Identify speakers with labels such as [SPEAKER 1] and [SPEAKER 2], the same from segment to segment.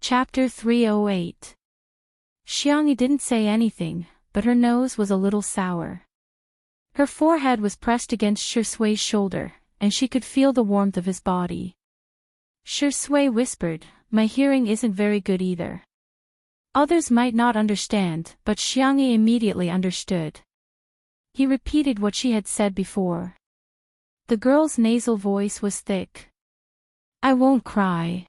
[SPEAKER 1] Chapter 308. Xiangyi didn't say anything, but her nose was a little sour. Her forehead was pressed against Shui's shoulder, and she could feel the warmth of his body. Shui whispered, "My hearing isn't very good either." Others might not understand, but Xiangyi immediately understood. He repeated what she had said before. The girl's nasal voice was thick. "I won't cry."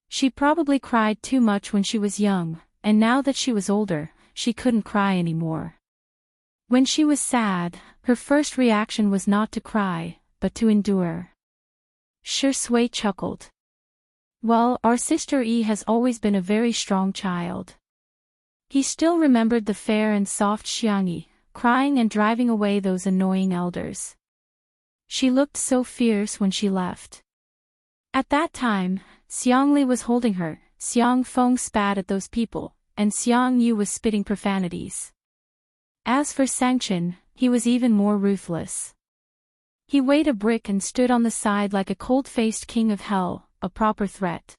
[SPEAKER 1] She probably cried too much when she was young, and now that she was older, she couldn't cry anymore. When she was sad, her first reaction was not to cry, but to endure. Shui chuckled. "Well, our sister Yi has always been a very strong child." He still remembered the fair and soft Xiangyi, crying and driving away those annoying elders. She looked so fierce when she left. At that time, Xiangli was holding her, Xiang Feng spat at those people, and Xiang Yu was spitting profanities. As for Sanction, he was even more ruthless. He weighed a brick and stood on the side like a cold-faced king of hell, a proper threat.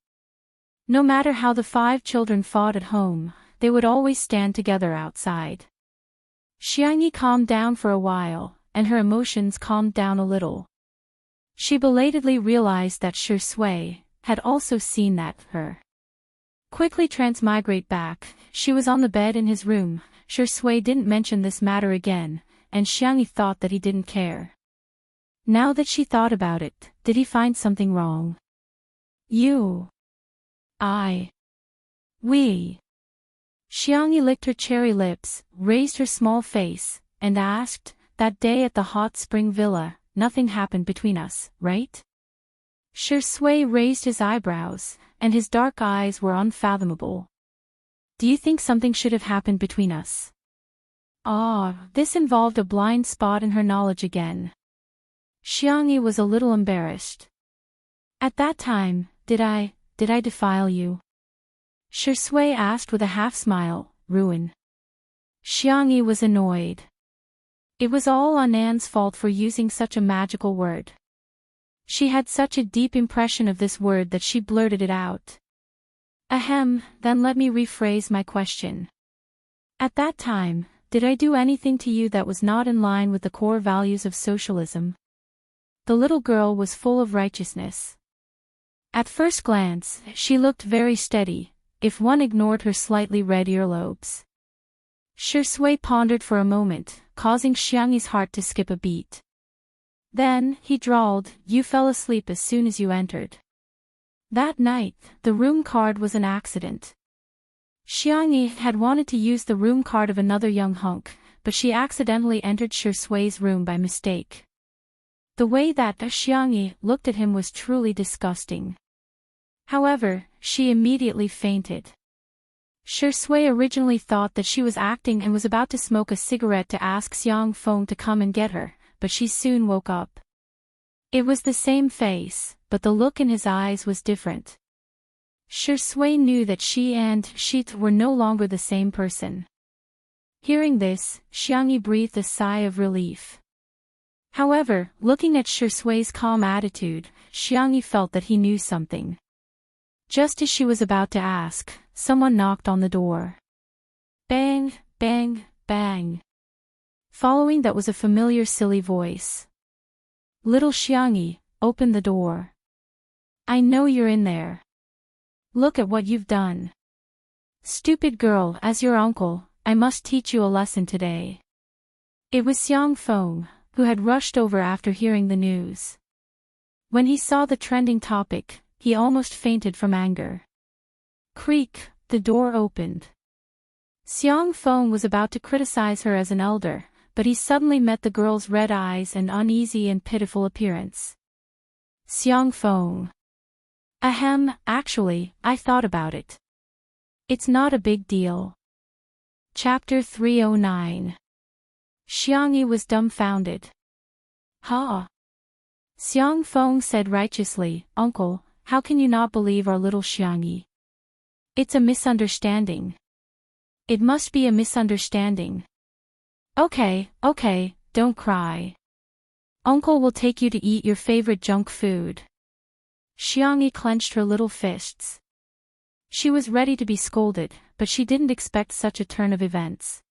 [SPEAKER 1] No matter how the 5 children fought at home, they would always stand together outside. Xiangyi calmed down for a while, and her emotions calmed down a little. She belatedly realized that Shui had also seen that her. Quickly transmigrate back, she was on the bed in his room. Shui didn't mention this matter again, and Xiangyi thought that he didn't care. Now that she thought about it, did he find something wrong? You. We. Xiangyi licked her cherry lips, raised her small face, and asked, "That day at the hot spring villa, nothing happened between us, right?" Shui raised his eyebrows, and his dark eyes were unfathomable. "Do you think something should have happened between us?" This involved a blind spot in her knowledge again. Xiangyi was a little embarrassed. "At that time, did I defile you?" Shui asked with a half-smile. "Ruin." Xiangyi was annoyed. It was all on Anne's fault for using such a magical word. She had such a deep impression of this word that she blurted it out. Ahem, then let me rephrase my question. At that time, did I do anything to you that was not in line with the core values of socialism? The little girl was full of righteousness. At first glance, she looked very steady, if one ignored her slightly red earlobes. Shui pondered for a moment, causing Xiangyi's heart to skip a beat. Then, he drawled, "You fell asleep as soon as you entered." That night, the room card was an accident. Xiangyi had wanted to use the room card of another young hunk, but she accidentally entered Shui's room by mistake. The way that Xiangyi looked at him was truly disgusting. However, she immediately fainted. Shui originally thought that she was acting and was about to smoke a cigarette to ask Xiang Feng to come and get her, but she soon woke up. It was the same face, but the look in his eyes was different. Shui knew that she and she were no longer the same person. Hearing this, Xiangyi breathed a sigh of relief. However, looking at Shui's calm attitude, Xiangyi felt that he knew something. Just as she was about to ask, someone knocked on the door. Bang, bang, bang. Following that was a familiar silly voice. "Little Xiangyi, open the door. I know you're in there. Look at what you've done. Stupid girl, as your uncle, I must teach you a lesson today." It was Xiang Feng, who had rushed over after hearing the news. When he saw the trending topic, he almost fainted from anger. Creak, the door opened. Xiang Feng was about to criticize her as an elder, but he suddenly met the girl's red eyes and uneasy and pitiful appearance. Xiang Feng. Ahem, actually, I thought about it. It's not a big deal. Chapter 309. Xiangyi was dumbfounded. Ha! Xiang Feng said righteously, "Uncle, how can you not believe our little Xiangyi? It's a misunderstanding." "It must be a misunderstanding." Okay, don't cry. Uncle will take you to eat your favorite junk food." Xiangyi clenched her little fists. She was ready to be scolded, but she didn't expect such a turn of events.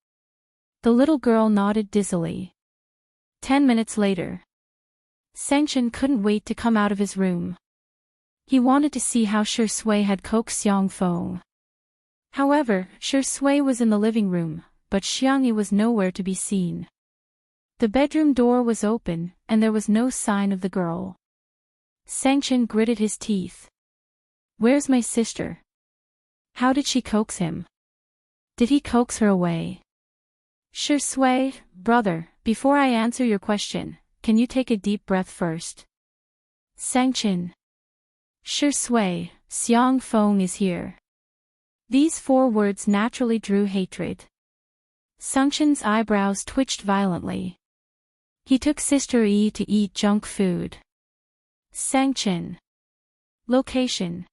[SPEAKER 1] The little girl nodded dizzily. 10 minutes later. Sanction couldn't wait to come out of his room. He wanted to see how Shui had coaxed Xiang Feng. However, Shui was in the living room, but Xiangyi was nowhere to be seen. The bedroom door was open, and there was no sign of the girl. Sanction gritted his teeth. Where's my sister? How did she coax him? Did he coax her away? Shui, brother, before I answer your question, can you take a deep breath first? Sanction. Shui, Xiang Feng is here. These 4 words naturally drew hatred. Sanction's eyebrows twitched violently. He took Sister Yi to eat junk food. Sanction. Location.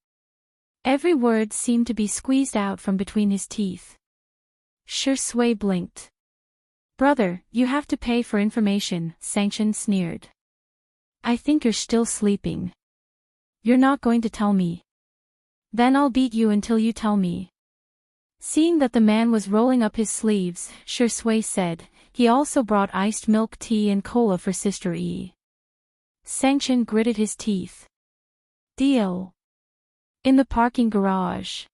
[SPEAKER 1] Every word seemed to be squeezed out from between his teeth. Shui blinked. Brother, you have to pay for information, Sanction sneered. I think you're still sleeping. You're not going to tell me. Then I'll beat you until you tell me. Seeing that the man was rolling up his sleeves, Shui said, he also brought iced milk tea and cola for Sister E. Sanction gritted his teeth. Deal. In the parking garage.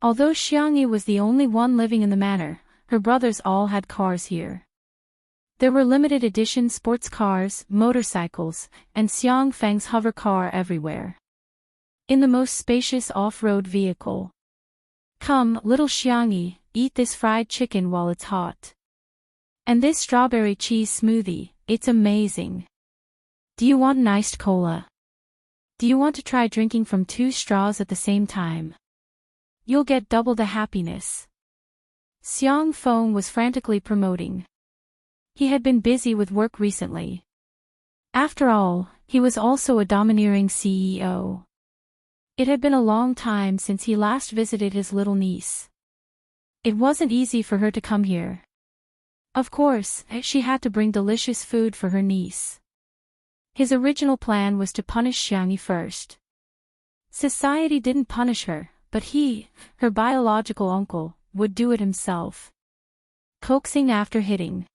[SPEAKER 1] Although Xiangyi was the only one living in the manor, her brothers all had cars here. There were limited edition sports cars, motorcycles, and Xiang Feng's hover car everywhere. In the most spacious off-road vehicle. Come, little Xiangyi, eat this fried chicken while it's hot. And this strawberry cheese smoothie, it's amazing. Do you want an iced cola? Do you want to try drinking from 2 straws at the same time? You'll get double the happiness. Xiang Feng was frantically promoting. He had been busy with work recently. After all, he was also a domineering CEO. It had been a long time since he last visited his little niece. It wasn't easy for her to come here. Of course, she had to bring delicious food for her niece. His original plan was to punish Xiangyi first. Society didn't punish her, but he, her biological uncle, would do it himself. Coaxing after hitting.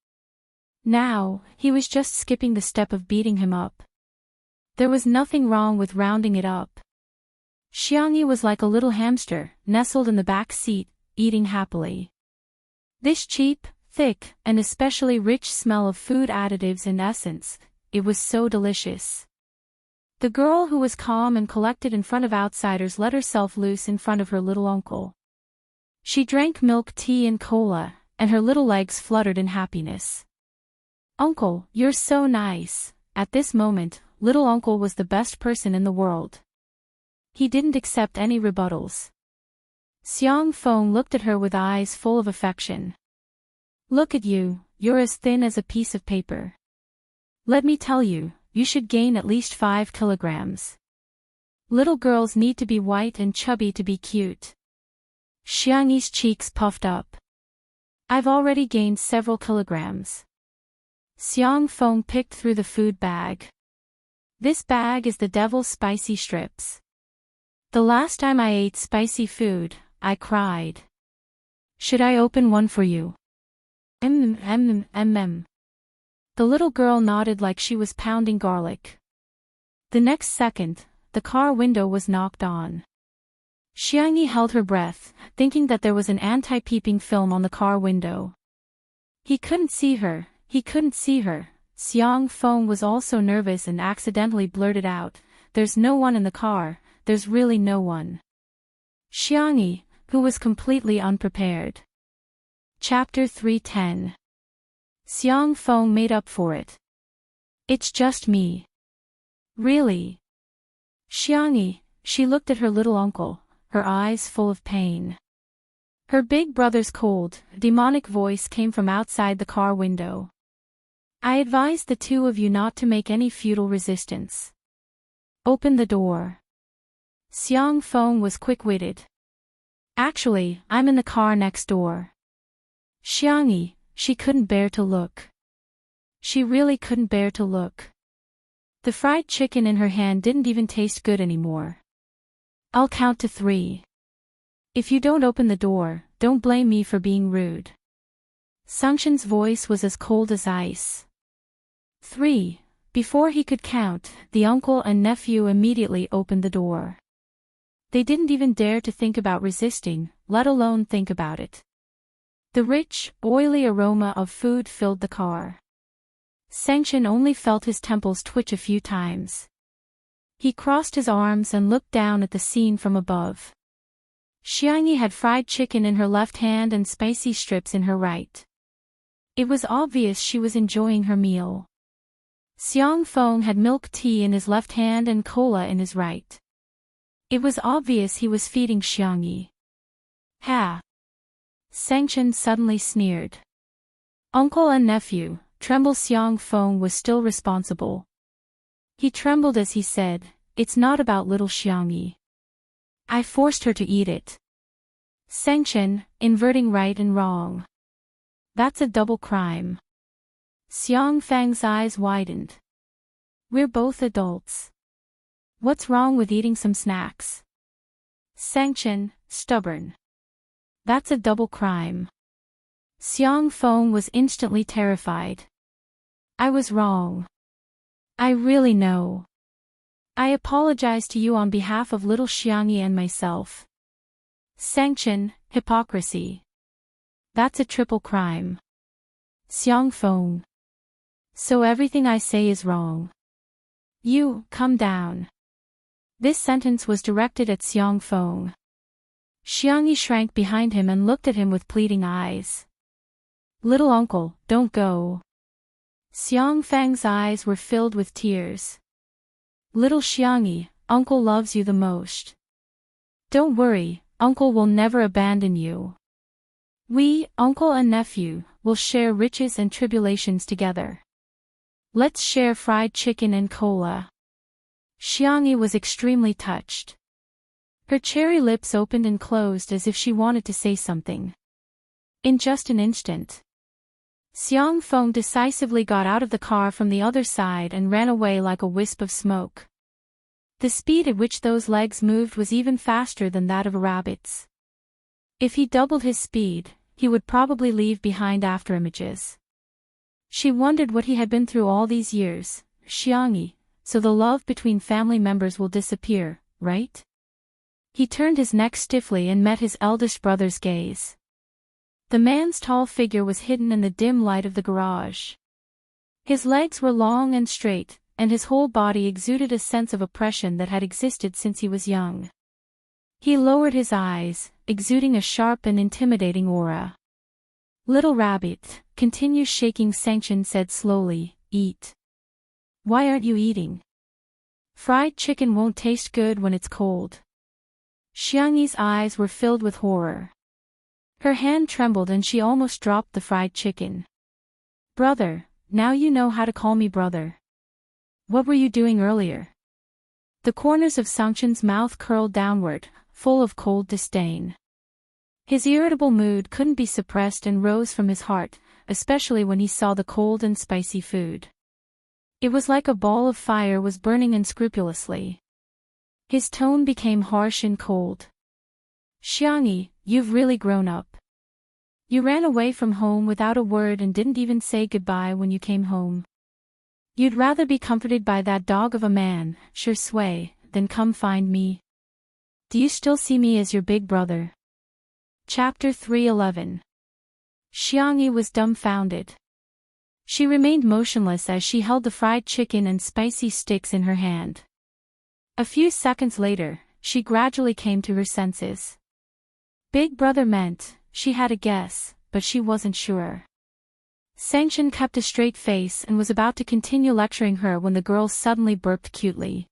[SPEAKER 1] Now, he was just skipping the step of beating him up. There was nothing wrong with rounding it up. Xiangyi was like a little hamster, nestled in the back seat, eating happily. This cheap, thick, and especially rich smell of food additives and essence, it was so delicious. The girl who was calm and collected in front of outsiders let herself loose in front of her little uncle. She drank milk tea and cola, and her little legs fluttered in happiness. Uncle, you're so nice. At this moment, little uncle was the best person in the world. He didn't accept any rebuttals. Xiang Feng looked at her with eyes full of affection. Look at you, you're as thin as a piece of paper. Let me tell you, you should gain at least 5 kilograms. Little girls need to be white and chubby to be cute. Xiangyi's cheeks puffed up. I've already gained several kilograms. Xiang Feng picked through the food bag. This bag is the devil's spicy strips. The last time I ate spicy food, I cried. Should I open one for you? The little girl nodded like she was pounding garlic. The next second, the car window was knocked on. Xiangyi held her breath, thinking that there was an anti-peeping film on the car window. He couldn't see her, he couldn't see her. Xiang Feng was also nervous and accidentally blurted out, "There's no one in the car, there's really no one." Xiangyi, who was completely unprepared. Chapter 310. Xiang Feng made up for it. It's just me. Really? Xiangyi, she looked at her little uncle, her eyes full of pain. Her big brother's cold, demonic voice came from outside the car window. I advise the two of you not to make any futile resistance. Open the door. Xiang Feng was quick-witted. Actually, I'm in the car next door. Xiangyi, she couldn't bear to look. She really couldn't bear to look. The fried chicken in her hand didn't even taste good anymore. I'll count to 3. If you don't open the door, don't blame me for being rude. Sungshin's voice was as cold as ice. 3. Before he could count, the uncle and nephew immediately opened the door. They didn't even dare to think about resisting, let alone think about it. The rich, oily aroma of food filled the car. Sangshin only felt his temples twitch a few times. He crossed his arms and looked down at the scene from above. Xiangyi had fried chicken in her left hand and spicy strips in her right. It was obvious she was enjoying her meal. Xiang Feng had milk tea in his left hand and cola in his right. It was obvious he was feeding Xiangyi. Ha! Sangshin suddenly sneered. Uncle and nephew, tremble. Xiang Feng was still responsible. He trembled as he said, "It's not about little Xiangyi. I forced her to eat it." Sangshin, inverting right and wrong. That's a double crime. Xiang Feng's eyes widened. We're both adults. What's wrong with eating some snacks? Sangshin, stubborn. That's a double crime. Xiang Feng was instantly terrified. I was wrong. I really know. I apologize to you on behalf of little Xiangyi and myself. Sangshin, hypocrisy. That's a triple crime. Xiang Feng. So everything I say is wrong. You, come down. This sentence was directed at Xiang Feng. Xiangyi shrank behind him and looked at him with pleading eyes. Little uncle, don't go. Xiang Feng's eyes were filled with tears. Little Xiangyi, uncle loves you the most. Don't worry, uncle will never abandon you. We, uncle and nephew, will share riches and tribulations together. Let's share fried chicken and cola. Xiangyi was extremely touched. Her cherry lips opened and closed as if she wanted to say something. In just an instant, Xiang Feng decisively got out of the car from the other side and ran away like a wisp of smoke. The speed at which those legs moved was even faster than that of a rabbit's. If he doubled his speed, he would probably leave behind afterimages. She wondered what he had been through all these years. Xiangyi, so the love between family members will disappear, right? He turned his neck stiffly and met his eldest brother's gaze. The man's tall figure was hidden in the dim light of the garage. His legs were long and straight, and his whole body exuded a sense of oppression that had existed since he was young. He lowered his eyes, exuding a sharp and intimidating aura. Little rabbit, continue shaking. Sangshin said slowly, eat. Why aren't you eating? Fried chicken won't taste good when it's cold. Xiangyi's eyes were filled with horror. Her hand trembled and she almost dropped the fried chicken. Brother, now you know how to call me brother. What were you doing earlier? The corners of Sangshin's mouth curled downward, full of cold disdain. His irritable mood couldn't be suppressed and rose from his heart, especially when he saw the cold and spicy food. It was like a ball of fire was burning unscrupulously. His tone became harsh and cold. Xiangyi, you've really grown up. You ran away from home without a word and didn't even say goodbye when you came home. You'd rather be comforted by that dog of a man, Sure Sui, than come find me. Do you still see me as your big brother? Chapter 3:11. Xiangyi was dumbfounded. She remained motionless as she held the fried chicken and spicy sticks in her hand. A few seconds later, she gradually came to her senses. Big brother meant, she had a guess, but she wasn't sure. Sangshin kept a straight face and was about to continue lecturing her when the girl suddenly burped cutely.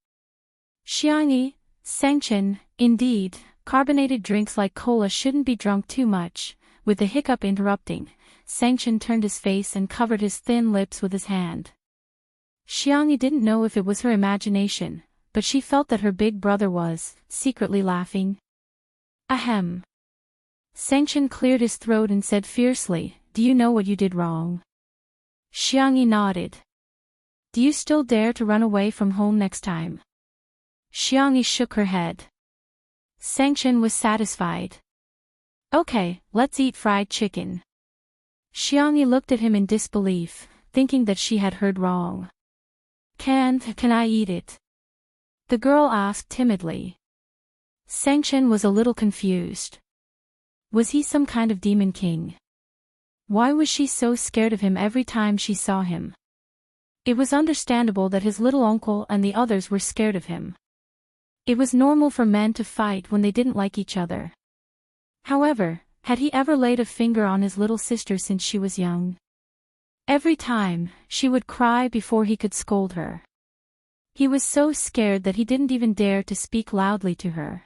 [SPEAKER 1] Xiangyi, Sangshin, indeed, carbonated drinks like cola shouldn't be drunk too much. With the hiccup interrupting, Sangshin turned his face and covered his thin lips with his hand. Xiangyi didn't know if it was her imagination, but she felt that her big brother was, secretly laughing. Ahem. Sangshin cleared his throat and said fiercely, do you know what you did wrong? Xiangyi nodded. Do you still dare to run away from home next time? Xiangyi shook her head. Sangshin was satisfied. Okay, let's eat fried chicken. Xiangyi looked at him in disbelief, thinking that she had heard wrong. Can I eat it? The girl asked timidly. Sengshen was a little confused. Was he some kind of demon king? Why was she so scared of him every time she saw him? It was understandable that his little uncle and the others were scared of him. It was normal for men to fight when they didn't like each other. However, had he ever laid a finger on his little sister since she was young? Every time, she would cry before he could scold her. He was so scared that he didn't even dare to speak loudly to her.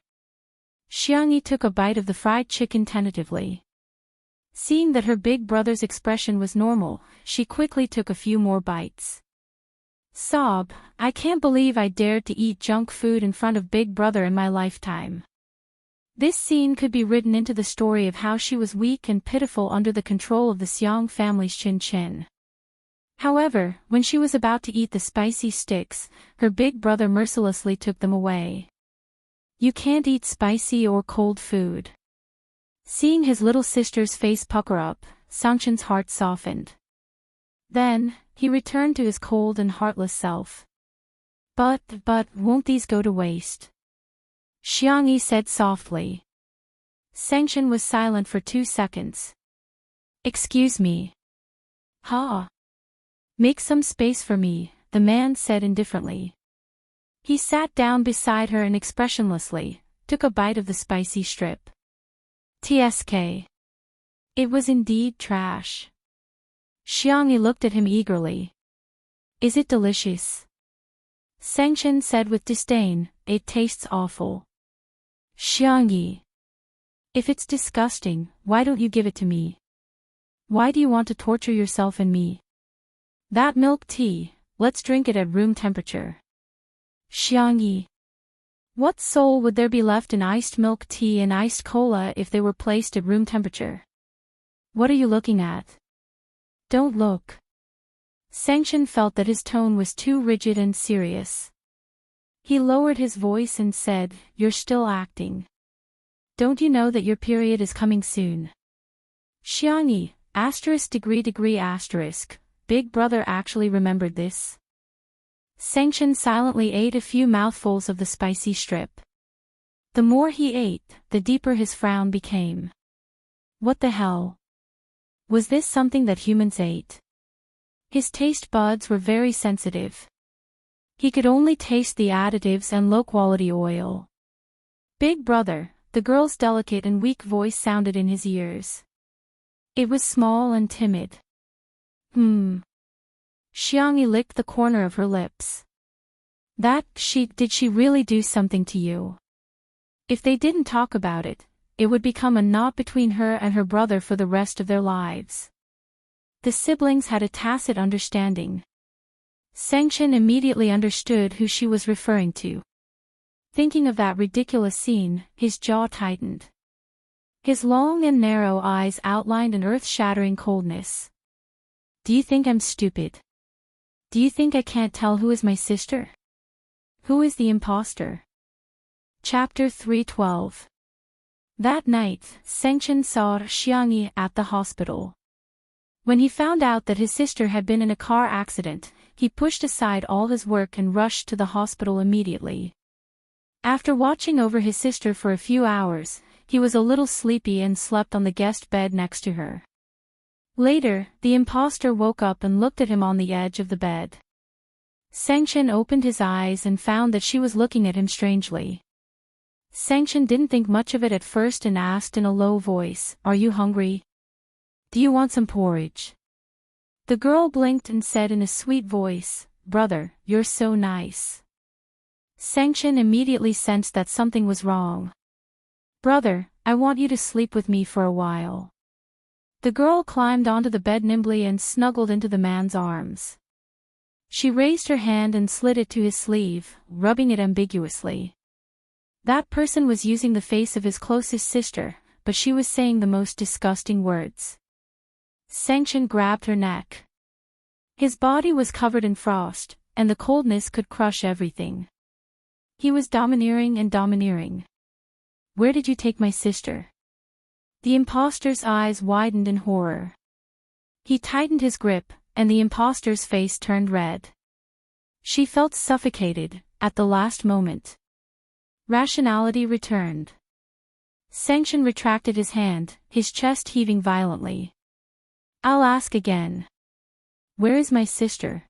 [SPEAKER 1] Xiangyi took a bite of the fried chicken tentatively. Seeing that her big brother's expression was normal, she quickly took a few more bites. Sob, I can't believe I dared to eat junk food in front of big brother in my lifetime. This scene could be written into the story of how she was weak and pitiful under the control of the Xiang family's Chin. However, when she was about to eat the spicy sticks, her big brother mercilessly took them away. You can't eat spicy or cold food. Seeing his little sister's face pucker up, Sangshen's heart softened. Then, he returned to his cold and heartless self. But, won't these go to waste? Xiangyi said softly. Sengshen was silent for 2 seconds. Excuse me. Ha. Make some space for me, the man said indifferently. He sat down beside her and expressionlessly took a bite of the spicy strip. TSK. It was indeed trash. Xiangyi looked at him eagerly. Is it delicious? Sengshen said with disdain, it tastes awful. Xiangyi. If it's disgusting, why don't you give it to me? Why do you want to torture yourself and me? That milk tea, let's drink it at room temperature. Xiangyi. What soul would there be left in iced milk tea and iced cola if they were placed at room temperature? What are you looking at? Don't look. Sengshen felt that his tone was too rigid and serious. He lowered his voice and said, You're still acting. Don't you know that your period is coming soon? Xiangyi, *****, Big brother actually remembered this. Sengshen silently ate a few mouthfuls of the spicy strip. The more he ate, the deeper his frown became. What the hell? Was this something that humans ate? His taste buds were very sensitive. He could only taste the additives and low-quality oil. Big brother, the girl's delicate and weak voice sounded in his ears. It was small and timid. Xiangyi licked the corner of her lips. Did she really do something to you? If they didn't talk about it, it would become a knot between her and her brother for the rest of their lives. The siblings had a tacit understanding. Sengshen immediately understood who she was referring to. Thinking of that ridiculous scene, his jaw tightened. His long and narrow eyes outlined an earth-shattering coldness. Do you think I'm stupid? Do you think I can't tell who is my sister? Who is the imposter? Chapter 312. That night, Sengshen saw Xiangyi at the hospital. When he found out that his sister had been in a car accident, he pushed aside all his work and rushed to the hospital immediately. After watching over his sister for a few hours, he was a little sleepy and slept on the guest bed next to her. Later, the imposter woke up and looked at him on the edge of the bed. Sengshen opened his eyes and found that she was looking at him strangely. Sengshen didn't think much of it at first and asked in a low voice, Are you hungry? Do you want some porridge? The girl blinked and said in a sweet voice, Brother, you're so nice. Sengshen immediately sensed that something was wrong. Brother, I want you to sleep with me for a while. The girl climbed onto the bed nimbly and snuggled into the man's arms. She raised her hand and slid it to his sleeve, rubbing it ambiguously. That person was using the face of his closest sister, but she was saying the most disgusting words. Sengshen grabbed her neck. His body was covered in frost, and the coldness could crush everything. He was domineering and domineering. Where did you take my sister? The imposter's eyes widened in horror. He tightened his grip, and the imposter's face turned red. She felt suffocated, at the last moment. Rationality returned. Sanction retracted his hand, his chest heaving violently. I'll ask again. Where is my sister?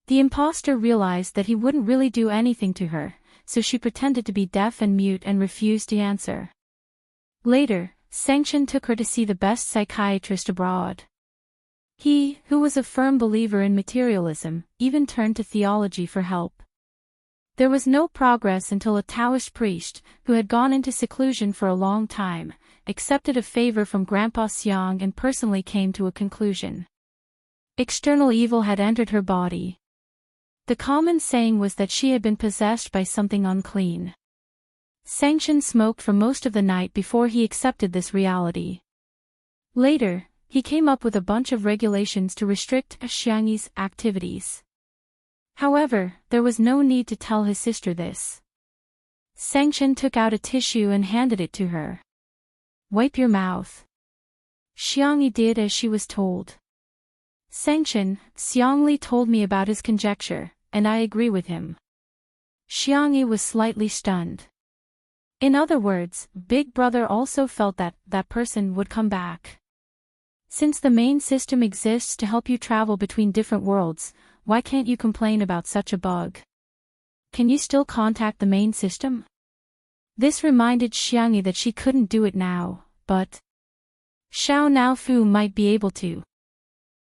[SPEAKER 1] The imposter realized that he wouldn't really do anything to her, so she pretended to be deaf and mute and refused to answer. Later, Sanction took her to see the best psychiatrist abroad. He, who was a firm believer in materialism, even turned to theology for help. There was no progress until a Taoist priest, who had gone into seclusion for a long time, accepted a favor from Grandpa Xiang and personally came to a conclusion. External evil had entered her body. The common saying was that she had been possessed by something unclean. Sanction smoked for most of the night before he accepted this reality. Later, he came up with a bunch of regulations to restrict Xiangyi's activities. However, there was no need to tell his sister this. Sanction took out a tissue and handed it to her. Wipe your mouth. Xiangyi did as she was told. Sanction, Xiangli told me about his conjecture, and I agree with him. Xiangyi was slightly stunned. In other words, Big Brother also felt that that person would come back. Since the main system exists to help you travel between different worlds, why can't you complain about such a bug? Can you still contact the main system? This reminded Xiangyi that she couldn't do it now, but Xiao Naofu might be able to.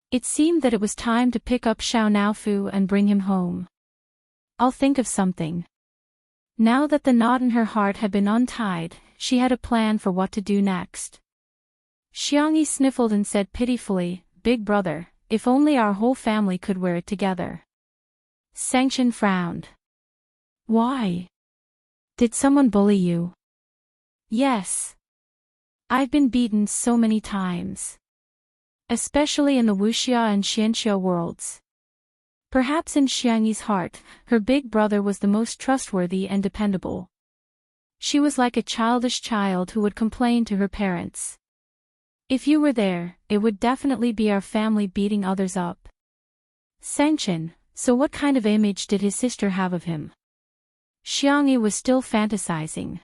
[SPEAKER 1] It seemed that it was time to pick up Xiao Naofu and bring him home. I'll think of something. Now that the knot in her heart had been untied, she had a plan for what to do next. Xiangyi sniffled and said pitifully, Big Brother, if only our whole family could wear it together. Sanction frowned. Why? Did someone bully you? Yes. I've been beaten so many times. Especially in the Wuxia and Xianxia worlds. Perhaps in Xiangyi's heart, her big brother was the most trustworthy and dependable. She was like a childish child who would complain to her parents. If you were there, it would definitely be our family beating others up. Sanction, so what kind of image did his sister have of him? Xiangyi was still fantasizing.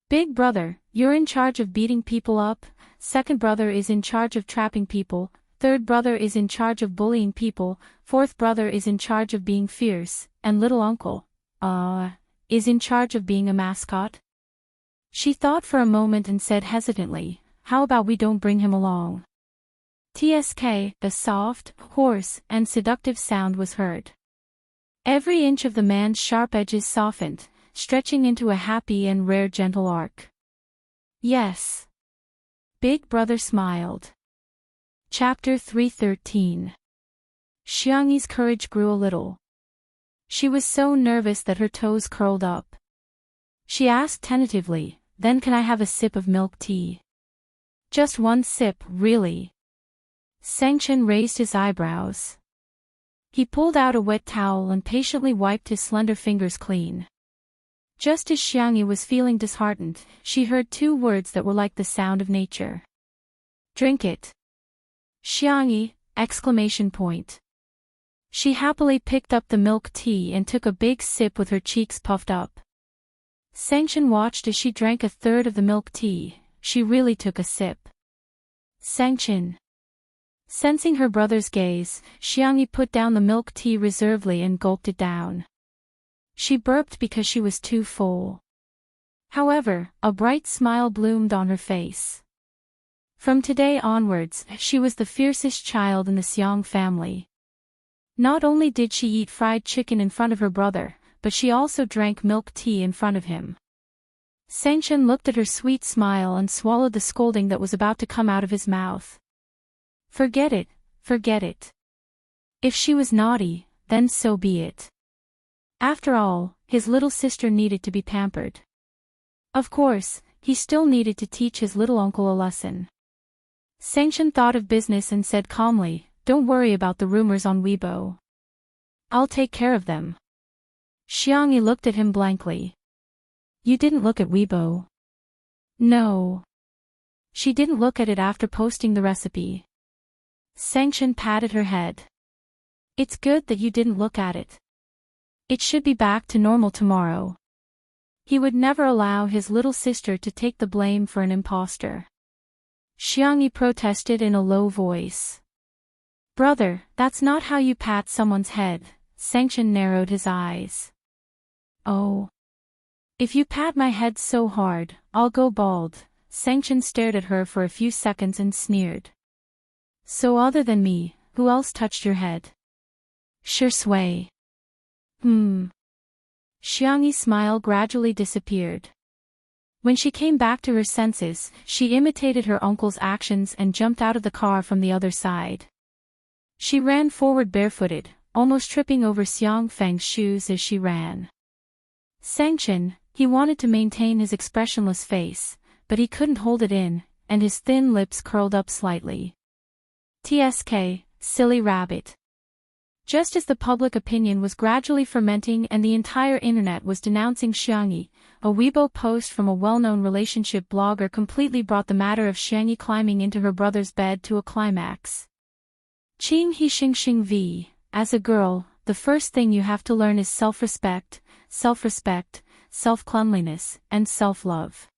[SPEAKER 1] Big brother, you're in charge of beating people up, second brother is in charge of trapping people, third brother is in charge of bullying people, fourth brother is in charge of being fierce, and little uncle, is in charge of being a mascot? She thought for a moment and said hesitantly, how about we don't bring him along? TSK, a soft, hoarse, and seductive sound was heard. Every inch of the man's sharp edges softened, stretching into a happy and rare gentle arc. Yes. Big Brother smiled. Chapter 313. Xiangyi's courage grew a little. She was so nervous that her toes curled up. She asked tentatively, then can I have a sip of milk tea? Just one sip, really? Sanction raised his eyebrows. He pulled out a wet towel and patiently wiped his slender fingers clean. Just as Xiangyi was feeling disheartened, she heard two words that were like the sound of nature. Drink it. Xiangyi! Exclamation point. She happily picked up the milk tea and took a big sip with her cheeks puffed up. Sanction watched as she drank a third of the milk tea. She really took a sip. Sanction. Sensing her brother's gaze, Xiangyi put down the milk tea reservedly and gulped it down. She burped because she was too full. However, a bright smile bloomed on her face. From today onwards, she was the fiercest child in the Xiang family. Not only did she eat fried chicken in front of her brother, but she also drank milk tea in front of him. Sanction looked at her sweet smile and swallowed the scolding that was about to come out of his mouth. Forget it, forget it. If she was naughty, then so be it. After all, his little sister needed to be pampered. Of course, he still needed to teach his little uncle a lesson. Sanction thought of business and said calmly, don't worry about the rumors on Weibo. I'll take care of them. Xiangyi looked at him blankly. You didn't look at Weibo? No. She didn't look at it after posting the recipe. Sanction patted her head. It's good that you didn't look at it. It should be back to normal tomorrow. He would never allow his little sister to take the blame for an imposter. Xiangyi protested in a low voice. Brother, that's not how you pat someone's head. Sanction narrowed his eyes. Oh. If you pat my head so hard, I'll go bald. Sanction stared at her for a few seconds and sneered. So other than me, who else touched your head? Sure sway. Xiangyi's smile gradually disappeared. When she came back to her senses, she imitated her uncle's actions and jumped out of the car from the other side. She ran forward barefooted, almost tripping over Xiang Feng's shoes as she ran. Sanction, he wanted to maintain his expressionless face, but he couldn't hold it in, and his thin lips curled up slightly. TSK, silly rabbit. Just as the public opinion was gradually fermenting and the entire internet was denouncing Xiangyi, a Weibo post from a well-known relationship blogger completely brought the matter of Xiangyi climbing into her brother's bed to a climax. Qing He Xing Xing V. As a girl, the first thing you have to learn is self-respect, self-cleanliness, and self-love.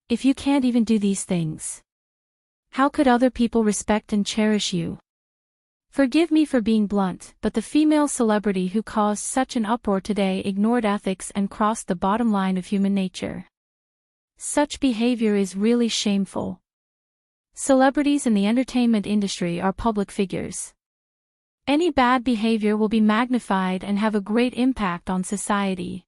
[SPEAKER 1] If you can't even do these things, how could other people respect and cherish you? Forgive me for being blunt, but the female celebrity who caused such an uproar today ignored ethics and crossed the bottom line of human nature. Such behavior is really shameful. Celebrities in the entertainment industry are public figures. Any bad behavior will be magnified and have a great impact on society.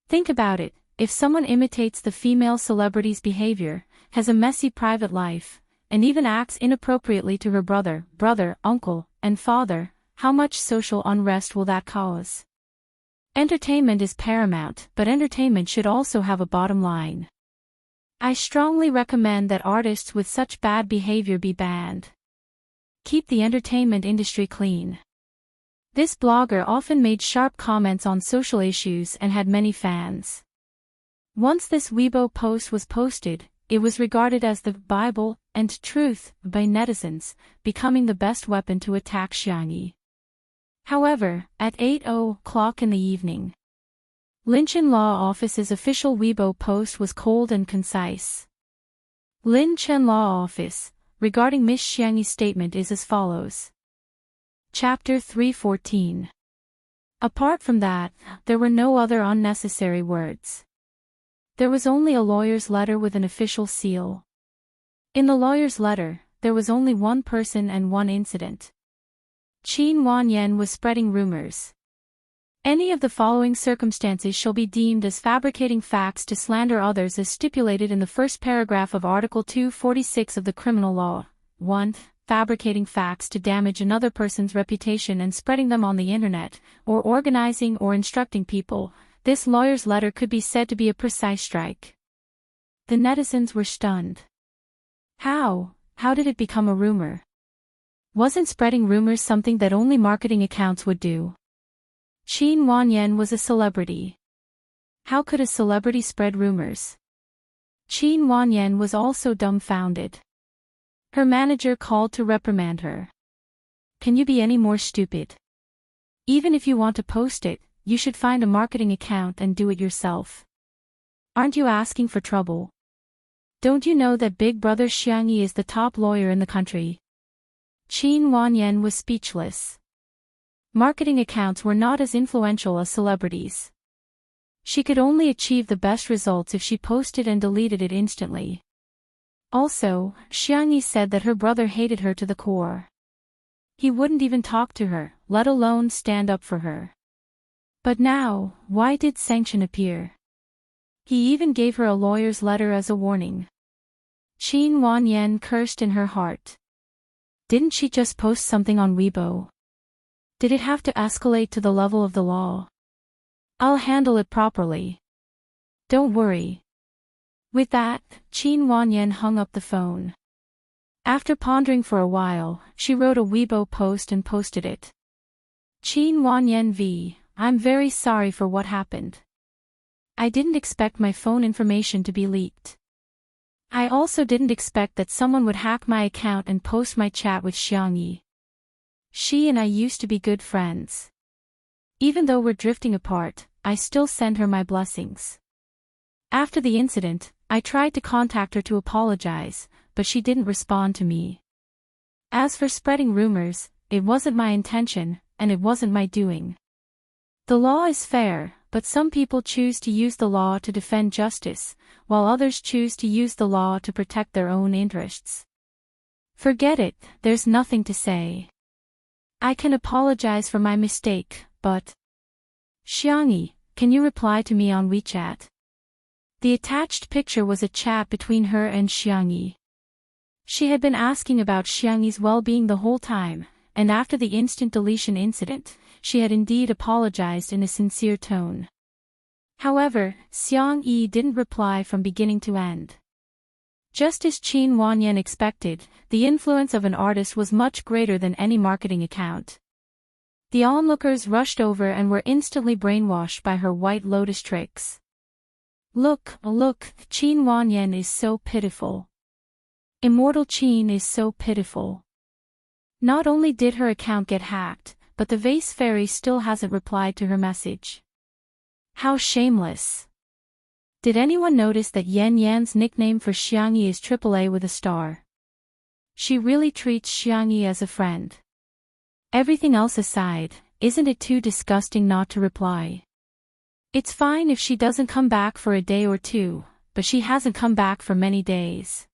[SPEAKER 1] Think about it, if someone imitates the female celebrity's behavior, has a messy private life, and even acts inappropriately to her brother, uncle, and father, how much social unrest will that cause? Entertainment is paramount, but entertainment should also have a bottom line. I strongly recommend that artists with such bad behavior be banned. Keep the entertainment industry clean. This blogger often made sharp comments on social issues and had many fans. Once this Weibo post was posted, it was regarded as the Bible and truth by netizens, becoming the best weapon to attack Xiangyi. However, at 8:00 in the evening, Linchen Law Office's official Weibo post was cold and concise. Linchen Law Office, regarding Miss Xiangyi's statement is as follows. Chapter 314. Apart from that, there were no other unnecessary words. There was only a lawyer's letter with an official seal. In the lawyer's letter, there was only one person and one incident. Qin Wanyan was spreading rumors. Any of the following circumstances shall be deemed as fabricating facts to slander others as stipulated in the first paragraph of Article 246 of the Criminal Law. 1. Fabricating facts to damage another person's reputation and spreading them on the internet, or organizing or instructing people. This lawyer's letter could be said to be a precise strike. The netizens were stunned. How did it become a rumor? Wasn't spreading rumors something that only marketing accounts would do? Qin Wanyan was a celebrity. How could a celebrity spread rumors? Qin Wanyan was also dumbfounded. Her manager called to reprimand her. Can you be any more stupid? Even if you want to post it, you should find a marketing account and do it yourself. Aren't you asking for trouble? Don't you know that Big Brother Xiangyi is the top lawyer in the country? Qin Wanyan was speechless. Marketing accounts were not as influential as celebrities. She could only achieve the best results if she posted and deleted it instantly. Also, Xiangyi said that her brother hated her to the core. He wouldn't even talk to her, let alone stand up for her. But now, why did sanction appear? He even gave her a lawyer's letter as a warning. Qin Wanyan cursed in her heart. Didn't she just post something on Weibo? Did it have to escalate to the level of the law? I'll handle it properly. Don't worry. With that, Qin Wanyan hung up the phone. After pondering for a while, she wrote a Weibo post and posted it. Qin Wanyan v. I'm very sorry for what happened. I didn't expect my phone information to be leaked. I also didn't expect that someone would hack my account and post my chat with Xiangyi. She and I used to be good friends. Even though we're drifting apart, I still send her my blessings. After the incident, I tried to contact her to apologize, but she didn't respond to me. As for spreading rumors, it wasn't my intention, and it wasn't my doing. The law is fair, but some people choose to use the law to defend justice, while others choose to use the law to protect their own interests. Forget it, there's nothing to say. I can apologize for my mistake, but... Xiangyi, can you reply to me on WeChat? The attached picture was a chat between her and Xiangyi. She had been asking about Xiangyi's well-being the whole time, and after the instant deletion incident, she had indeed apologized in a sincere tone. However, Xiangyi didn't reply from beginning to end. Just as Qin Wanyan expected, the influence of an artist was much greater than any marketing account. The onlookers rushed over and were instantly brainwashed by her White Lotus tricks. Look, Qin Wanyan is so pitiful. Immortal Qin is so pitiful. Not only did her account get hacked, but the vase fairy still hasn't replied to her message. How shameless. Did anyone notice that Yan Yan's nickname for Xiangyi is AAA with a star? She really treats Xiangyi as a friend. Everything else aside, isn't it too disgusting not to reply? It's fine if she doesn't come back for a day or two, but she hasn't come back for many days.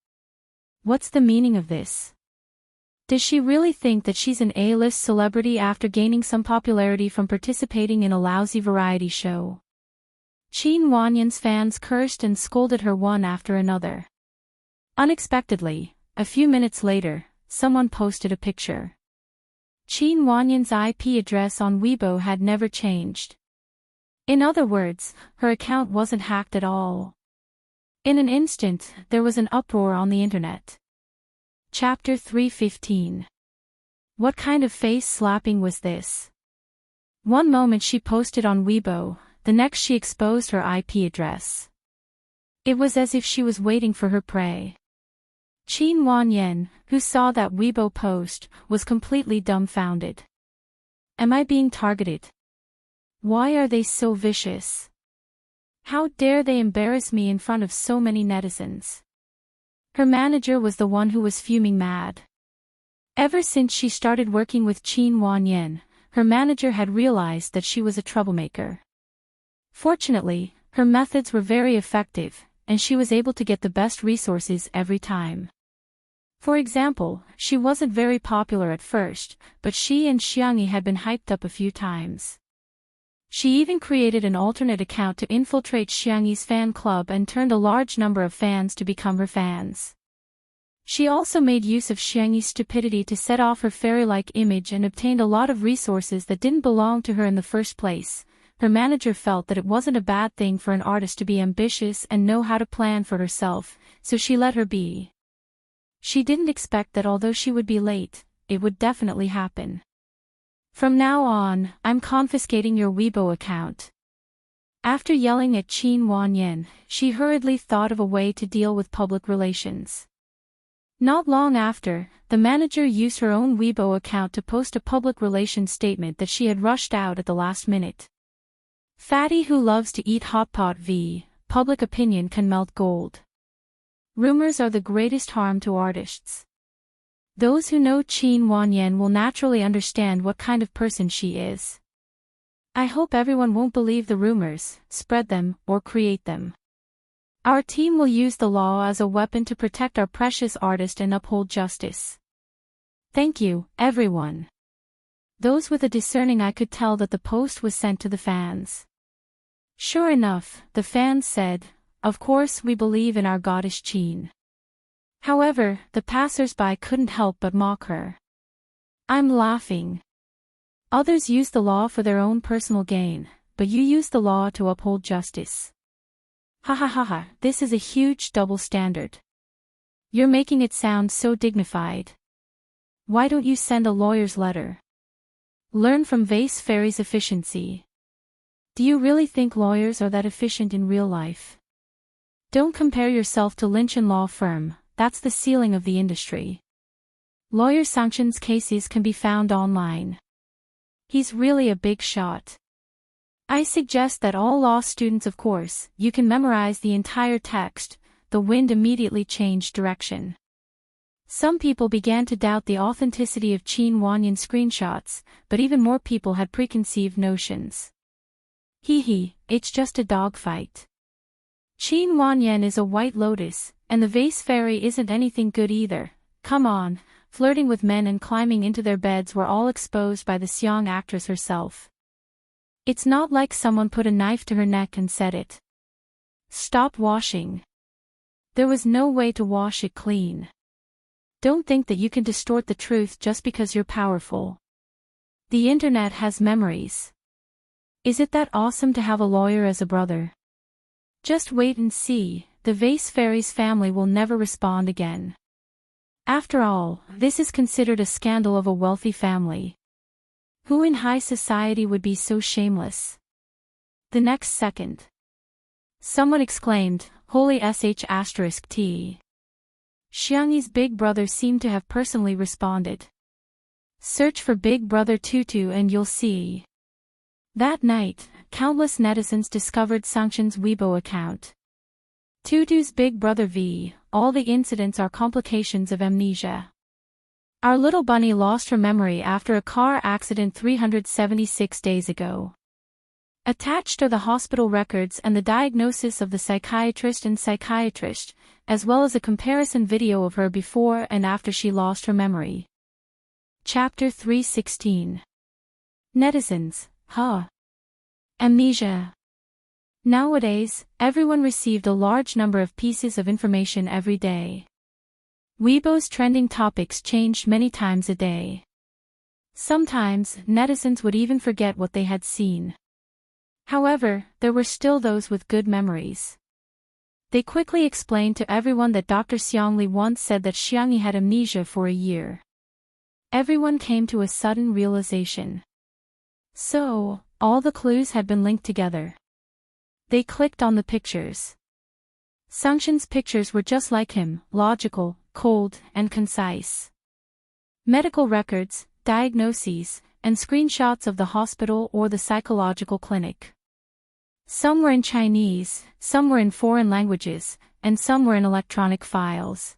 [SPEAKER 1] What's the meaning of this? Does she really think that she's an A-list celebrity after gaining some popularity from participating in a lousy variety show? Qin Wanyan's fans cursed and scolded her one after another. Unexpectedly, a few minutes later, someone posted a picture. Qin Wanyan's IP address on Weibo had never changed. In other words, her account wasn't hacked at all. In an instant, there was an uproar on the internet. Chapter 315. What kind of face slapping was this? One moment she posted on Weibo, the next she exposed her IP address. It was as if she was waiting for her prey. Qin Wanyan, who saw that Weibo post, was completely dumbfounded. Am I being targeted? Why are they so vicious? How dare they embarrass me in front of so many netizens? Her manager was the one who was fuming mad. Ever since she started working with Qin Wanyan, her manager had realized that she was a troublemaker. Fortunately, her methods were very effective, and she was able to get the best resources every time. For example, she wasn't very popular at first, but she and Xiangyi had been hyped up a few times. She even created an alternate account to infiltrate Xiangyi's fan club and turned a large number of fans to become her fans. She also made use of Xiangyi's stupidity to set off her fairy-like image and obtained a lot of resources that didn't belong to her in the first place. Her manager felt that it wasn't a bad thing for an artist to be ambitious and know how to plan for herself, so she let her be. She didn't expect that although she would be late, it would definitely happen. From now on, I'm confiscating your Weibo account. After yelling at Qin Wanyan, she hurriedly thought of a way to deal with public relations. Not long after, the manager used her own Weibo account to post a public relations statement that she had rushed out at the last minute. Fatty who loves to eat hot pot v. Public opinion can melt gold. Rumors are the greatest harm to artists. Those who know Qin Wanyan will naturally understand what kind of person she is. I hope everyone won't believe the rumors, spread them, or create them. Our team will use the law as a weapon to protect our precious artist and uphold justice. Thank you, everyone. Those with a discerning eye could tell that the post was sent to the fans. Sure enough, the fans said, "Of course we believe in our goddess Qin." However, the passers-by couldn't help but mock her. I'm laughing. Others use the law for their own personal gain, but you use the law to uphold justice. Ha ha ha ha, this is a huge double standard. You're making it sound so dignified. Why don't you send a lawyer's letter? Learn from Vase Fairy's efficiency. Do you really think lawyers are that efficient in real life? Don't compare yourself to Lynch and Law firm, that's the ceiling of the industry. Lawyer Sanction's cases can be found online. He's really a big shot. I suggest that all law students, of course, you can memorize the entire text. The wind immediately changed direction. Some people began to doubt the authenticity of Qin Wanyan's screenshots, but even more people had preconceived notions. It's just a dogfight. Qin Wanyan is a white lotus, and the vase fairy isn't anything good either. Come on, flirting with men and climbing into their beds were all exposed by the Xiang actress herself. It's not like someone put a knife to her neck and said it. Stop washing. There was no way to wash it clean. Don't think that you can distort the truth just because you're powerful. The internet has memories. Is it that awesome to have a lawyer as a brother? Just wait and see, the vase fairy's family will never respond again. After all, this is considered a scandal of a wealthy family. Who in high society would be so shameless? The next second, someone exclaimed, "Holy sh*t." Xiangyi's big brother seemed to have personally responded. Search for Big Brother Tutu and you'll see. That night, countless netizens discovered Sanction's Weibo account. Tutu's Big Brother V, all the incidents are complications of amnesia. Our little bunny lost her memory after a car accident 376 days ago. Attached are the hospital records and the diagnosis of the psychiatrist and psychiatrist, as well as a comparison video of her before and after she lost her memory. Chapter 316. Netizens, huh? Amnesia. Nowadays, everyone received a large number of pieces of information every day. Weibo's trending topics changed many times a day. Sometimes, netizens would even forget what they had seen. However, there were still those with good memories. They quickly explained to everyone that Dr. Xiangli once said that Xiangyi had amnesia for a year. Everyone came to a sudden realization. So, all the clues had been linked together. They clicked on the pictures. Sanction's pictures were just like him, logical, cold, and concise. Medical records, diagnoses, and screenshots of the hospital or the psychological clinic. Some were in Chinese, some were in foreign languages, and some were in electronic files.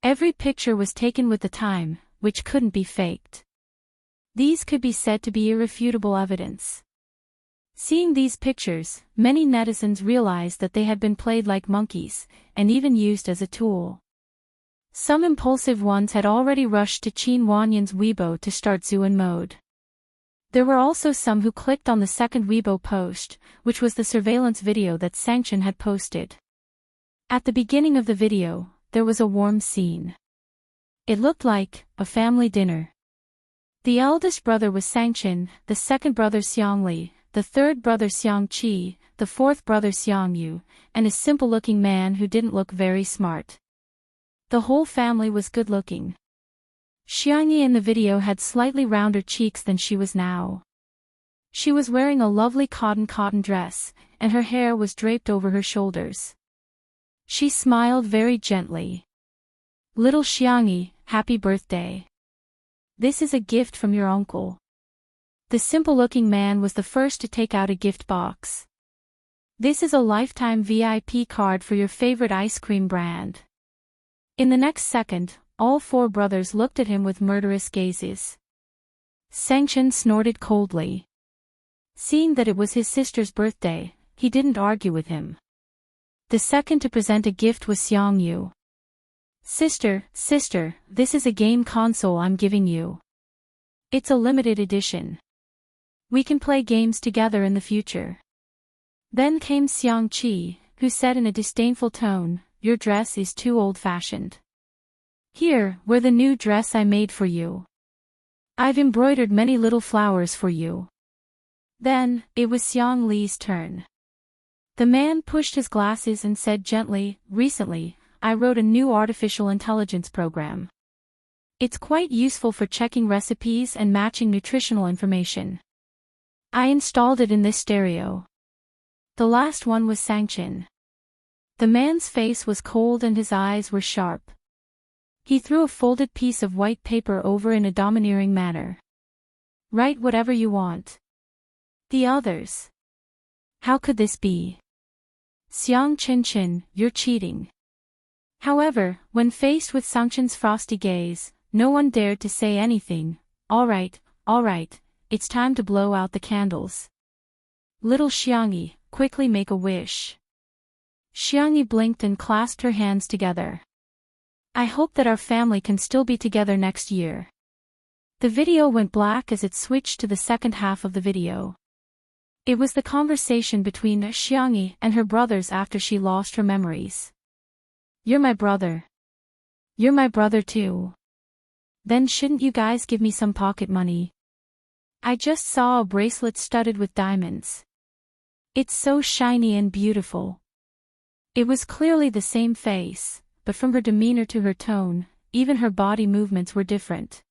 [SPEAKER 1] Every picture was taken with the time, which couldn't be faked. These could be said to be irrefutable evidence. Seeing these pictures, many netizens realized that they had been played like monkeys, and even used as a tool. Some impulsive ones had already rushed to Qin Wanyan's Weibo to start Zuan mode. There were also some who clicked on the second Weibo post, which was the surveillance video that Sanction had posted. At the beginning of the video, there was a warm scene. It looked like a family dinner. The eldest brother was Sanction, the second brother Xiangli, the third brother Xiangqi, the fourth brother Xiangyu, and a simple-looking man who didn't look very smart. The whole family was good-looking. Xiangyi in the video had slightly rounder cheeks than she was now. She was wearing a lovely cotton dress, and her hair was draped over her shoulders. She smiled very gently. "Little Xiangyi, happy birthday. This is a gift from your uncle." The simple-looking man was the first to take out a gift box. "This is a lifetime VIP card for your favorite ice cream brand." In the next second, all four brothers looked at him with murderous gazes. Sanction snorted coldly. Seeing that it was his sister's birthday, he didn't argue with him. The second to present a gift was Xiangyu. Sister, this is a game console I'm giving you. It's a limited edition. We can play games together in the future." Then came Xiangqi, who said in a disdainful tone, "Your dress is too old-fashioned. Here, wear the new dress I made for you. I've embroidered many little flowers for you." Then, it was Xiang Li's turn. The man pushed his glasses and said gently, "Recently, I wrote a new artificial intelligence program. It's quite useful for checking recipes and matching nutritional information. I installed it in this stereo." The last one was Sanction. The man's face was cold and his eyes were sharp. He threw a folded piece of white paper over in a domineering manner. Write whatever you want. The others. How could this be? Xiang Chin, you're cheating. However, when faced with Sangchen's frosty gaze, no one dared to say anything. All right, it's time to blow out the candles. Little Xiangyi, quickly make a wish. Xiangyi blinked and clasped her hands together. I hope that our family can still be together next year. The video went black as it switched to the second half of the video. It was the conversation between Xiangyi and her brothers after she lost her memories. You're my brother. You're my brother too. Then shouldn't you guys give me some pocket money? I just saw a bracelet studded with diamonds. It's so shiny and beautiful. It was clearly the same face, but from her demeanor to her tone, even her body movements were different.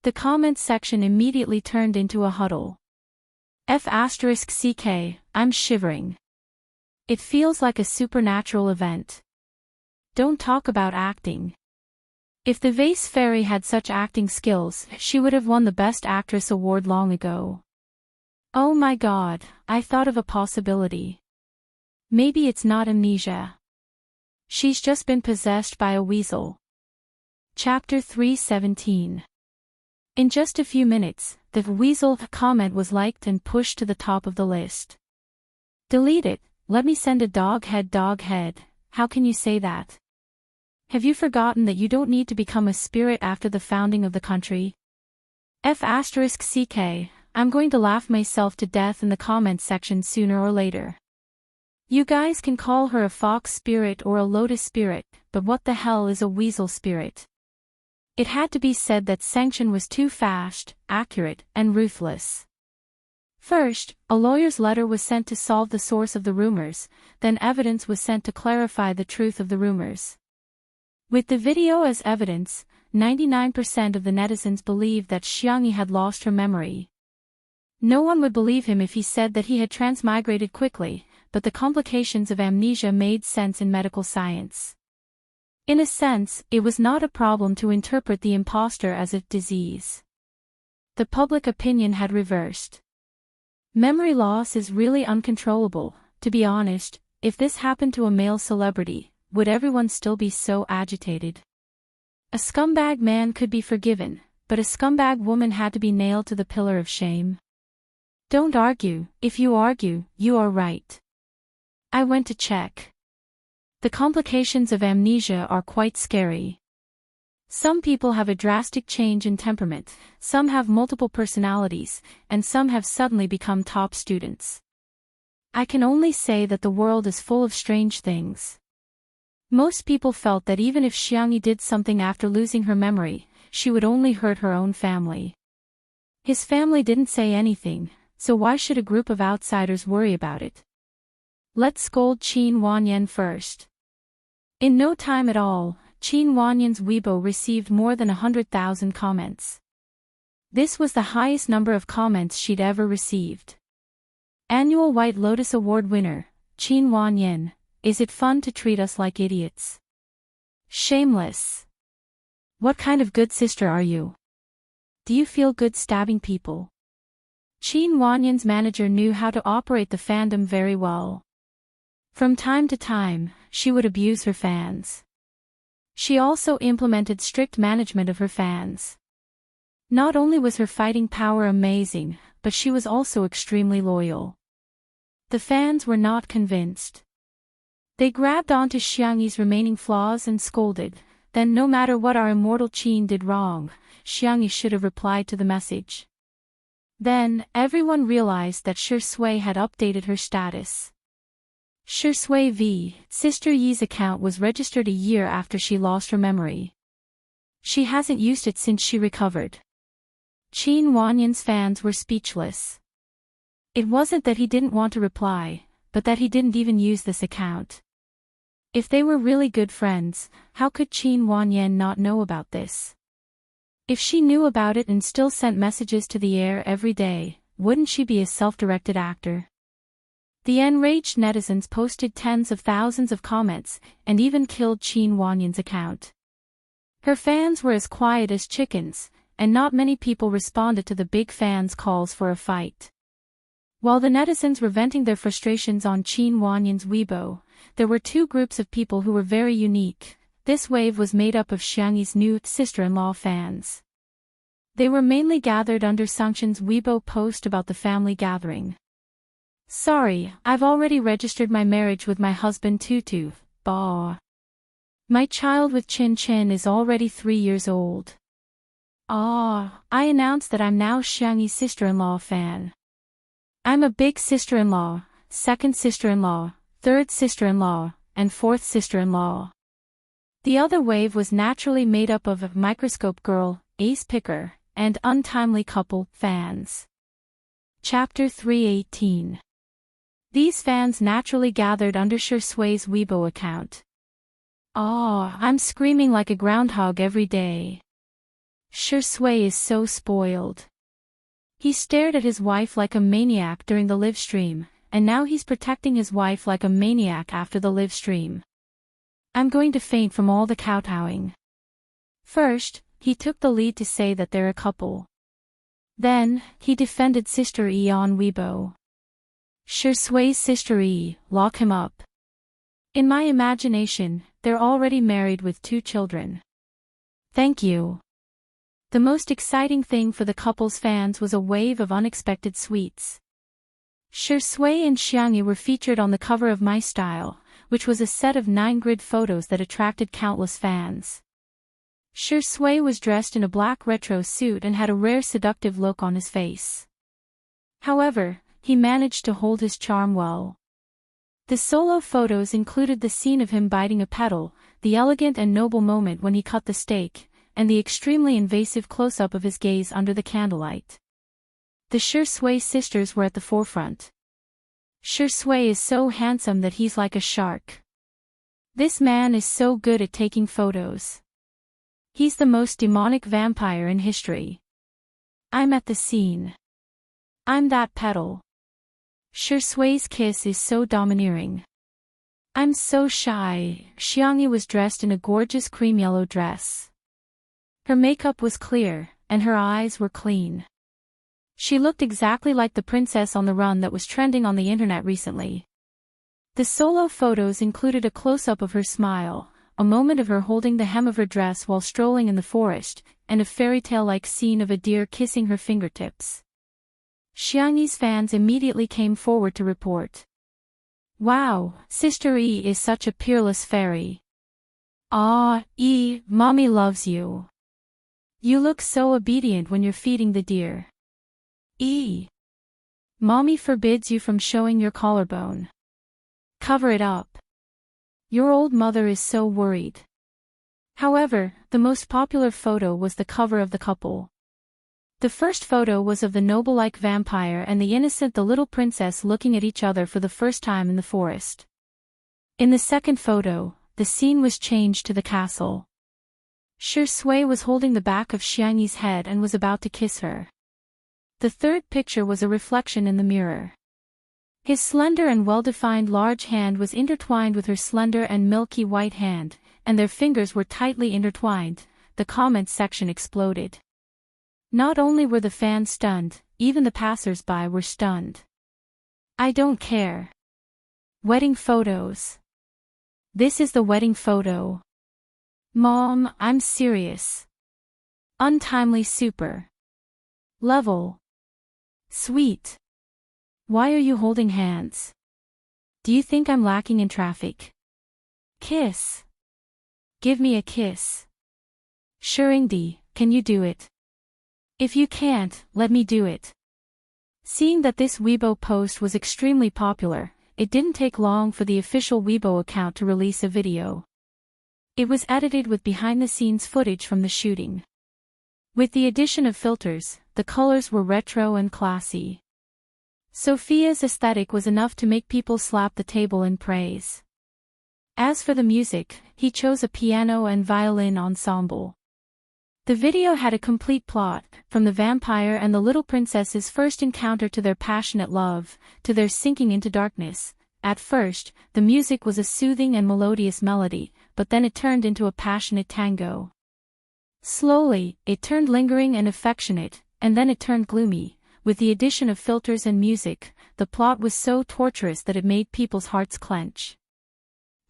[SPEAKER 1] The comments section immediately turned into a huddle. F***ck, I'm shivering. It feels like a supernatural event. Don't talk about acting. If the Vase Fairy had such acting skills, she would have won the Best Actress award long ago. Oh my god, I thought of a possibility. Maybe it's not amnesia. She's just been possessed by a weasel. Chapter 317. In just a few minutes, the weasel comment was liked and pushed to the top of the list. Delete it, let me send a dog head, how can you say that? Have you forgotten that you don't need to become a spirit after the founding of the country? F***ck, I'm going to laugh myself to death in the comments section sooner or later. You guys can call her a fox spirit or a lotus spirit, but what the hell is a weasel spirit? It had to be said that Sangchen was too fast, accurate, and ruthless. First, a lawyer's letter was sent to solve the source of the rumors, then evidence was sent to clarify the truth of the rumors. With the video as evidence, 99% of the netizens believed that Xiangyi had lost her memory. No one would believe him if he said that he had transmigrated quickly, but the complications of amnesia made sense in medical science. In a sense, it was not a problem to interpret the imposter as a disease. The public opinion had reversed. Memory loss is really uncontrollable. To be honest, if this happened to a male celebrity, would everyone still be so agitated? A scumbag man could be forgiven, but a scumbag woman had to be nailed to the pillar of shame. Don't argue, if you argue, you are right. I went to check. The complications of amnesia are quite scary. Some people have a drastic change in temperament, some have multiple personalities, and some have suddenly become top students. I can only say that the world is full of strange things. Most people felt that even if Xiangyi did something after losing her memory, she would only hurt her own family. His family didn't say anything, so why should a group of outsiders worry about it? Let's scold Qin Wanyan first. In no time at all, Qin Wanyan's Weibo received more than 100,000 comments. This was the highest number of comments she'd ever received. Annual White Lotus Award winner, Qin Wanyan, is it fun to treat us like idiots? Shameless. What kind of good sister are you? Do you feel good stabbing people? Qin Wanyan's manager knew how to operate the fandom very well. From time to time, she would abuse her fans. She also implemented strict management of her fans. Not only was her fighting power amazing, but she was also extremely loyal. The fans were not convinced. They grabbed onto Xiangyi's remaining flaws and scolded, then no matter what our immortal Qin did wrong, Xiangyi should have replied to the message. Then, everyone realized that Shui had updated her status. Shui V, Sister Yi's account was registered a year after she lost her memory. She hasn't used it since she recovered. Qin Wanyan's fans were speechless. It wasn't that he didn't want to reply, but that he didn't even use this account. If they were really good friends, how could Qin Wanyan not know about this? If she knew about it and still sent messages to the air every day, wouldn't she be a self-directed actor? The enraged netizens posted tens of thousands of comments, and even killed Qin Wanyan's account. Her fans were as quiet as chickens, and not many people responded to the big fans' calls for a fight. While the netizens were venting their frustrations on Qin Wanyan's Weibo, there were two groups of people who were very unique. This wave was made up of Xiangyi's new sister-in-law fans. They were mainly gathered under Sangchen's Weibo post about the family gathering. Sorry, I've already registered my marriage with my husband Tutu, bah. My child with Chin Chin is already 3 years old. Ah, I announced that I'm now Xiangyi's sister-in-law fan. I'm a big sister-in-law, second sister-in-law, third sister-in-law, and fourth sister-in-law. The other wave was naturally made up of Microscope Girl, Ace Picker, and Untimely Couple fans. Chapter 318. These fans naturally gathered under Shi Sui's Weibo account. I'm screaming like a groundhog every day. Shi Sui is so spoiled. He stared at his wife like a maniac during the live stream, and now he's protecting his wife like a maniac after the live stream. I'm going to faint from all the kowtowing. First, he took the lead to say that they're a couple. Then, he defended Sister E on Weibo. Shi Sui's Sister E, lock him up. In my imagination, they're already married with 2 children. Thank you. The most exciting thing for the couple's fans was a wave of unexpected sweets. Shi Sui and Xiangyi were featured on the cover of My Style, which was a set of 9 grid photos that attracted countless fans. Shi Sui was dressed in a black retro suit and had a rare seductive look on his face. However, he managed to hold his charm well. The solo photos included the scene of him biting a petal, the elegant and noble moment when he cut the steak, and the extremely invasive close-up of his gaze under the candlelight. The Shi Sui sisters were at the forefront. Shi Sui is so handsome that he's like a shark. This man is so good at taking photos. He's the most demonic vampire in history. I'm at the scene. I'm that petal. Shi Sui's kiss is so domineering. I'm so shy. Xiangyi was dressed in a gorgeous cream yellow dress. Her makeup was clear, and her eyes were clean. She looked exactly like the princess on the run that was trending on the internet recently. The solo photos included a close-up of her smile, a moment of her holding the hem of her dress while strolling in the forest, and a fairy tale-like scene of a deer kissing her fingertips. Xiangyi's fans immediately came forward to report. Wow, Sister E is such a peerless fairy. E, Mommy loves you. You look so obedient when you're feeding the deer. E. Mommy forbids you from showing your collarbone. Cover it up. Your old mother is so worried. However, the most popular photo was the cover of the couple. The first photo was of the noble-like vampire and the innocent the little princess looking at each other for the first time in the forest. In the second photo, the scene was changed to the castle. Shi Sui was holding the back of Xiangyi's head and was about to kiss her. The third picture was a reflection in the mirror. His slender and well-defined large hand was intertwined with her slender and milky white hand, and their fingers were tightly intertwined. The comments section exploded. Not only were the fans stunned, even the passers-by were stunned. I don't care. Wedding photos. This is the wedding photo. Mom, I'm serious. Untimely super. Level. Sweet. Why are you holding hands? Do you think I'm lacking in traffic? Kiss. Give me a kiss. Shuringdi, can you do it? If you can't, let me do it. Seeing that this Weibo post was extremely popular, it didn't take long for the official Weibo account to release a video. It was edited with behind-the-scenes footage from the shooting. With the addition of filters, the colors were retro and classy. Sophia's aesthetic was enough to make people slap the table in praise. As for the music, he chose a piano and violin ensemble. The video had a complete plot, from the vampire and the little princess's first encounter to their passionate love, to their sinking into darkness. At first, the music was a soothing and melodious melody, but then it turned into a passionate tango. Slowly, it turned lingering and affectionate, and then it turned gloomy. With the addition of filters and music, the plot was so torturous that it made people's hearts clench.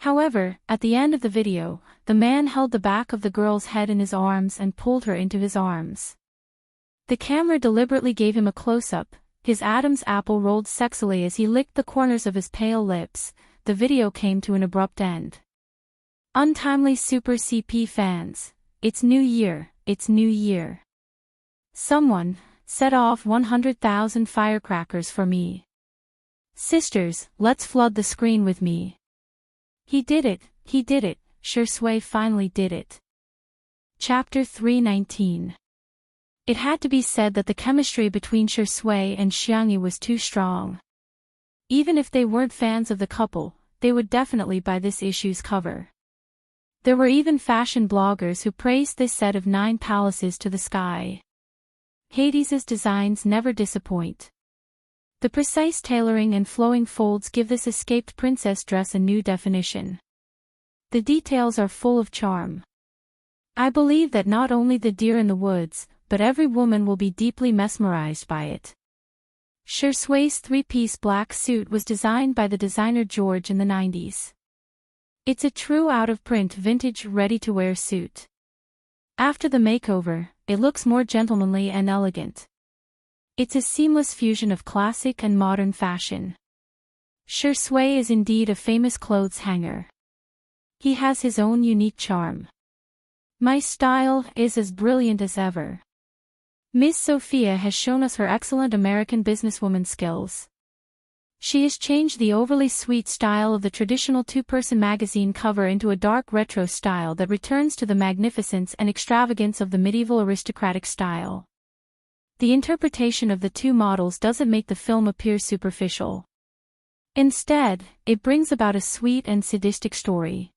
[SPEAKER 1] However, at the end of the video, the man held the back of the girl's head in his arms and pulled her into his arms. The camera deliberately gave him a close-up, his Adam's apple rolled sexily as he licked the corners of his pale lips. The video came to an abrupt end. Untimely Super CP fans, it's New Year, it's New Year. Someone, set off 100,000 firecrackers for me. Sisters, let's flood the screen with me. He did it, Shui finally did it. Chapter 319. It had to be said that the chemistry between Shui and Xiangyi was too strong. Even if they weren't fans of the couple, they would definitely buy this issue's cover. There were even fashion bloggers who praised this set of 9 palaces to the sky. Hades's designs never disappoint. The precise tailoring and flowing folds give this escaped princess dress a new definition. The details are full of charm. I believe that not only the deer in the woods, but every woman will be deeply mesmerized by it. Shui's 3-piece black suit was designed by the designer George in the 90s. It's a true out-of-print vintage ready-to-wear suit. After the makeover, it looks more gentlemanly and elegant. It's a seamless fusion of classic and modern fashion. Shui is indeed a famous clothes hanger. He has his own unique charm. My style is as brilliant as ever. Miss Sophia has shown us her excellent American businesswoman skills. She has changed the overly sweet style of the traditional 2-person magazine cover into a dark retro style that returns to the magnificence and extravagance of the medieval aristocratic style. The interpretation of the 2 models doesn't make the film appear superficial. Instead, it brings about a sweet and sadistic story.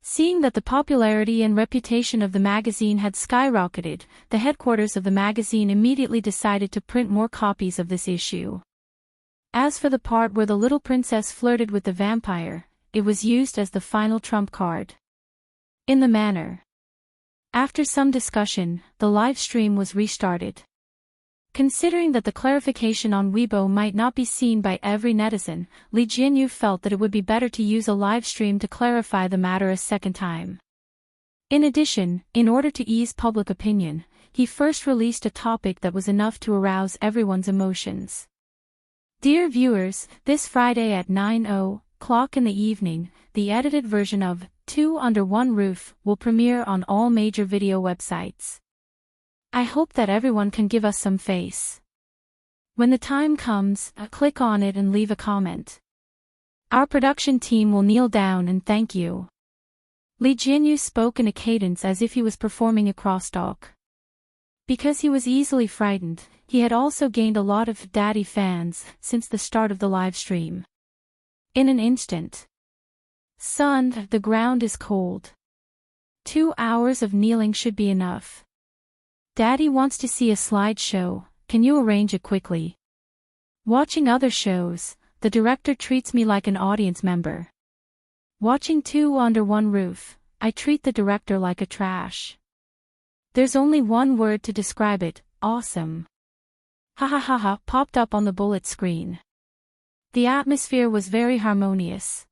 [SPEAKER 1] Seeing that the popularity and reputation of the magazine had skyrocketed, the headquarters of the magazine immediately decided to print more copies of this issue. As for the part where the little princess flirted with the vampire, it was used as the final trump card. In the manner. After some discussion, the live stream was restarted. Considering that the clarification on Weibo might not be seen by every netizen, Li Jianyu felt that it would be better to use a live stream to clarify the matter a second time. In addition, in order to ease public opinion, he first released a topic that was enough to arouse everyone's emotions. Dear viewers, this Friday at 9:00 in the evening, the edited version of Two Under One Roof will premiere on all major video websites. I hope that everyone can give us some face. When the time comes, click on it and leave a comment. Our production team will kneel down and thank you. Li Jianyu spoke in a cadence as if he was performing a crosstalk. Because he was easily frightened, he had also gained a lot of daddy fans since the start of the live stream. In an instant. Son, the ground is cold. 2 hours of kneeling should be enough. Daddy wants to see a slideshow, can you arrange it quickly? Watching other shows, the director treats me like an audience member. Watching Two Under One Roof, I treat the director like a trash. There's only one word to describe it, awesome. Ha ha ha ha popped up on the bullet screen. The atmosphere was very harmonious.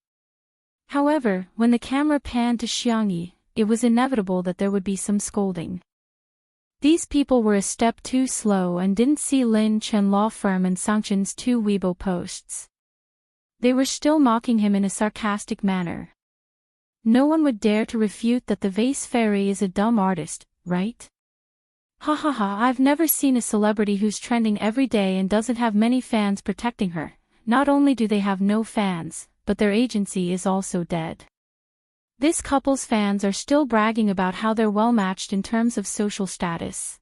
[SPEAKER 1] However, when the camera panned to Xiangyi, it was inevitable that there would be some scolding. These people were a step too slow and didn't see Lin Chen Law Firm and Sangchen's 2 Weibo posts. They were still mocking him in a sarcastic manner. No one would dare to refute that the vase fairy is a dumb artist, right? Ha ha ha, I've never seen a celebrity who's trending every day and doesn't have many fans protecting her. Not only do they have no fans, but their agency is also dead. This couple's fans are still bragging about how they're well matched in terms of social status.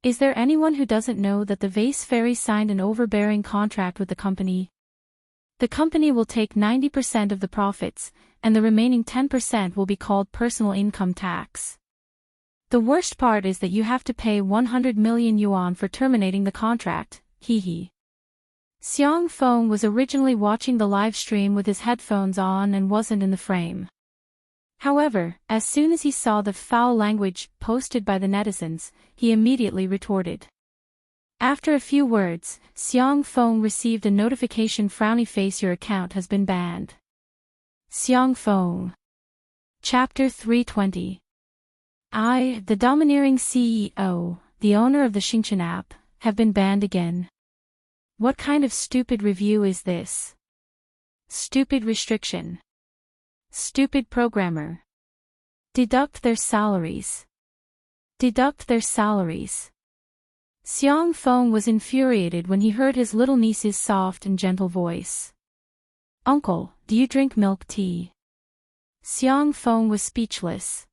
[SPEAKER 1] Is there anyone who doesn't know that the vase fairy signed an overbearing contract with the company? The company will take 90% of the profits, and the remaining 10% will be called personal income tax. The worst part is that you have to pay 100 million yuan for terminating the contract, hee. Xiang Feng was originally watching the live stream with his headphones on and wasn't in the frame. However, as soon as he saw the foul language posted by the netizens, he immediately retorted. After a few words, Xiang Feng received a notification: frowny face, your account has been banned. Xiang Feng. Chapter 320. I, the domineering CEO, the owner of the Fictional app, have been banned again. What kind of stupid review is this? Stupid restriction. Stupid programmer. Deduct their salaries. Deduct their salaries. Xiang Feng was infuriated when he heard his little niece's soft and gentle voice. Uncle, do you drink milk tea? Xiang Feng was speechless.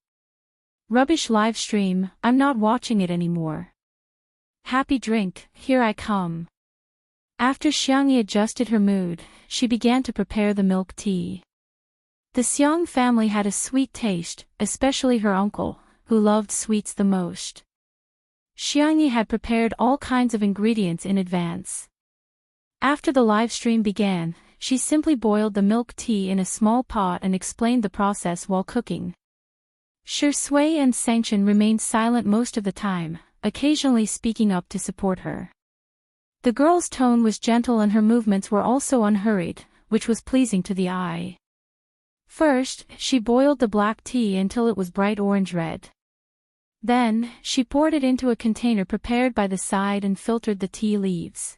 [SPEAKER 1] Rubbish live stream, I'm not watching it anymore. Happy drink, here I come. After Xiangyi adjusted her mood, she began to prepare the milk tea. The Xiang family had a sweet taste, especially her uncle, who loved sweets the most. Xiangyi had prepared all kinds of ingredients in advance. After the live stream began, she simply boiled the milk tea in a small pot and explained the process while cooking. Shi Sui and Sanchen remained silent most of the time, occasionally speaking up to support her. The girl's tone was gentle and her movements were also unhurried, which was pleasing to the eye. First, she boiled the black tea until it was bright orange-red. Then, she poured it into a container prepared by the side and filtered the tea leaves.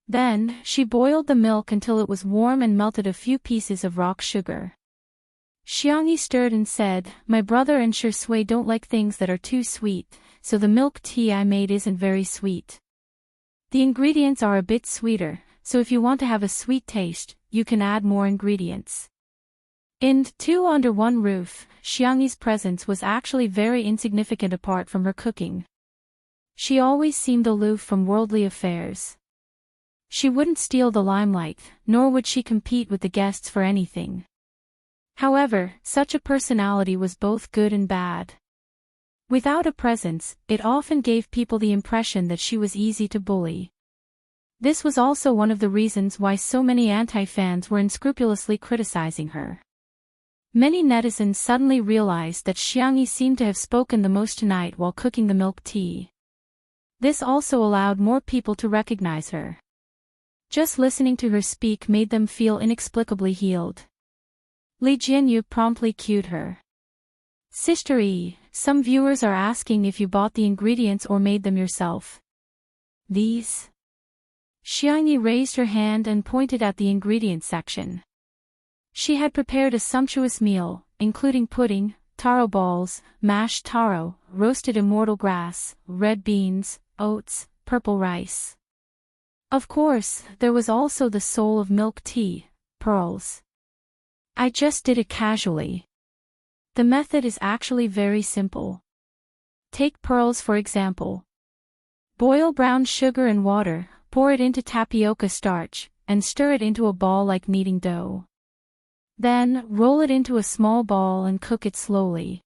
[SPEAKER 1] Then, she boiled the milk until it was warm and melted a few pieces of rock sugar. Xiangyi stirred and said, my brother and Shi Sui don't like things that are too sweet, so the milk tea I made isn't very sweet. The ingredients are a bit sweeter, so if you want to have a sweet taste, you can add more ingredients. In Two Under One Roof, Xiangyi's presence was actually very insignificant apart from her cooking. She always seemed aloof from worldly affairs. She wouldn't steal the limelight, nor would she compete with the guests for anything. However, such a personality was both good and bad. Without a presence, it often gave people the impression that she was easy to bully. This was also one of the reasons why so many anti-fans were unscrupulously criticizing her. Many netizens suddenly realized that Xiangyi seemed to have spoken the most tonight while cooking the milk tea. This also allowed more people to recognize her. Just listening to her speak made them feel inexplicably healed. Li Jinyu promptly cued her. Sister E, some viewers are asking if you bought the ingredients or made them yourself. These? Xiangyi raised her hand and pointed at the ingredients section. She had prepared a sumptuous meal, including pudding, taro balls, mashed taro, roasted immortal grass, red beans, oats, purple rice. Of course, there was also the soul of milk tea, pearls. I just did it casually. The method is actually very simple. Take pearls for example. Boil brown sugar and water, pour it into tapioca starch, and stir it into a ball like kneading dough. Then, roll it into a small ball and cook it slowly.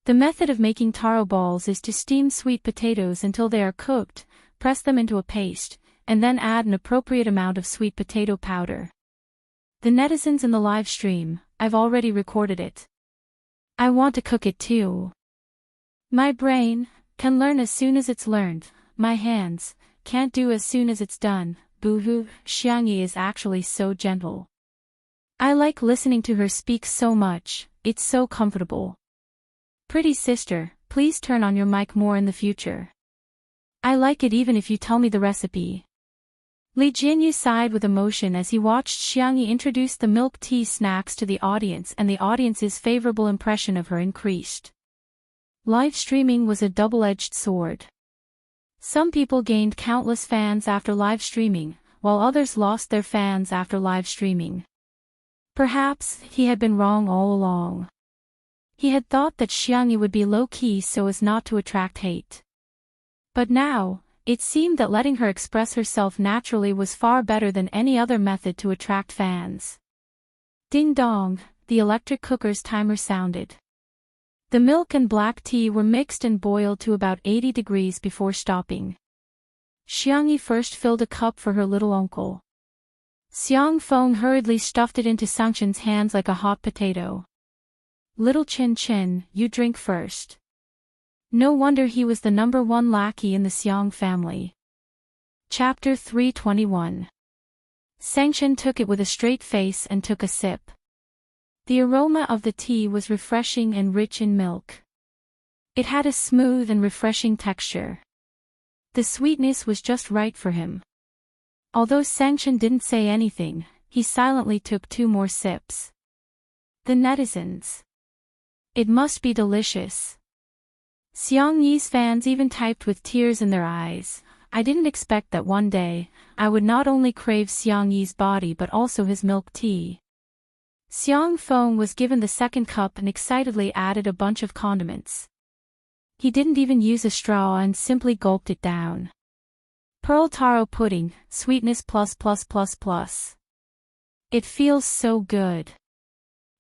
[SPEAKER 1] The method of making taro balls is to steam sweet potatoes until they are cooked, press them into a paste, and then add an appropriate amount of sweet potato powder. The netizens in the live stream, I've already recorded it. I want to cook it too. My brain can learn as soon as it's learned, my hands can't do as soon as it's done. Boo-hoo, Xiangyi is actually so gentle. I like listening to her speak so much, it's so comfortable. Pretty sister, please turn on your mic more in the future. I like it even if you tell me the recipe. Li Jinyu sighed with emotion as he watched Xiangyi introduce the milk tea snacks to the audience, and the audience's favorable impression of her increased. Live streaming was a double-edged sword. Some people gained countless fans after live streaming, while others lost their fans after live streaming. Perhaps he had been wrong all along. He had thought that Xiangyi would be low-key so as not to attract hate. But now, it seemed that letting her express herself naturally was far better than any other method to attract fans. Ding dong, the electric cooker's timer sounded. The milk and black tea were mixed and boiled to about 80 degrees before stopping. Xiangyi first filled a cup for her little uncle. Xiang Feng hurriedly stuffed it into Sangchen's hands like a hot potato. Little Chin Chin, you drink first. No wonder he was the #1 lackey in the Xiang family. Chapter 321. Sangchen took it with a straight face and took a sip. The aroma of the tea was refreshing and rich in milk. It had a smooth and refreshing texture. The sweetness was just right for him. Although Sangchen didn't say anything, he silently took 2 more sips. The netizens. It must be delicious. Xiang Yi's fans even typed with tears in their eyes. I didn't expect that one day, I would not only crave Xiang Yi's body but also his milk tea. Xiang Feng was given the second cup and excitedly added a bunch of condiments. He didn't even use a straw and simply gulped it down. Pearl taro pudding, sweetness plus. It feels so good.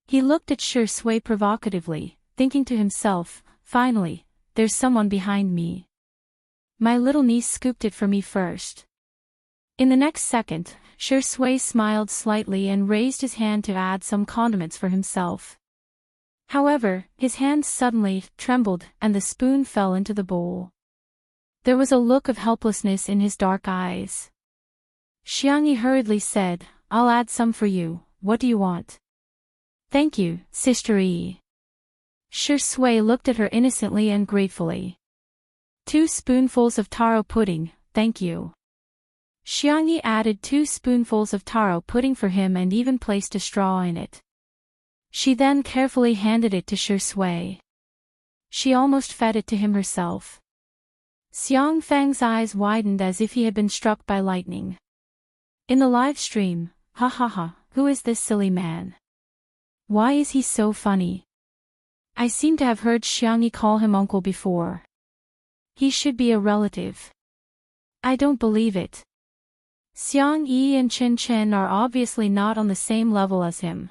[SPEAKER 1] He looked at Shi Sui provocatively, thinking to himself, finally, there's someone behind me. My little niece scooped it for me first. In the next second, Shi Sui smiled slightly and raised his hand to add some condiments for himself. However, his hand suddenly trembled and the spoon fell into the bowl. There was a look of helplessness in his dark eyes. Xiangyi hurriedly said, I'll add some for you, what do you want? Thank you, Sister Yi. Shi Sui looked at her innocently and gratefully. 2 spoonfuls of taro pudding, thank you. Xiangyi added 2 spoonfuls of taro pudding for him and even placed a straw in it. She then carefully handed it to Shi Sui. She almost fed it to him herself. Xiang Feng's eyes widened as if he had been struck by lightning. In the live stream, ha ha ha, who is this silly man? Why is he so funny? I seem to have heard Xiangyi call him uncle before. He should be a relative. I don't believe it. Xiang Yi and Chen Chen are obviously not on the same level as him.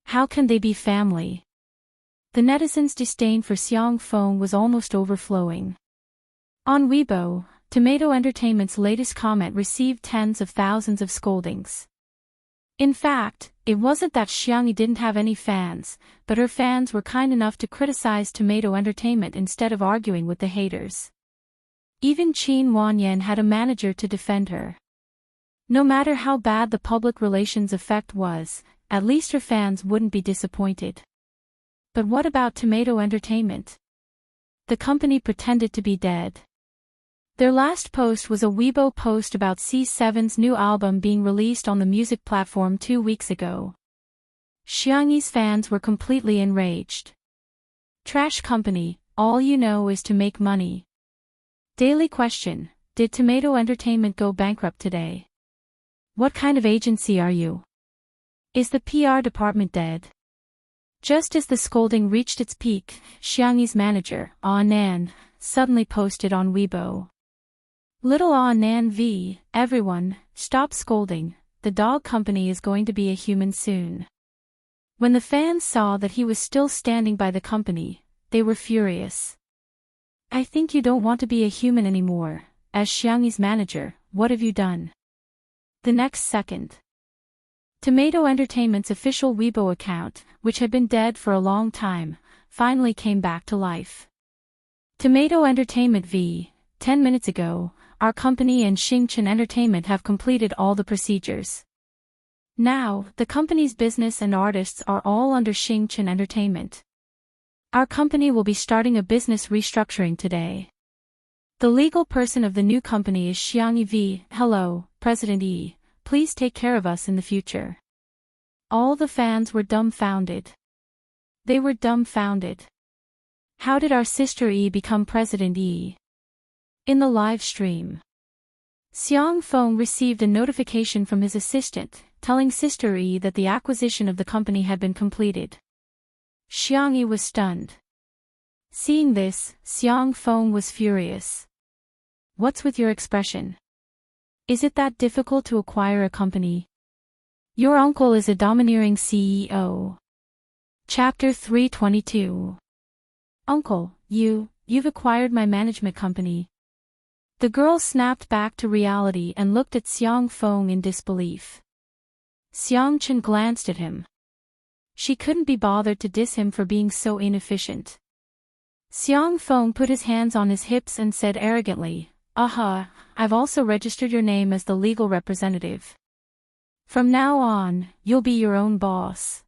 [SPEAKER 1] How can they be family? The netizens' disdain for Xiang Feng was almost overflowing. On Weibo, Tomato Entertainment's latest comment received tens of thousands of scoldings. In fact, it wasn't that Xiangyi didn't have any fans, but her fans were kind enough to criticize Tomato Entertainment instead of arguing with the haters. Even Qin Wanyan had a manager to defend her. No matter how bad the public relations effect was, at least her fans wouldn't be disappointed. But what about Tomato Entertainment? The company pretended to be dead. Their last post was a Weibo post about C7's new album being released on the music platform 2 weeks ago. Xiangyi's fans were completely enraged. Trash company, all you know is to make money. Daily question, did Tomato Entertainment go bankrupt today? What kind of agency are you? Is the PR department dead? Just as the scolding reached its peak, Xiangyi's manager, Ah Nan, suddenly posted on Weibo. Little Ah Nan V, everyone, stop scolding, the dog company is going to be a human soon. When the fans saw that he was still standing by the company, they were furious. I think you don't want to be a human anymore, as Xiangyi's manager, what have you done? The next second. Tomato Entertainment's official Weibo account, which had been dead for a long time, finally came back to life. Tomato Entertainment V, 10 minutes ago, our company and Xingchen Entertainment have completed all the procedures. Now, the company's business and artists are all under Xingchen Entertainment. Our company will be starting a business restructuring today. The legal person of the new company is Xiangyi V. Hello, President Yi. Please take care of us in the future. All the fans were dumbfounded. They were dumbfounded. How did our sister Yi become President Yi? In the live stream, Xiang Feng received a notification from his assistant, telling Sister Yi that the acquisition of the company had been completed. Xiang Yi was stunned. Seeing this, Xiang Feng was furious. What's with your expression? Is it that difficult to acquire a company? Your uncle is a domineering CEO. Chapter 322. Uncle, you've acquired my management company. The girl snapped back to reality and looked at Xiang Feng in disbelief. Xiang Chen glanced at him. She couldn't be bothered to diss him for being so inefficient. Xiang Feng put his hands on his hips and said arrogantly, I've also registered your name as the legal representative. From now on, you'll be your own boss.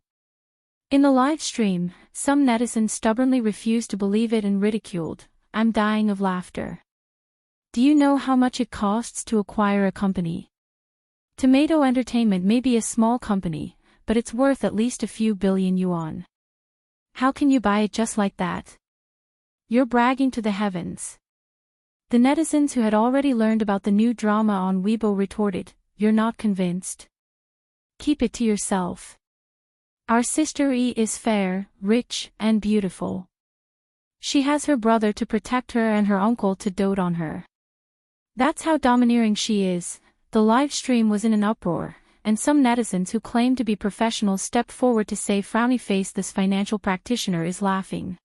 [SPEAKER 1] In the live stream, some netizens stubbornly refused to believe it and ridiculed. I'm dying of laughter. Do you know how much it costs to acquire a company? Tomato Entertainment may be a small company, but it's worth at least a few billion yuan. How can you buy it just like that? You're bragging to the heavens. The netizens who had already learned about the new drama on Weibo retorted, you're not convinced? Keep it to yourself. Our sister Yi is fair, rich, and beautiful. She has her brother to protect her and her uncle to dote on her. That's how domineering she is. The live stream was in an uproar, and some netizens who claimed to be professionals stepped forward to say frowny face this financial practitioner is laughing.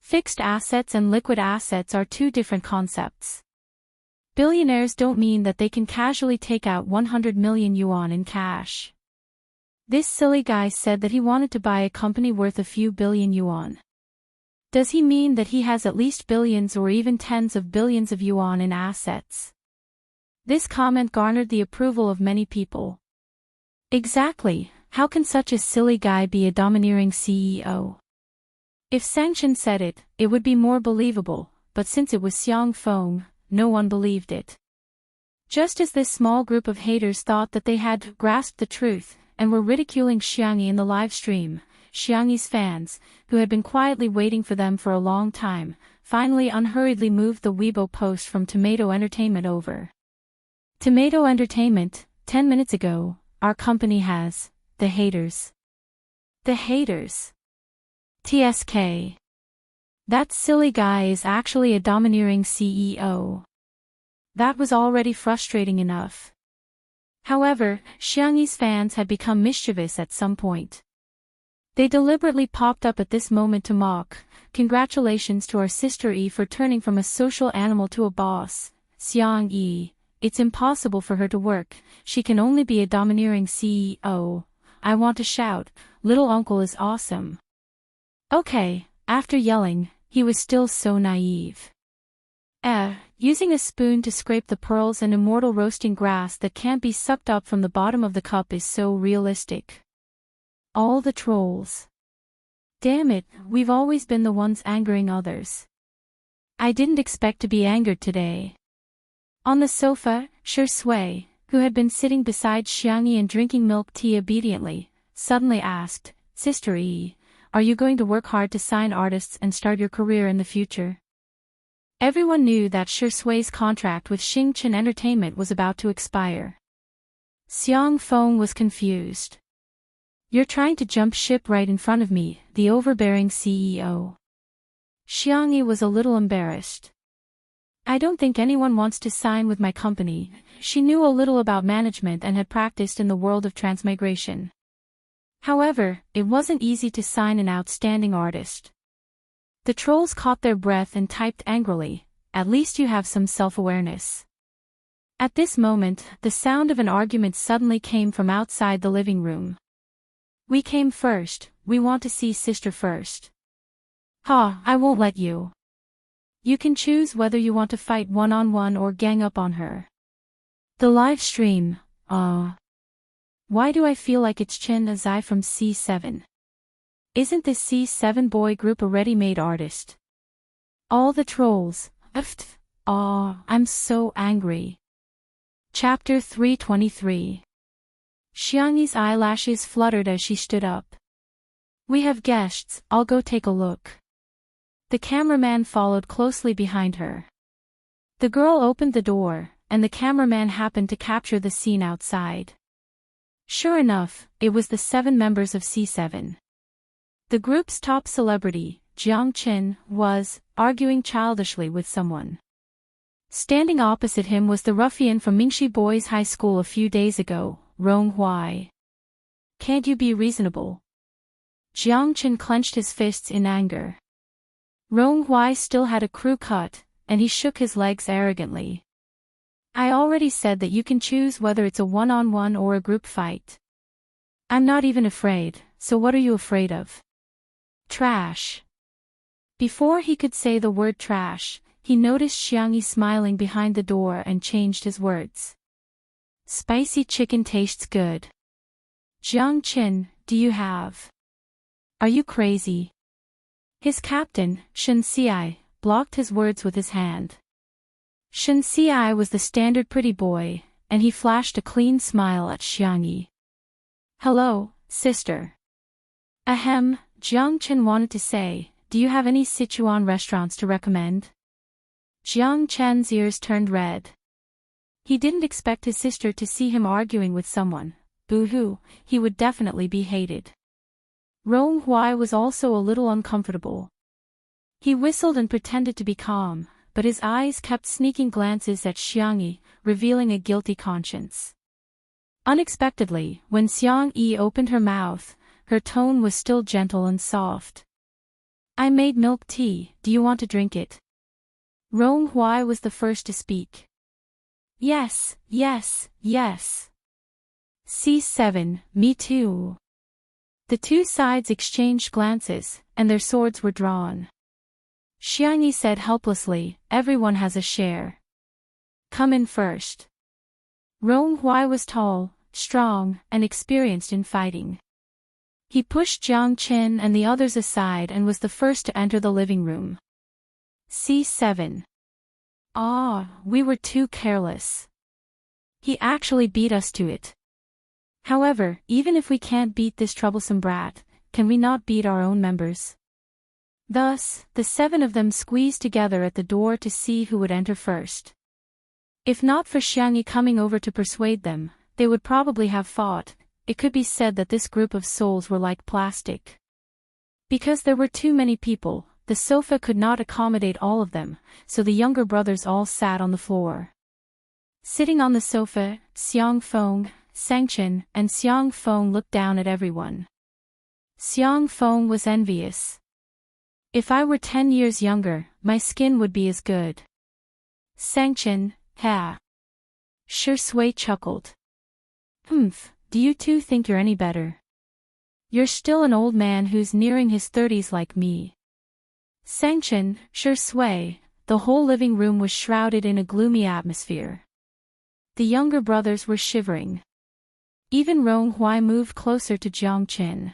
[SPEAKER 1] Fixed assets and liquid assets are two different concepts. Billionaires don't mean that they can casually take out 100 million yuan in cash. This silly guy said that he wanted to buy a company worth a few billion yuan. Does he mean that he has at least billions or even tens of billions of yuan in assets? This comment garnered the approval of many people. Exactly, how can such a silly guy be a domineering CEO? If Sanction said it, it would be more believable, but since it was Xiang Feng, no one believed it. Just as this small group of haters thought that they had grasped the truth, and were ridiculing Xiangyi in the live stream, Xiangyi's fans, who had been quietly waiting for them for a long time, finally unhurriedly moved the Weibo post from Tomato Entertainment over. Tomato Entertainment, 10 minutes ago, our company has, the haters. The haters. TSK. That silly guy is actually a domineering CEO. That was already frustrating enough. However, Xiangyi's fans had become mischievous at some point. They deliberately popped up at this moment to mock. Congratulations to our sister Yi for turning from a social animal to a boss. Xiang Yi, it's impossible for her to work, she can only be a domineering CEO. I want to shout, little uncle is awesome. Okay, after yelling, he was still so naive. Using a spoon to scrape the pearls and immortal roasting grass that can't be sucked up from the bottom of the cup is so realistic. All the trolls. Damn it, we've always been the ones angering others. I didn't expect to be angered today. On the sofa, Shui, who had been sitting beside Xiangyi and drinking milk tea obediently, suddenly asked, Sister Yi, are you going to work hard to sign artists and start your career in the future? Everyone knew that Shui's contract with Xingchen Entertainment was about to expire. Xiang Feng was confused. You're trying to jump ship right in front of me, the overbearing CEO. Xiangyi was a little embarrassed. I don't think anyone wants to sign with my company. She knew a little about management and had practiced in the world of transmigration. However, it wasn't easy to sign an outstanding artist. The trolls caught their breath and typed angrily, at least you have some self-awareness. At this moment, the sound of an argument suddenly came from outside the living room. We came first, we want to see sister first. I won't let you. You can choose whether you want to fight one-on-one or gang up on her. The live stream, Why do I feel like it's Chen Azai from C7? Isn't this C7 boy group a ready-made artist? All the trolls, I'm so angry. Chapter 323. Xiangyi's eyelashes fluttered as she stood up. We have guests, I'll go take a look. The cameraman followed closely behind her. The girl opened the door, and the cameraman happened to capture the scene outside. Sure enough, it was the 7 members of C7. The group's top celebrity, Jiang Qin, was arguing childishly with someone. Standing opposite him was the ruffian from Mingxi Boys High School a few days ago, Rong Huai. Can't you be reasonable? Jiang Qin clenched his fists in anger. Ronghua still had a crew cut, and he shook his legs arrogantly. I already said that you can choose whether it's a one-on-one or a group fight. I'm not even afraid, so what are you afraid of? Trash. Before he could say the word trash, he noticed Xiangyi smiling behind the door and changed his words. Spicy chicken tastes good. Jiang Qin, do you have? Are you crazy? His captain, Shen Xiai, blocked his words with his hand. Shen Xiai was the standard pretty boy, and he flashed a clean smile at Xiangyi. Hello, sister. Ahem, Jiang Chen wanted to say, do you have any Sichuan restaurants to recommend? Jiang Chen's ears turned red. He didn't expect his sister to see him arguing with someone. Boo-hoo, he would definitely be hated. Ronghua was also a little uncomfortable. He whistled and pretended to be calm, but his eyes kept sneaking glances at Xiangyi, revealing a guilty conscience. Unexpectedly, when Xiangyi opened her mouth, her tone was still gentle and soft. I made milk tea, do you want to drink it? Ronghua was the first to speak. Yes, yes, yes. C7, me too. The two sides exchanged glances, and their swords were drawn. Xiangyi said helplessly, everyone has a share. Come in first. Ronghua was tall, strong, and experienced in fighting. He pushed Jiang Qin and the others aside and was the first to enter the living room. C7. Ah, we were too careless. He actually beat us to it. However, even if we can't beat this troublesome brat, can we not beat our own members? Thus, the 7 of them squeezed together at the door to see who would enter first. If not for Xiangyi coming over to persuade them, they would probably have fought. It could be said that this group of souls were like plastic. Because there were too many people, the sofa could not accommodate all of them, so the younger brothers all sat on the floor. Sitting on the sofa, Xiang Feng, Sangchen, and Xiang Feng looked down at everyone. Xiang Feng was envious. If I were 10 years younger, my skin would be as good. Sangchen, ha. Shi Sui chuckled. Humph, do you two think you're any better? You're still an old man who's nearing his 30s like me. Sangchen, Shi Sui, the whole living room was shrouded in a gloomy atmosphere. The younger brothers were shivering. Even Ronghua moved closer to Jiang Qin.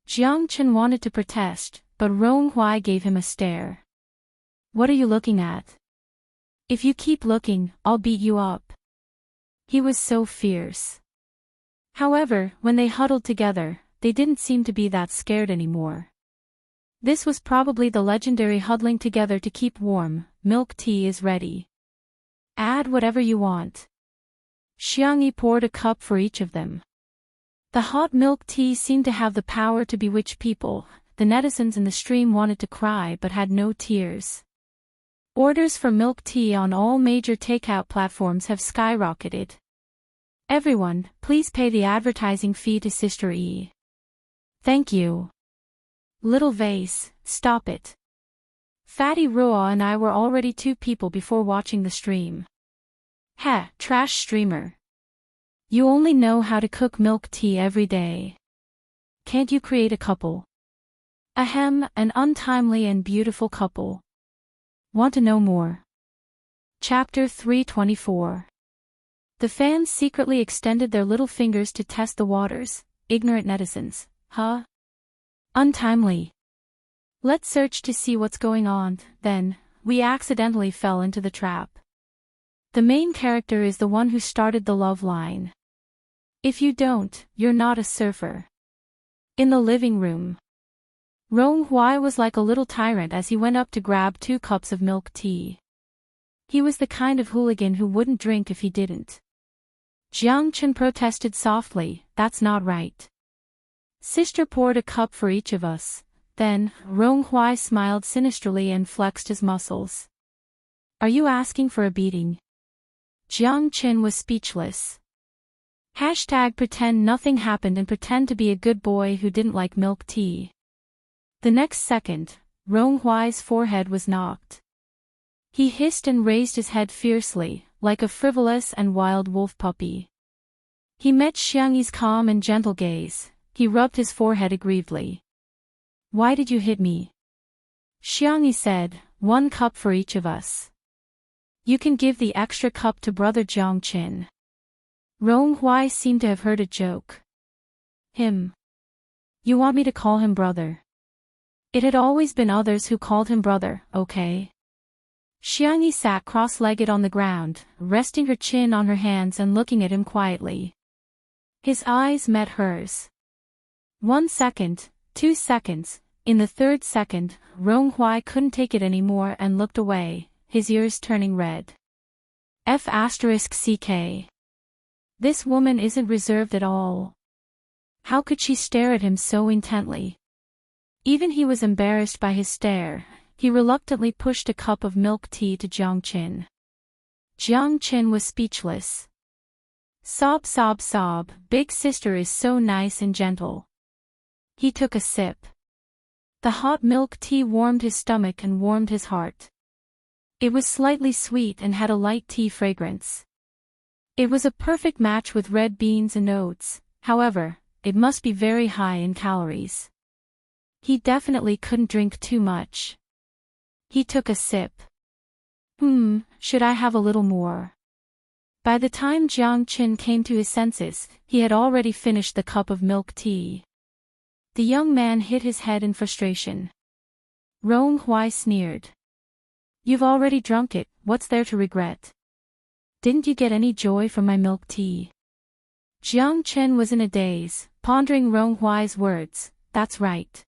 [SPEAKER 1] Jiang Qin wanted to protest, but Ronghua gave him a stare. What are you looking at? If you keep looking, I'll beat you up. He was so fierce. However, when they huddled together, they didn't seem to be that scared anymore. This was probably the legendary huddling together to keep warm. Milk tea is ready. Add whatever you want. Xiangyi poured a cup for each of them. The hot milk tea seemed to have the power to bewitch people. The netizens in the stream wanted to cry but had no tears. Orders for milk tea on all major takeout platforms have skyrocketed. Everyone, please pay the advertising fee to Sister E. Thank you. Little vase, stop it. Fatty Rua and I were already 2 people before watching the stream. Heh, trash streamer. You only know how to cook milk tea every day. Can't you create a couple? Ahem, an untimely and beautiful couple. Want to know more? Chapter 324. The fans secretly extended their little fingers to test the waters. Ignorant netizens, huh? Untimely. Let's search to see what's going on. Then, we accidentally fell into the trap. The main character is the one who started the love line. If you don't, you're not a surfer. In the living room. Ronghua was like a little tyrant as he went up to grab 2 cups of milk tea. He was the kind of hooligan who wouldn't drink if he didn't. Jiang Chen protested softly, that's not right. Sister poured a cup for each of us. Then, Ronghua smiled sinisterly and flexed his muscles. Are you asking for a beating? Jiang Chen was speechless. #pretend nothing happened and pretend to be a good boy who didn't like milk tea. The next second, Ronghuai's forehead was knocked. He hissed and raised his head fiercely, like a frivolous and wild wolf puppy. He met Xiangyi's calm and gentle gaze. He rubbed his forehead aggrievedly. "Why did you hit me?" Xiangyi said, "1 cup for each of us. You can give the extra cup to brother Jiangqin." Ronghuai seemed to have heard a joke. "Him? You want me to call him brother?" It had always been others who called him brother, okay? Xiangyi sat cross-legged on the ground, resting her chin on her hands and looking at him quietly. His eyes met hers. 1 second, 2 seconds, in the 3rd second, Ronghuai couldn't take it anymore and looked away, his ears turning red. F***CK. This woman isn't reserved at all. How could she stare at him so intently? Even he was embarrassed by his stare. He reluctantly pushed a cup of milk tea to Jiangqin. Jiangqin was speechless. Sob, sob, sob, big sister is so nice and gentle. He took a sip. The hot milk tea warmed his stomach and warmed his heart. It was slightly sweet and had a light tea fragrance. It was a perfect match with red beans and oats, however, it must be very high in calories. He definitely couldn't drink too much. He took a sip. Should I have a little more? By the time Jiangqin came to his senses, he had already finished the cup of milk tea. The young man hit his head in frustration. Ronghuai sneered. "You've already drunk it, what's there to regret? Didn't you get any joy from my milk tea?" Jiangqin was in a daze, pondering Ronghuai's words. That's right.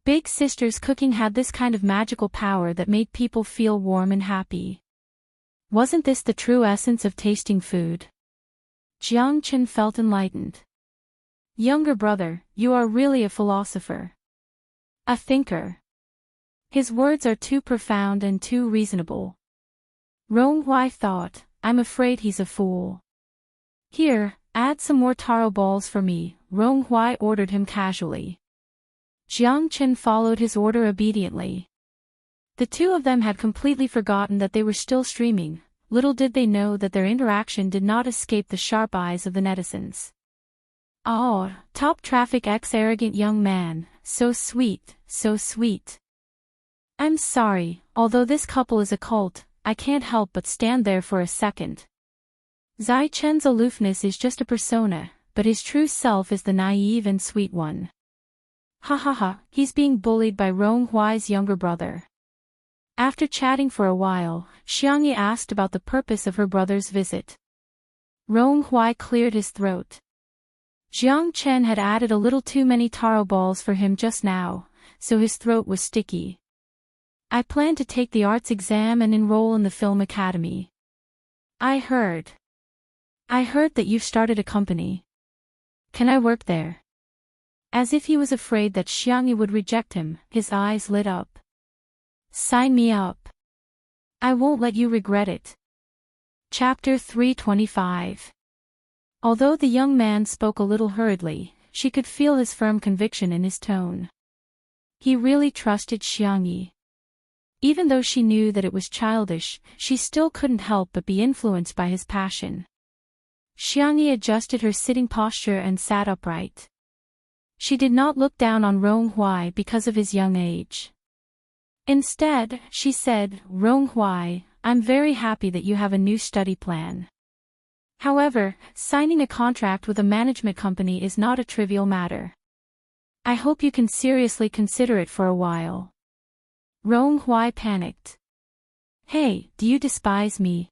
[SPEAKER 1] Big sister's cooking had this kind of magical power that made people feel warm and happy. Wasn't this the true essence of tasting food? Jiangqin felt enlightened. "Younger brother, you are really a philosopher. A thinker. His words are too profound and too reasonable." Ronghuai thought, "I'm afraid he's a fool." "Here, add some more taro balls for me," Ronghuai ordered him casually. Jiangqin followed his order obediently. The two of them had completely forgotten that they were still streaming. Little did they know that their interaction did not escape the sharp eyes of the netizens. "Oh, top traffic ex-arrogant young man, so sweet, so sweet. I'm sorry, although this couple is a cult, I can't help but stand there for a second. Zai Chen's aloofness is just a persona, but his true self is the naive and sweet one. Ha ha ha, he's being bullied by Ronghuai's younger brother." After chatting for a while, Xiangyi asked about the purpose of her brother's visit. Ronghuai cleared his throat. Jiangqin had added a little too many taro balls for him just now, so his throat was sticky. "I plan to take the arts exam and enroll in the film academy. I heard that you've started a company. Can I work there?" As if he was afraid that Xiangyi would reject him, his eyes lit up. "Sign me up. I won't let you regret it." Chapter 325. Although the young man spoke a little hurriedly, she could feel his firm conviction in his tone. He really trusted Xiangyi. Even though she knew that it was childish, she still couldn't help but be influenced by his passion. Xiangyi adjusted her sitting posture and sat upright. She did not look down on Ronghuai because of his young age. Instead, she said, "Ronghuai, I'm very happy that you have a new study plan. However, signing a contract with a management company is not a trivial matter. I hope you can seriously consider it for a while." Ronghuai panicked. "Hey, do you despise me?"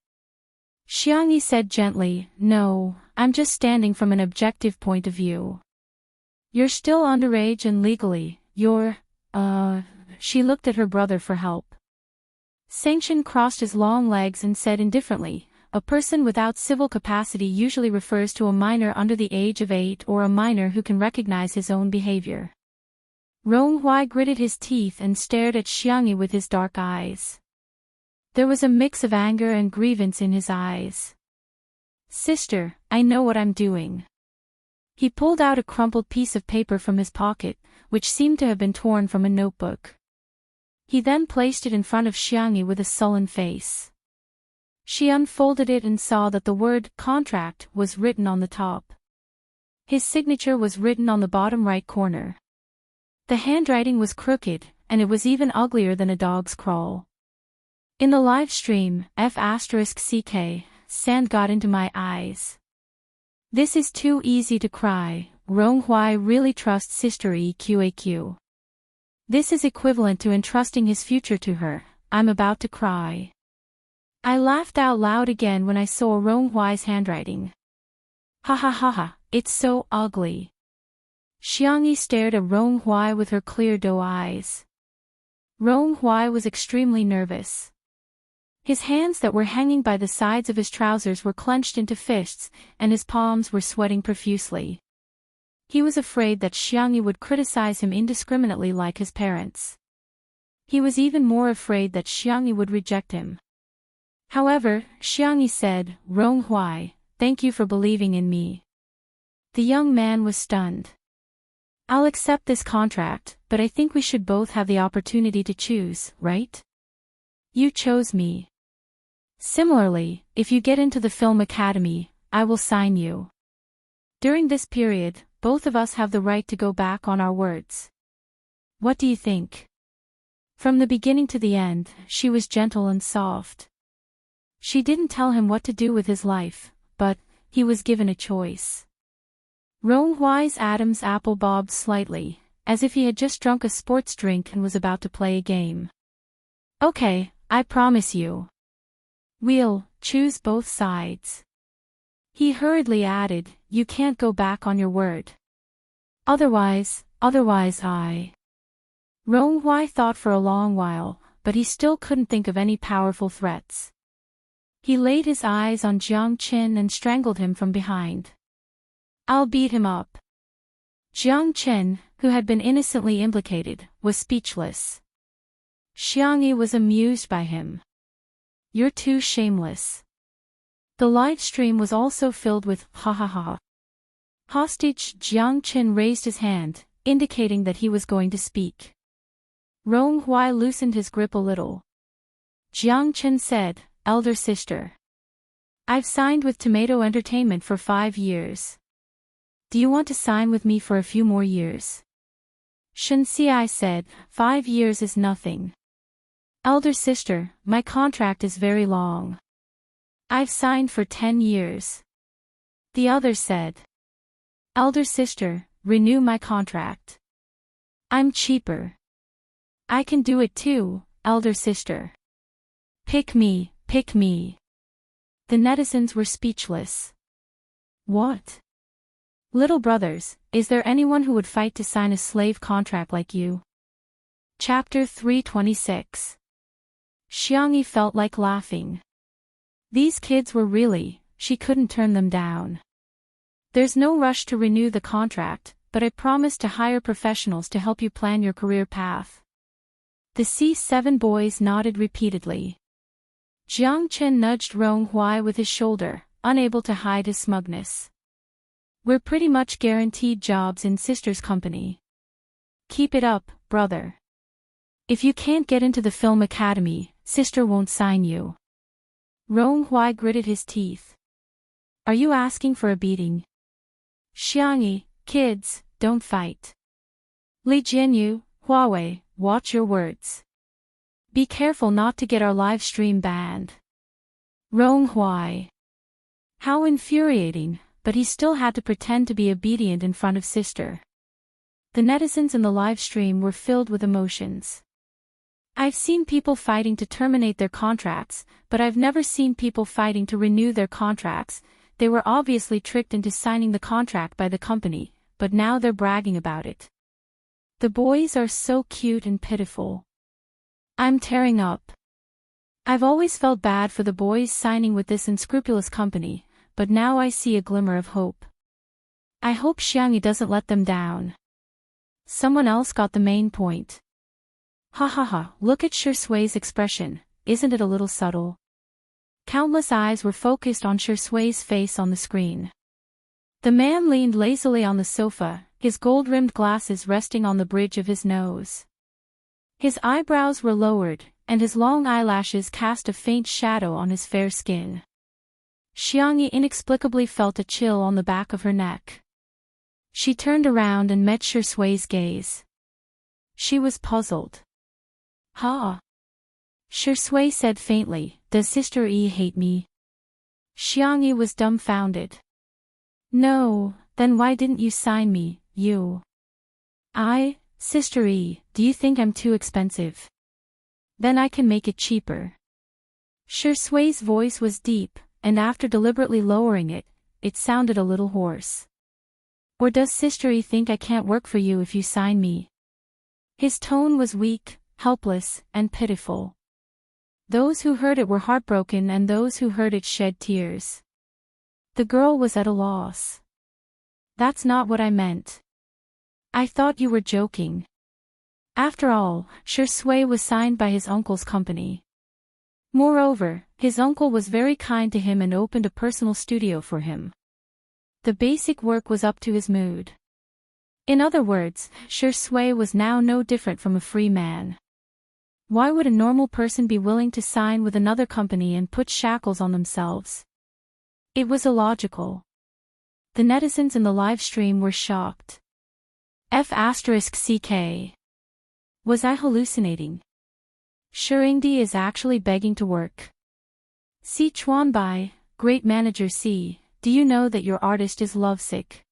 [SPEAKER 1] Xiangyi said gently, "No, I'm just standing from an objective point of view. You're still underage and legally, She looked at her brother for help. Sanction crossed his long legs and said indifferently, "A person without civil capacity usually refers to a minor under the age of 8 or a minor who can recognize his own behavior." Ronghuai gritted his teeth and stared at Xiangyi with his dark eyes. There was a mix of anger and grievance in his eyes. "Sister, I know what I'm doing." He pulled out a crumpled piece of paper from his pocket, which seemed to have been torn from a notebook. He then placed it in front of Xiangyi with a sullen face. She unfolded it and saw that the word contract was written on the top. His signature was written on the bottom right corner. The handwriting was crooked, and it was even uglier than a dog's crawl. In the live stream, F***CK, sand got into my eyes. This is too easy to cry. Ronghui really trusts Sister EQAQ. This is equivalent to entrusting his future to her. I'm about to cry. I laughed out loud again when I saw Ronghui's handwriting. Ha ha ha ha, it's so ugly. Xiangyi stared at Ronghui with her clear doe eyes. Ronghui was extremely nervous. His hands that were hanging by the sides of his trousers were clenched into fists, and his palms were sweating profusely. He was afraid that Xiangyi would criticize him indiscriminately like his parents. He was even more afraid that Xiangyi would reject him. However, Xiangyi said, Ronghui, thank you for believing in me. The young man was stunned. I'll accept this contract, but I think we should both have the opportunity to choose, right? You chose me. Similarly, if you get into the film academy, I will sign you. During this period, both of us have the right to go back on our words. What do you think? From the beginning to the end, she was gentle and soft. She didn't tell him what to do with his life, but he was given a choice. Ronghui's Adam's apple bobbed slightly, as if he had just drunk a sports drink and was about to play a game. Okay, I promise you. We'll choose both sides. He hurriedly added, you can't go back on your word. Otherwise I. Ronghui thought for a long while, but he still couldn't think of any powerful threats. He laid his eyes on Jiang Qin and strangled him from behind. I'll beat him up. Jiang Qin, who had been innocently implicated, was speechless. Xiangyi was amused by him. You're too shameless. The live stream was also filled with ha ha ha. Hostage Jiang Qin raised his hand, indicating that he was going to speak. Ronghui loosened his grip a little. Jiang Qin said, Elder sister. I've signed with Tomato Entertainment for 5 years. Do you want to sign with me for a few more years? Shen Xiai said, 5 years is nothing. Elder sister, my contract is very long. I've signed for 10 years. The other said. Elder sister, renew my contract. I'm cheaper. I can do it too, elder sister. Pick me, pick me. The netizens were speechless. What? Little brothers, is there anyone who would fight to sign a slave contract like you? Chapter 326. Xiangyi felt like laughing. These kids were really, she couldn't turn them down. There's no rush to renew the contract, but I promise to hire professionals to help you plan your career path. The C7 boys nodded repeatedly. Jiang Chen nudged Ronghui with his shoulder, unable to hide his smugness. We're pretty much guaranteed jobs in sister's company. Keep it up, brother. If you can't get into the film academy, sister won't sign you. Ronghui gritted his teeth. Are you asking for a beating? Xiangyi, kids, don't fight. Li Jianyu, Huawei, watch your words. Be careful not to get our live stream banned. Ronghui. How infuriating, but he still had to pretend to be obedient in front of sister. The netizens in the live stream were filled with emotions. I've seen people fighting to terminate their contracts, but I've never seen people fighting to renew their contracts. They were obviously tricked into signing the contract by the company, but now they're bragging about it. The boys are so cute and pitiful. I'm tearing up. I've always felt bad for the boys signing with this unscrupulous company, but now I see a glimmer of hope. I hope Xiangyi doesn't let them down. Someone else got the main point. Ha ha ha, look at Shui's expression, isn't it a little subtle? Countless eyes were focused on Shui's face on the screen. The man leaned lazily on the sofa, his gold-rimmed glasses resting on the bridge of his nose. His eyebrows were lowered, and his long eyelashes cast a faint shadow on his fair skin. Xiangyi inexplicably felt a chill on the back of her neck. She turned around and met Shui's gaze. She was puzzled. "Ha?" Shui said faintly, "Does Sister E hate me?" Xiangyi was dumbfounded. "No, then why didn't you sign me, you?" Sister E, do you think I'm too expensive? Then I can make it cheaper." Shui's voice was deep, and after deliberately lowering it, it sounded a little hoarse. "Or does Sister E think I can't work for you if you sign me?" His tone was weak, helpless, and pitiful. Those who heard it were heartbroken and those who heard it shed tears. The girl was at a loss. "That's not what I meant. I thought you were joking." After all, Shui was signed by his uncle's company. Moreover, his uncle was very kind to him and opened a personal studio for him. The basic work was up to his mood. In other words, Shui was now no different from a free man. Why would a normal person be willing to sign with another company and put shackles on themselves? It was illogical. The netizens in the live stream were shocked. F***ck. Was I hallucinating? Shuringdi is actually begging to work. Si Chuanbai, great manager C, do you know that your artist is lovesick?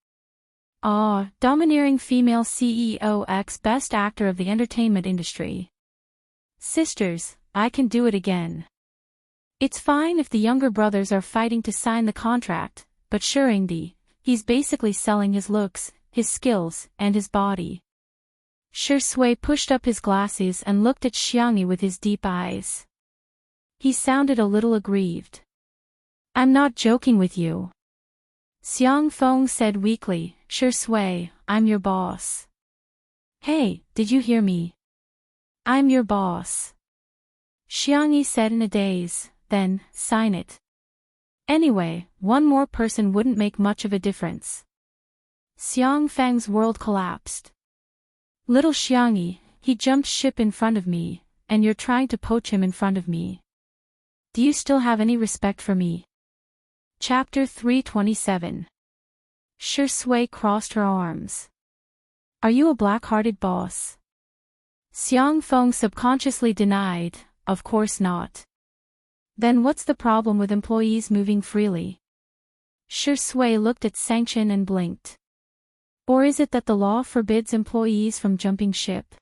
[SPEAKER 1] Domineering female CEO X best actor of the entertainment industry. Sisters, I can do it again. It's fine if the younger brothers are fighting to sign the contract, but Shuringdi, he's basically selling his looks, his skills, and his body. Shui pushed up his glasses and looked at Xiangyi with his deep eyes. He sounded a little aggrieved. "I'm not joking with you." Xiang Feng said weakly, "Shui, I'm your boss." "Hey, did you hear me? I'm your boss." Xiangyi said in a daze, "Then, sign it. Anyway, one more person wouldn't make much of a difference." Xiang Feng's world collapsed. "Little Xiangyi, he jumped ship in front of me, and you're trying to poach him in front of me. Do you still have any respect for me?" Chapter 327. Shui crossed her arms. "Are you a black-hearted boss?" Xiang Feng subconsciously denied, "Of course not." "Then what's the problem with employees moving freely?" Shui looked at Sanction and blinked. "Or is it that the law forbids employees from jumping ship?"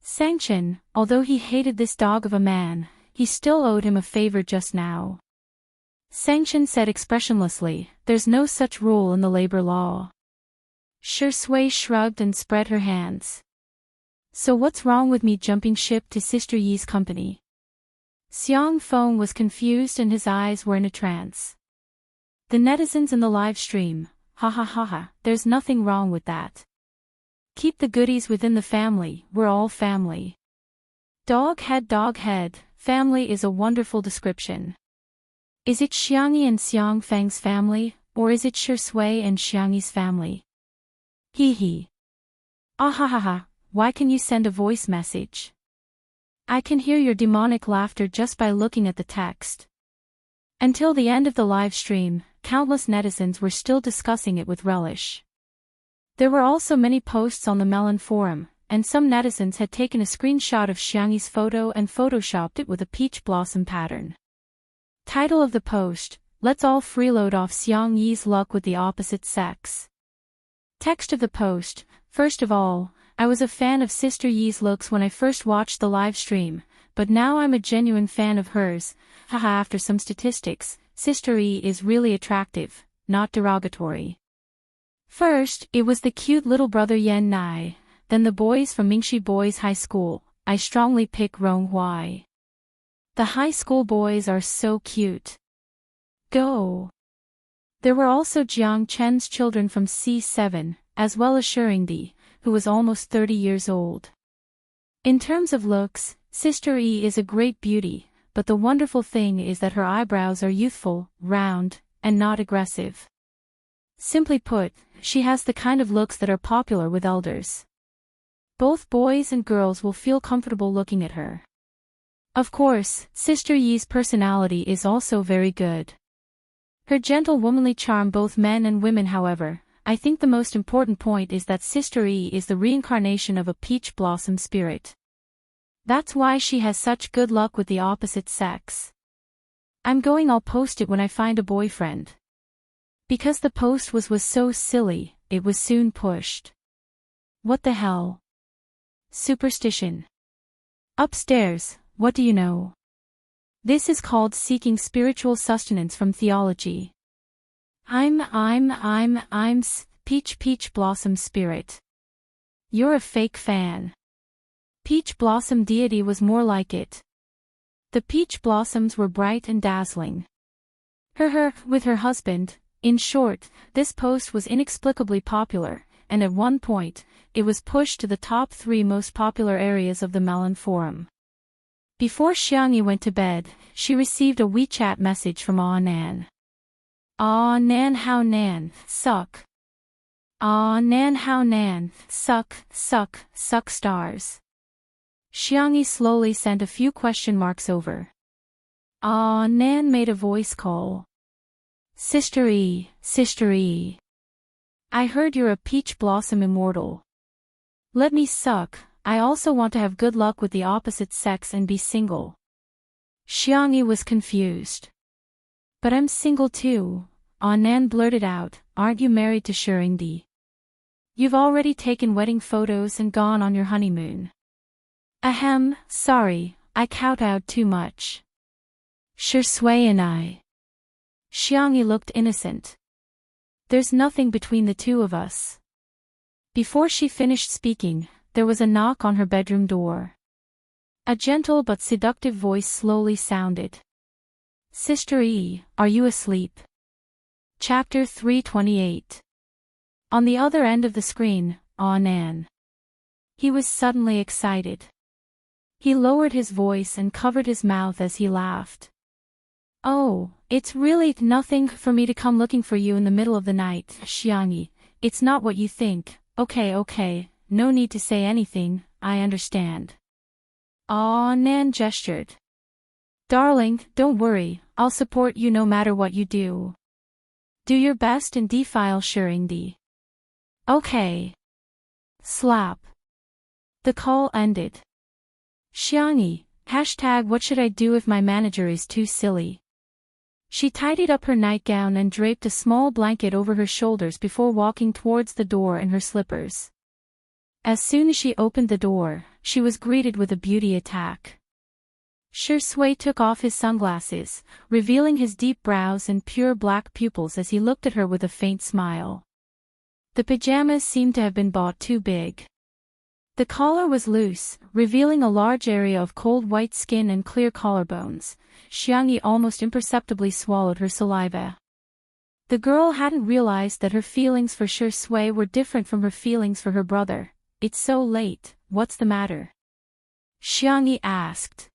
[SPEAKER 1] Sanction, although he hated this dog of a man, he still owed him a favor just now. Sanction said expressionlessly, "There's no such rule in the labor law." Shui shrugged and spread her hands. "So what's wrong with me jumping ship to Sister Yi's company?" Xiang Feng was confused and his eyes were in a trance. The netizens in the live stream, "Ha ha ha ha, there's nothing wrong with that. Keep the goodies within the family, we're all family." Dog head, family is a wonderful description. Is it Xiangyi and Xiang Feng's family, or is it Shui and Xiangyi's family? Hee hee. Ah ha ha ha, why can you send a voice message? I can hear your demonic laughter just by looking at the text. Until the end of the live stream, countless netizens were still discussing it with relish. There were also many posts on the Melon forum, and some netizens had taken a screenshot of Xiangyi's photo and photoshopped it with a peach blossom pattern. Title of the post, "Let's all freeload off Xiang Yi's luck with the opposite sex." Text of the post, "First of all, I was a fan of Sister Yi's looks when I first watched the live stream, but now I'm a genuine fan of hers. Haha, after some statistics, Sister Yi is really attractive, not derogatory. First, it was the cute little brother Yan Nai, then the boys from Mingxi Boys High School. I strongly pick Rong Huai. The high school boys are so cute. Go!" There were also Jiang Chen's children from C7, as well as Shuringdi, who was almost 30 years old. In terms of looks, Sister E is a great beauty, but the wonderful thing is that her eyebrows are youthful, round, and not aggressive. Simply put, she has the kind of looks that are popular with elders. Both boys and girls will feel comfortable looking at her. Of course, Sister Yi's personality is also very good. Her gentle womanly charm both men and women. However, I think the most important point is that Sister Yi is the reincarnation of a peach blossom spirit. That's why she has such good luck with the opposite sex. I'll post it when I find a boyfriend. Because the post was so silly, it was soon pushed. What the hell? Superstition. Upstairs, what do you know? This is called seeking spiritual sustenance from theology. I'm peach blossom spirit. You're a fake fan. Peach blossom deity was more like it. The peach blossoms were bright and dazzling. With her husband. In short, this post was inexplicably popular, and at one point, it was pushed to the top 3 most popular areas of the Melon forum. Before Xiangyi went to bed, she received a WeChat message from Aw Nan. Aw Nan, how Nan, suck. Aw Nan, how Nan, suck stars. Xiangyi slowly sent a few question marks over. Aw Nan made a voice call. Sister E. I heard you're a peach blossom immortal. Let me suck. I also want to have good luck with the opposite sex and be single. Xiangyi was confused. But I'm single too, Nan blurted out. Aren't you married to Shurindi? You've already taken wedding photos and gone on your honeymoon. Ahem, sorry, I kowtowed too much. Shui and I. Xiangyi looked innocent. There's nothing between the two of us. Before she finished speaking, there was a knock on her bedroom door. A gentle but seductive voice slowly sounded. Sister E, are you asleep? Chapter 328. On the other end of the screen, Aw Nan. He was suddenly excited. He lowered his voice and covered his mouth as he laughed. Oh, it's really nothing for me to come looking for you in the middle of the night, Xiangyi. It's not what you think. Okay. No need to say anything, I understand. Aw Nan gestured. Darling, don't worry, I'll support you no matter what you do. Do your best and defile Shurindi. Okay. Slap. The call ended. Xiangyi, #what should I do if my manager is too silly? She tidied up her nightgown and draped a small blanket over her shoulders before walking towards the door in her slippers. As soon as she opened the door, she was greeted with a beauty attack. Shui took off his sunglasses, revealing his deep brows and pure black pupils as he looked at her with a faint smile. The pajamas seemed to have been bought too big. The collar was loose, revealing a large area of cold white skin and clear collarbones. Xiangyi almost imperceptibly swallowed her saliva. The girl hadn't realized that her feelings for Shui were different from her feelings for her brother. It's so late, what's the matter? Xiangyi asked.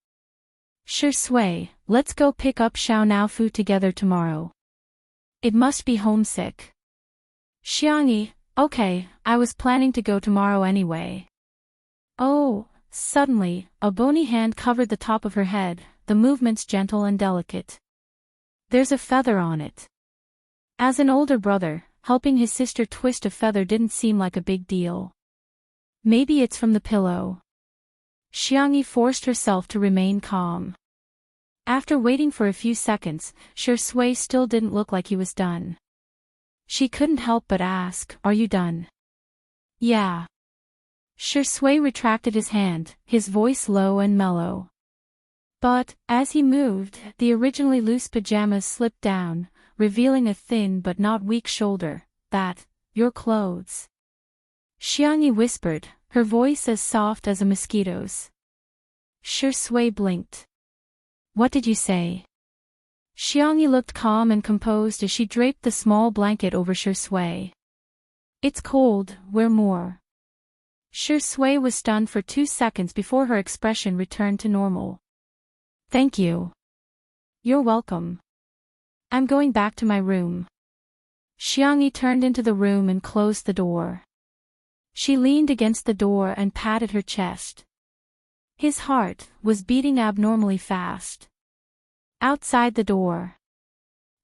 [SPEAKER 1] Shui, let's go pick up Xiao Naofu together tomorrow. It must be homesick. Xiangyi, okay, I was planning to go tomorrow anyway. Oh, suddenly, a bony hand covered the top of her head, the movements gentle and delicate. There's a feather on it. As an older brother, helping his sister twist a feather didn't seem like a big deal. Maybe it's from the pillow. Xiangyi forced herself to remain calm. After waiting for a few seconds, Shui still didn't look like he was done. She couldn't help but ask, are you done? Yeah. Shui retracted his hand, his voice low and mellow. But, as he moved, the originally loose pajamas slipped down, revealing a thin but not weak shoulder. Your clothes. Xiangyi whispered, her voice as soft as a mosquito's. Shui blinked. What did you say? Xiangyi looked calm and composed as she draped the small blanket over Shui. It's cold, wear more. Shui was stunned for 2 seconds before her expression returned to normal. Thank you. You're welcome. I'm going back to my room. Xiangyi turned into the room and closed the door. She leaned against the door and patted her chest. His heart was beating abnormally fast. Outside the door,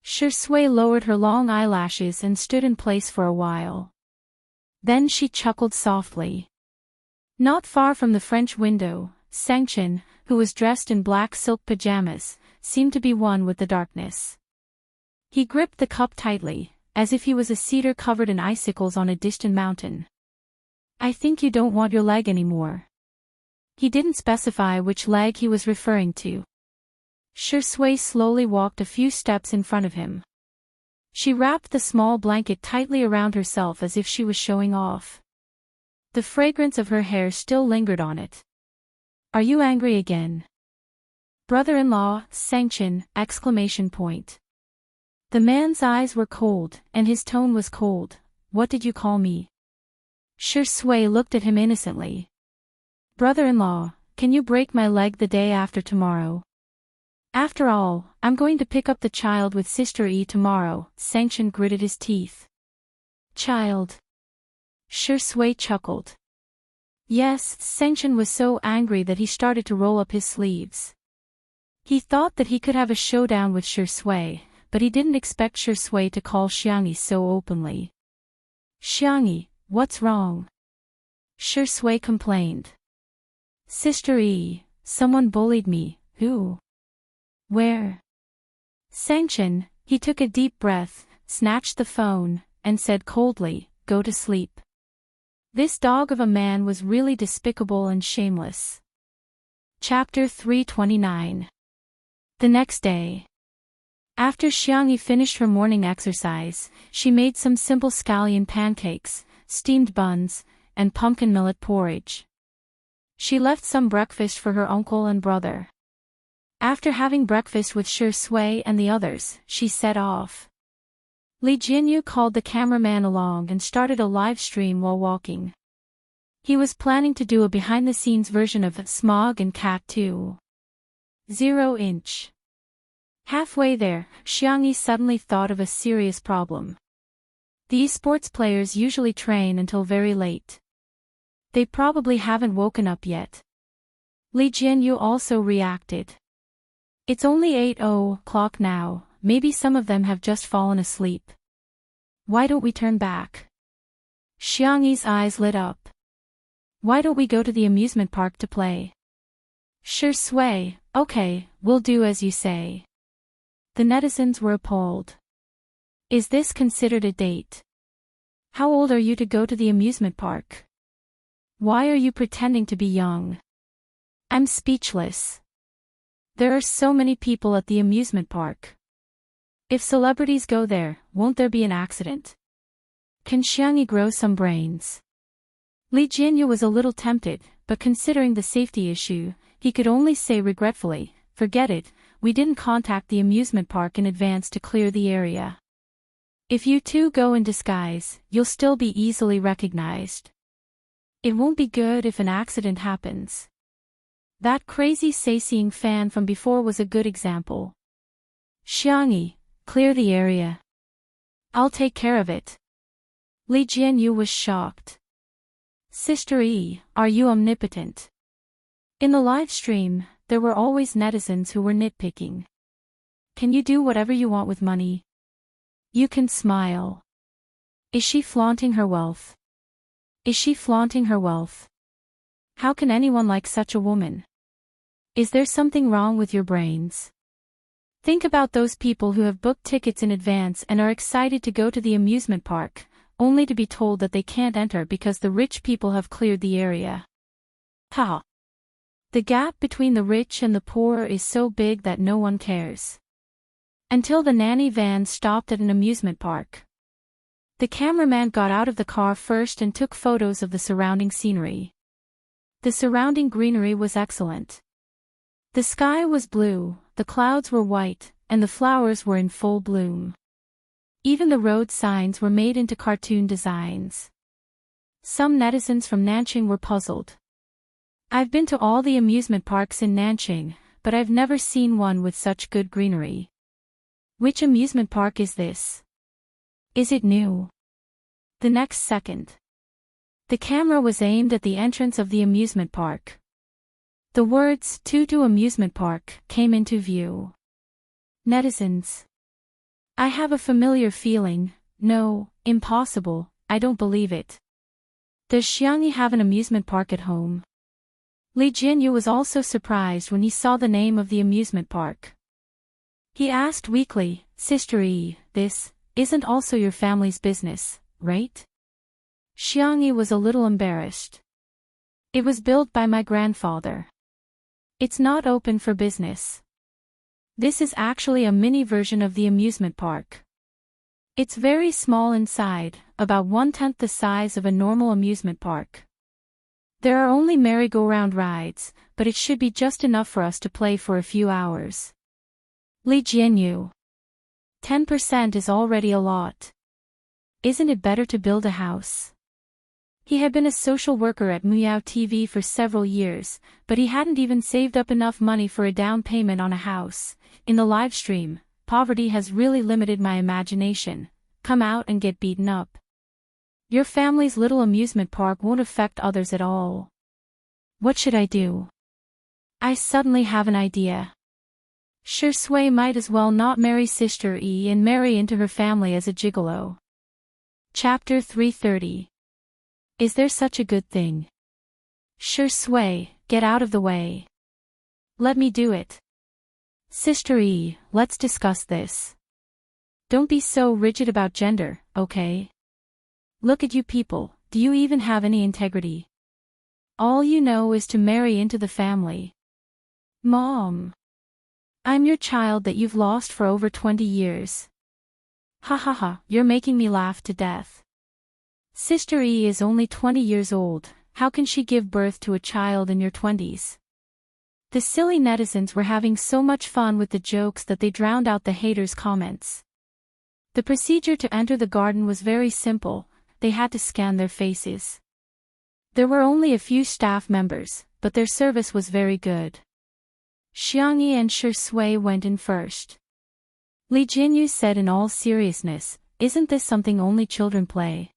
[SPEAKER 1] Shui lowered her long eyelashes and stood in place for a while. Then she chuckled softly. Not far from the French window, Enchanting, who was dressed in black silk pajamas, seemed to be one with the darkness. He gripped the cup tightly, as if he was a cedar covered in icicles on a distant mountain. I think you don't want your leg anymore. He didn't specify which leg he was referring to. Shui slowly walked a few steps in front of him. She wrapped the small blanket tightly around herself as if she was showing off. The fragrance of her hair still lingered on it. Are you angry again? Brother-in-law, Enchanting! The man's eyes were cold, and his tone was cold. What did you call me? Shui looked at him innocently. Brother-in-law, can you break my leg the day after tomorrow? After all, I'm going to pick up the child with Sister E tomorrow. Enchanting gritted his teeth. Child. Shui chuckled. Yes, Enchanting was so angry that he started to roll up his sleeves. He thought that he could have a showdown with Shui, but he didn't expect Shui to call Xiangyi so openly. Xiangyi, what's wrong? Shui complained. Sister E, someone bullied me. Who? Where? Enchanting, he took a deep breath, snatched the phone, and said coldly, go to sleep. This dog of a man was really despicable and shameless. Chapter 329. The next day. After Xiangyi finished her morning exercise, she made some simple scallion pancakes, steamed buns, and pumpkin millet porridge. She left some breakfast for her uncle and brother. After having breakfast with Shui and the others, she set off. Li Jinyu called the cameraman along and started a live stream while walking. He was planning to do a behind-the-scenes version of Smog and Cat 2. 0-inch. Halfway there, Xiangyi suddenly thought of a serious problem. The esports players usually train until very late. They probably haven't woken up yet. Li Jinyu also reacted. It's only 8:00 now, maybe some of them have just fallen asleep. Why don't we turn back? Xiangyi's eyes lit up. Why don't we go to the amusement park to play? Shui, okay, we'll do as you say. The netizens were appalled. Is this considered a date? How old are you to go to the amusement park? Why are you pretending to be young? I'm speechless. There are so many people at the amusement park. If celebrities go there, won't there be an accident? Can Xiangyi grow some brains? Li Jinyu was a little tempted, but considering the safety issue, he could only say regretfully, forget it, we didn't contact the amusement park in advance to clear the area. If you two go in disguise, you'll still be easily recognized. It won't be good if an accident happens. That crazy sightseeing fan from before was a good example. Xiangyi, clear the area. I'll take care of it. Li Jinyu was shocked. Sister E, are you omnipotent? In the live stream, there were always netizens who were nitpicking. Can you do whatever you want with money? You can smile. Is she flaunting her wealth? Is she flaunting her wealth? How can anyone like such a woman? Is there something wrong with your brains? Think about those people who have booked tickets in advance and are excited to go to the amusement park, only to be told that they can't enter because the rich people have cleared the area. Ha! The gap between the rich and the poor is so big that no one cares. Until the nanny van stopped at an amusement park. The cameraman got out of the car first and took photos of the surrounding scenery. The surrounding greenery was excellent. The sky was blue, the clouds were white, and the flowers were in full bloom. Even the road signs were made into cartoon designs. Some netizens from Nanjing were puzzled. I've been to all the amusement parks in Nanjing, but I've never seen one with such good greenery. Which amusement park is this? Is it new? The next second. The camera was aimed at the entrance of the amusement park. The words, "to amusement park," came into view. Netizens. I have a familiar feeling. No, impossible, I don't believe it. Does Xiangyi have an amusement park at home? Li Jinyu was also surprised when he saw the name of the amusement park. He asked weakly, Sister Yi, this isn't also your family's business, right? Xiangyi was a little embarrassed. It was built by my grandfather. It's not open for business. This is actually a mini version of the amusement park. It's very small inside, about 1/10 the size of a normal amusement park. There are only merry-go-round rides, but it should be just enough for us to play for a few hours. Li Jianyu. 10% is already a lot. Isn't it better to build a house? He had been a social worker at Muyao TV for several years, but he hadn't even saved up enough money for a down payment on a house. In the live stream, poverty has really limited my imagination. Come out and get beaten up. Your family's little amusement park won't affect others at all. What should I do? I suddenly have an idea. Shi Sui might as well not marry Sister Yi and marry into her family as a gigolo. Chapter 330. Is there such a good thing? Shi Sui, get out of the way. Let me do it. Sister Yi, let's discuss this. Don't be so rigid about gender, okay? Look at you people, do you even have any integrity? All you know is to marry into the family. Mom. I'm your child that you've lost for over 20 years. Ha ha ha, you're making me laugh to death. Sister E is only 20 years old, how can she give birth to a child in your 20s? The silly netizens were having so much fun with the jokes that they drowned out the haters' comments. The procedure to enter the garden was very simple, they had to scan their faces. There were only a few staff members, but their service was very good. Xiangyi and Shi Sui went in first. Li Jinyu said in all seriousness, isn't this something only children play?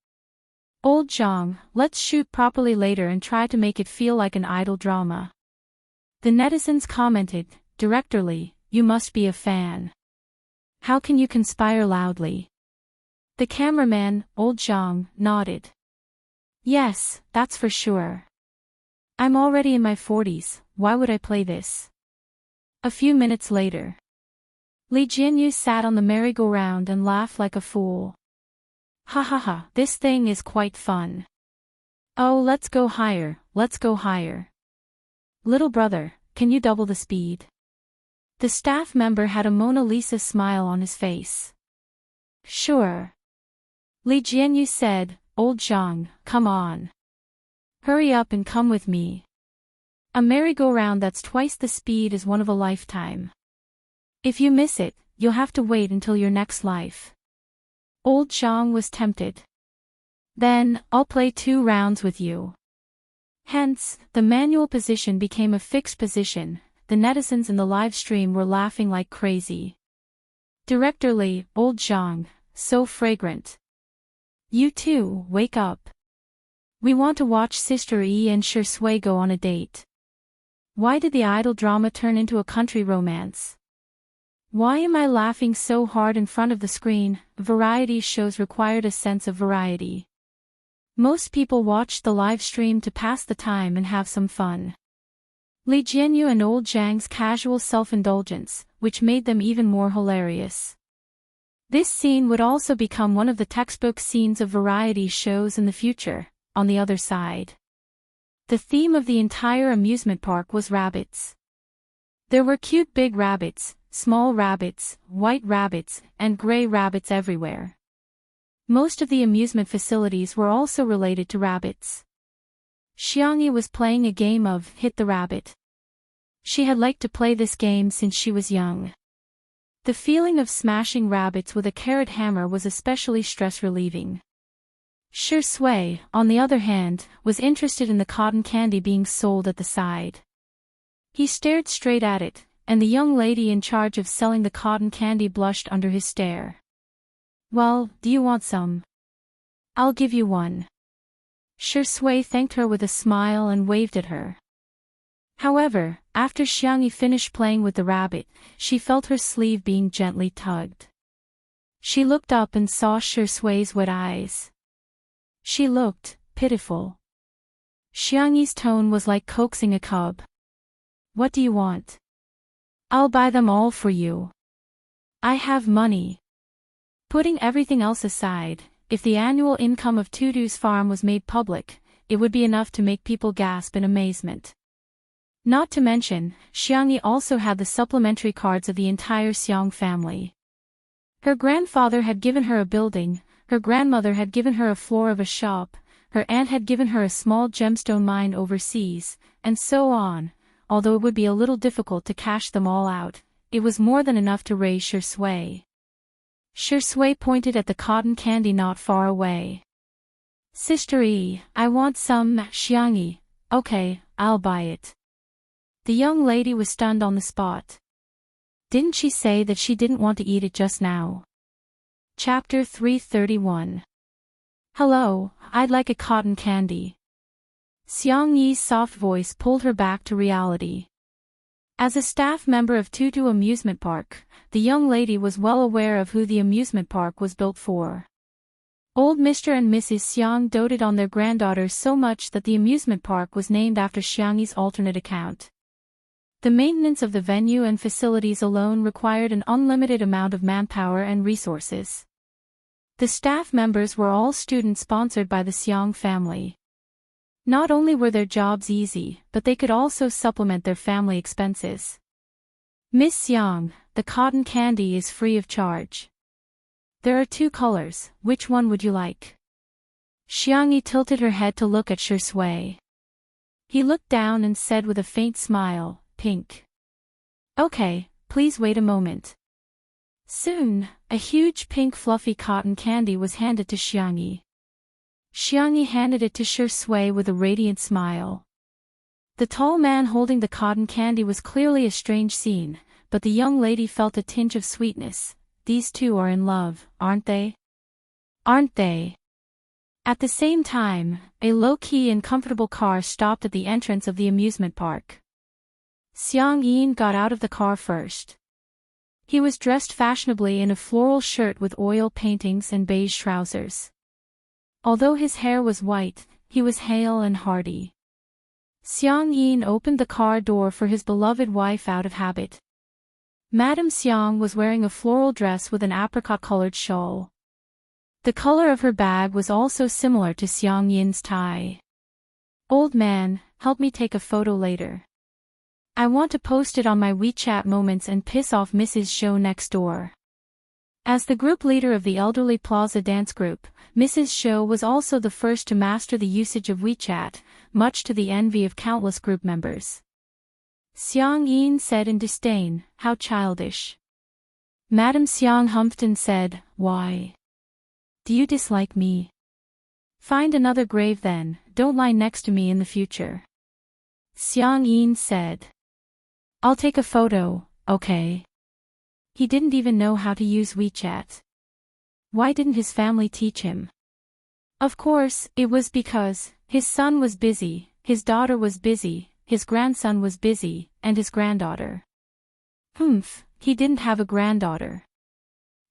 [SPEAKER 1] Old Zhang, let's shoot properly later and try to make it feel like an idol drama. The netizens commented, Director Li, you must be a fan. How can you conspire loudly? The cameraman, Old Zhang, nodded. Yes, that's for sure. I'm already in my 40s, why would I play this? A few minutes later. Li Jinyu sat on the merry-go-round and laughed like a fool. Ha ha ha, this thing is quite fun. Oh, let's go higher, let's go higher. Little brother, can you double the speed? The staff member had a Mona Lisa smile on his face. Sure. Li Jianyu said, Old Zhang, come on. Hurry up and come with me. A merry-go-round that's twice the speed is one of a lifetime. If you miss it, you'll have to wait until your next life. Old Zhang was tempted. Then, I'll play 2 rounds with you. Hence, the manual position became a fixed position. The netizens in the live stream were laughing like crazy. Director Li, Old Zhang, so fragrant. You too, wake up. We want to watch Sister Yi and Shi Sui go on a date. Why did the idol drama turn into a country romance? Why am I laughing so hard in front of the screen? Variety shows required a sense of variety. Most people watched the live stream to pass the time and have some fun. Li Jianyu and Old Zhang's casual self-indulgence, which made them even more hilarious. This scene would also become one of the textbook scenes of variety shows in the future. On the other side, the theme of the entire amusement park was rabbits. There were cute big rabbits, small rabbits, white rabbits, and gray rabbits everywhere. Most of the amusement facilities were also related to rabbits. Xiangyi was playing a game of Hit the Rabbit. She had liked to play this game since she was young. The feeling of smashing rabbits with a carrot hammer was especially stress-relieving. Shi Sui, on the other hand, was interested in the cotton candy being sold at the side. He stared straight at it, and the young lady in charge of selling the cotton candy blushed under his stare. Well, do you want some? I'll give you one. Shui thanked her with a smile and waved at her. However, after Xiangyi finished playing with the rabbit, she felt her sleeve being gently tugged. She looked up and saw Shui's wet eyes. She looked pitiful. Xiangyi's tone was like coaxing a cub. What do you want? I'll buy them all for you. I have money. Putting everything else aside, if the annual income of Tutu's farm was made public, it would be enough to make people gasp in amazement. Not to mention, Xiangyi also had the supplementary cards of the entire Xiang family. Her grandfather had given her a building, her grandmother had given her a floor of a shop, her aunt had given her a small gemstone mine overseas, and so on. Although it would be a little difficult to cash them all out, it was more than enough to raise Shui. Shui pointed at the cotton candy not far away. Sister E, I want some, Xiangyi. Okay, I'll buy it. The young lady was stunned on the spot. Didn't she say that she didn't want to eat it just now? Chapter 331. Hello, I'd like a cotton candy. Xiangyi's soft voice pulled her back to reality. As a staff member of Tutu Amusement Park, the young lady was well aware of who the amusement park was built for. Old Mr. and Mrs. Xiang doted on their granddaughter so much that the amusement park was named after Xiangyi's alternate account. The maintenance of the venue and facilities alone required an unlimited amount of manpower and resources. The staff members were all students sponsored by the Xiang family. Not only were their jobs easy, but they could also supplement their family expenses. Miss Xiang, the cotton candy is free of charge. There are 2 colors, which one would you like? Xiangyi tilted her head to look at Shui. He looked down and said with a faint smile, pink. Okay, please wait a moment. Soon, a huge pink fluffy cotton candy was handed to Xiangyi. Xiangyi handed it to Shui with a radiant smile. The tall man holding the cotton candy was clearly a strange scene, but the young lady felt a tinge of sweetness. These two are in love, aren't they? Aren't they? At the same time, a low-key and comfortable car stopped at the entrance of the amusement park. Xiang Yin got out of the car first. He was dressed fashionably in a floral shirt with oil paintings and beige trousers. Although his hair was white, he was hale and hearty. Xiang Yin opened the car door for his beloved wife out of habit. Madame Xiang was wearing a floral dress with an apricot-colored shawl. The color of her bag was also similar to Xiang Yin's tie. Old man, help me take a photo later. I want to post it on my WeChat moments and piss off Mrs. Zhou next door. As the group leader of the elderly Plaza dance group, Mrs. Zhou was also the first to master the usage of WeChat, much to the envy of countless group members. Xiang Yin said in disdain, "How childish." Madame Xiang humphed and said, "Why? Do you dislike me? Find another grave then, don't lie next to me in the future." Xiang Yin said, "I'll take a photo, okay?" He didn't even know how to use WeChat. Why didn't his family teach him? Of course, it was because his son was busy, his daughter was busy, his grandson was busy, and his granddaughter. He didn't have a granddaughter.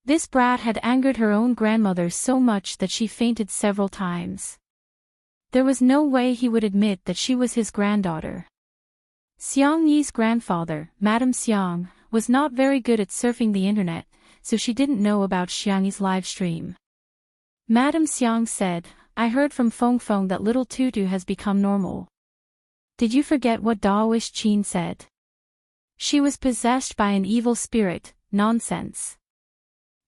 [SPEAKER 1] This brat had angered her own grandmother so much that she fainted several times. There was no way he would admit that she was his granddaughter. Xiang Yi's grandfather, Madame Xiang, was not very good at surfing the internet, so she didn't know about Xiangyi's live stream. Madame Xiang said, "I heard from Feng Feng that little Tutu has become normal. Did you forget what Daoist Qin said? She was possessed by an evil spirit." Nonsense.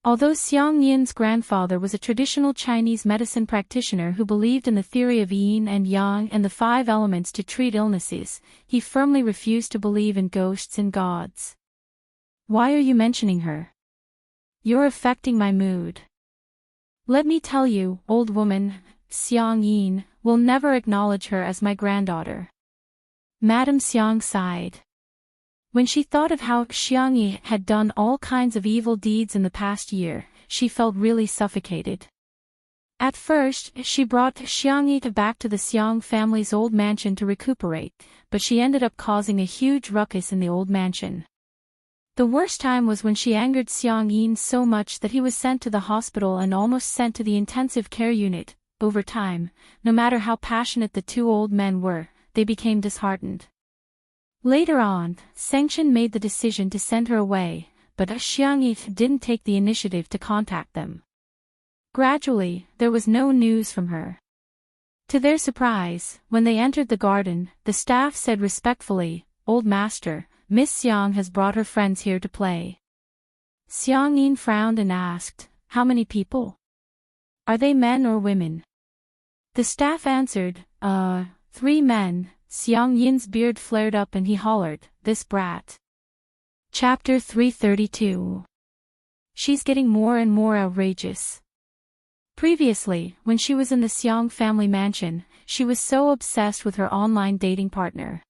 [SPEAKER 1] Although Xiang Yin's grandfather was a traditional Chinese medicine practitioner who believed in the theory of yin and yang and the 5 elements to treat illnesses, he firmly refused to believe in ghosts and gods. Why are you mentioning her? You're affecting my mood. Let me tell you, old woman, Xiang Yin will never acknowledge her as my granddaughter. Madame Xiang sighed. When she thought of how Xiang Yi had done all kinds of evil deeds in the past year, she felt really suffocated. At first, she brought Xiangyi back to the Xiang family's old mansion to recuperate, but she ended up causing a huge ruckus in the old mansion. The worst time was when she angered Xiang Yin so much that he was sent to the hospital and almost sent to the intensive care unit. Over time, no matter how passionate the two old men were, they became disheartened. Later on, Sengchen made the decision to send her away, but Xiang Yi didn't take the initiative to contact them. Gradually, there was no news from her. To their surprise, when they entered the garden, the staff said respectfully, "Old master, Miss Xiang has brought her friends here to play." Xiang Yin frowned and asked, "How many people? Are they men or women?" The staff answered, 3 men." Xiang Yin's beard flared up and he hollered, "This brat." Chapter 332. She's getting more and more outrageous. Previously, when she was in the Xiang family mansion, she was so obsessed with her online dating partner.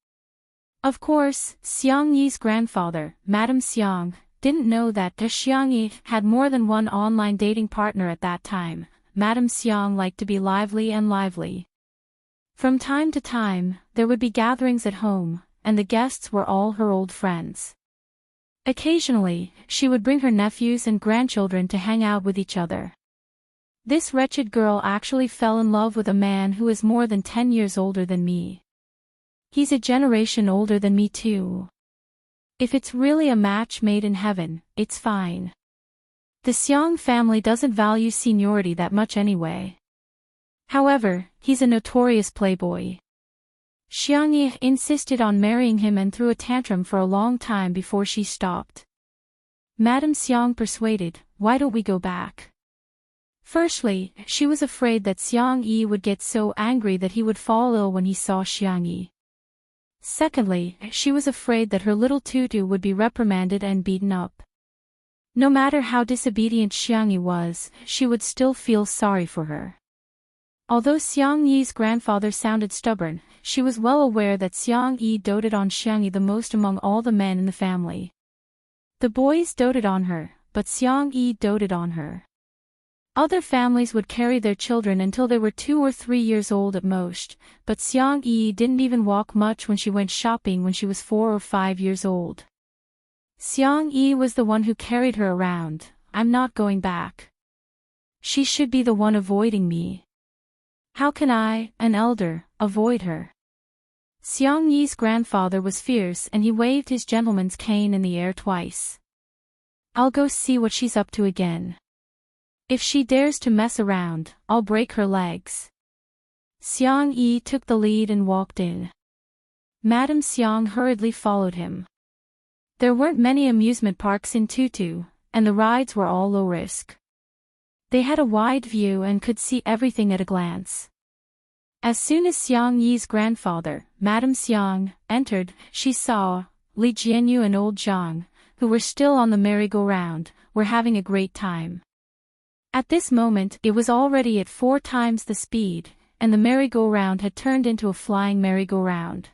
[SPEAKER 1] Of course, Xiang Yi's grandfather, Madame Xiang, didn't know that Xiang Yi had more than one online dating partner at that time. Madame Xiang liked to be lively and lively. From time to time, there would be gatherings at home, and the guests were all her old friends. Occasionally, she would bring her nephews and grandchildren to hang out with each other. This wretched girl actually fell in love with a man who is more than 10 years older than me. He's a generation older than me too. If it's really a match made in heaven, it's fine. The Xiang family doesn't value seniority that much anyway. However, he's a notorious playboy. Xiang Yi insisted on marrying him and threw a tantrum for a long time before she stopped. Madame Xiang persuaded, "Why don't we go back?" Firstly, she was afraid that Xiang Yi would get so angry that he would fall ill when he saw Xiang Yi. Secondly, she was afraid that her little tutu would be reprimanded and beaten up. No matter how disobedient Xiang Yi was, she would still feel sorry for her. Although Xiang Yi's grandfather sounded stubborn, she was well aware that Xiang Yi doted on Xiang Yi the most among all the men in the family. The boys doted on her, but Xiang Yi doted on her. Other families would carry their children until they were 2 or 3 years old at most, but Xiang Yi didn't even walk much when she went shopping when she was 4 or 5 years old. Xiang Yi was the one who carried her around. "I'm not going back. She should be the one avoiding me. How can I, an elder, avoid her?" Xiang Yi's grandfather was fierce and he waved his gentleman's cane in the air twice. "I'll go see what she's up to again. If she dares to mess around, I'll break her legs." Xiang Yi took the lead and walked in. Madame Xiang hurriedly followed him. There weren't many amusement parks in Tutu, and the rides were all low risk. They had a wide view and could see everything at a glance. As soon as Xiang Yi's grandfather, Madame Xiang, entered, she saw Li Jianyu and old Zhang, who were still on the merry-go-round, were having a great time. At this moment, it was already at 4 times the speed, and the merry-go-round had turned into a flying merry-go-round.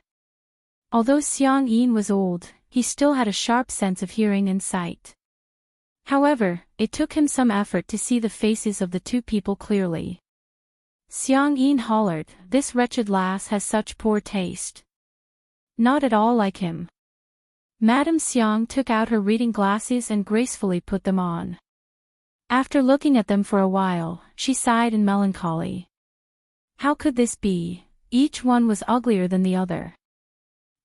[SPEAKER 1] Although Xiang Yin was old, he still had a sharp sense of hearing and sight. However, it took him some effort to see the faces of the 2 people clearly. Xiang Yin hollered, "This wretched lass has such poor taste. Not at all like him." Madame Xiang took out her reading glasses and gracefully put them on. After looking at them for a while, she sighed in melancholy. How could this be? Each one was uglier than the other.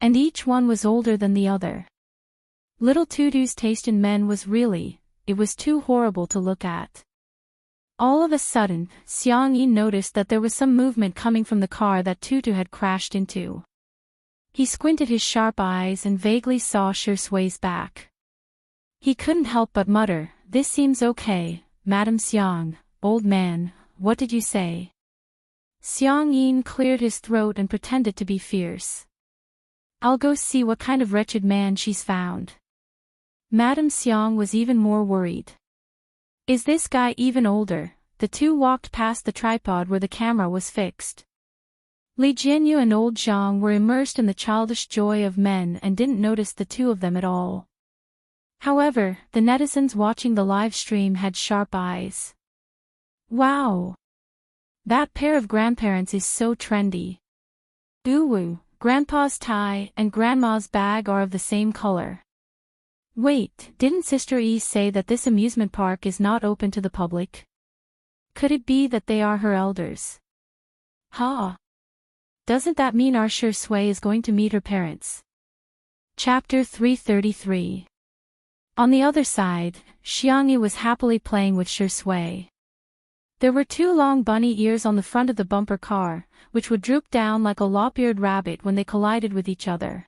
[SPEAKER 1] And each one was older than the other. Little Tutu's taste in men was really, it was too horrible to look at. All of a sudden, Xiang Yi noticed that there was some movement coming from the car that Tutu had crashed into. He squinted his sharp eyes and vaguely saw Shui's back. He couldn't help but mutter, "This seems okay, Madame Xiang, old man, what did you say?" Xiang Yin cleared his throat and pretended to be fierce. "I'll go see what kind of wretched man she's found." Madame Xiang was even more worried. Is this guy even older? The 2 walked past the tripod where the camera was fixed. Li Jianyu and old Zhang were immersed in the childish joy of men and didn't notice the 2 of them at all. However, the netizens watching the live stream had sharp eyes. "Wow! That pair of grandparents is so trendy. Ooh, Grandpa's tie and Grandma's bag are of the same color. Wait, didn't Sister E say that this amusement park is not open to the public? Could it be that they are her elders? Ha! Doesn't that mean our Shui is going to meet her parents? Chapter 333. On the other side, Xiangyi was happily playing with Shui. There were two long bunny ears on the front of the bumper car, which would droop down like a lop-eared rabbit when they collided with each other.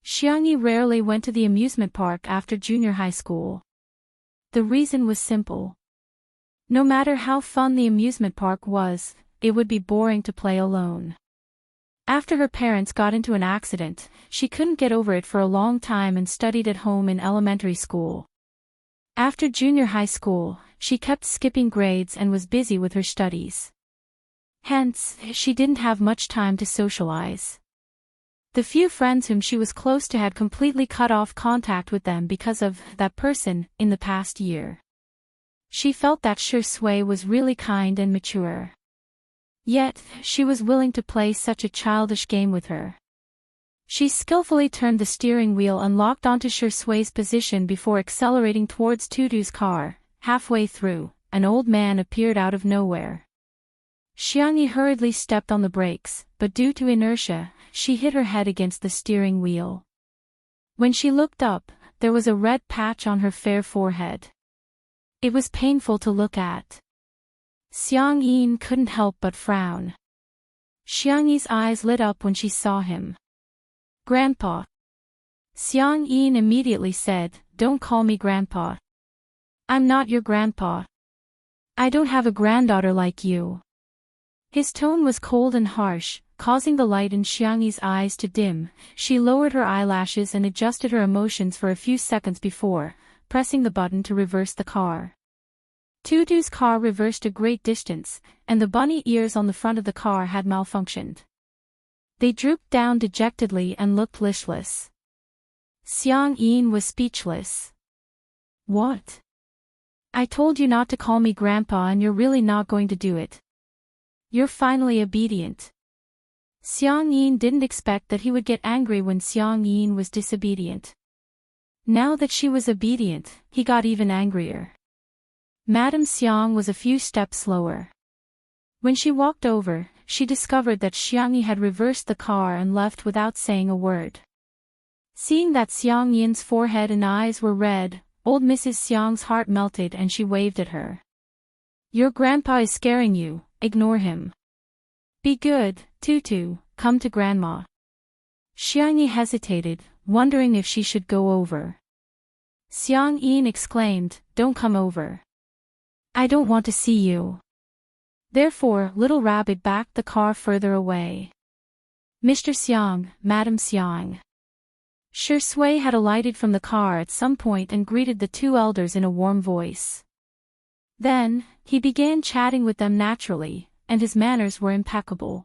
[SPEAKER 1] Xiangyi rarely went to the amusement park after junior high school. The reason was simple. No matter how fun the amusement park was, it would be boring to play alone. After her parents got into an accident, she couldn't get over it for a long time and studied at home in elementary school. After junior high school, she kept skipping grades and was busy with her studies. Hence, she didn't have much time to socialize. The few friends whom she was close to had completely cut off contact with them because of that person in the past year. She felt that Shui was really kind and mature. Yet, she was willing to play such a childish game with her. She skillfully turned the steering wheel and locked onto Shui's position before accelerating towards Tutu's car. Halfway through, an old man appeared out of nowhere. Xiangyi hurriedly stepped on the brakes, but due to inertia, she hit her head against the steering wheel. When she looked up, there was a red patch on her fair forehead. It was painful to look at. Xiangyi couldn't help but frown. Xiangyi's eyes lit up when she saw him. Grandpa. Xiangyi immediately said, "Don't call me Grandpa. I'm not your grandpa. I don't have a granddaughter like you." His tone was cold and harsh, causing the light in Xiangyi's eyes to dim. She lowered her eyelashes and adjusted her emotions for a few seconds before pressing the button to reverse the car. Tutu's car reversed a great distance, and the bunny ears on the front of the car had malfunctioned. They drooped down dejectedly and looked listless. Xiangyi was speechless. What? I told you not to call me Grandpa and you're really not going to do it. You're finally obedient. Xiangyi didn't expect that he would get angry when Xiangyi was disobedient. Now that she was obedient, he got even angrier. Madame Xiang was a few steps slower. When she walked over, she discovered that Xiangyi had reversed the car and left without saying a word. Seeing that Xiangyi's forehead and eyes were red, old Mrs. Xiang's heart melted and she waved at her. Your grandpa is scaring you, ignore him. Be good, Tutu, come to Grandma. Xiangyi hesitated, wondering if she should go over. Xiangyi exclaimed, Don't come over. I don't want to see you. Therefore, Little Rabbit backed the car further away. Mr. Xiang, Madame Xiang. Shui had alighted from the car at some point and greeted the two elders in a warm voice. Then, he began chatting with them naturally, and his manners were impeccable.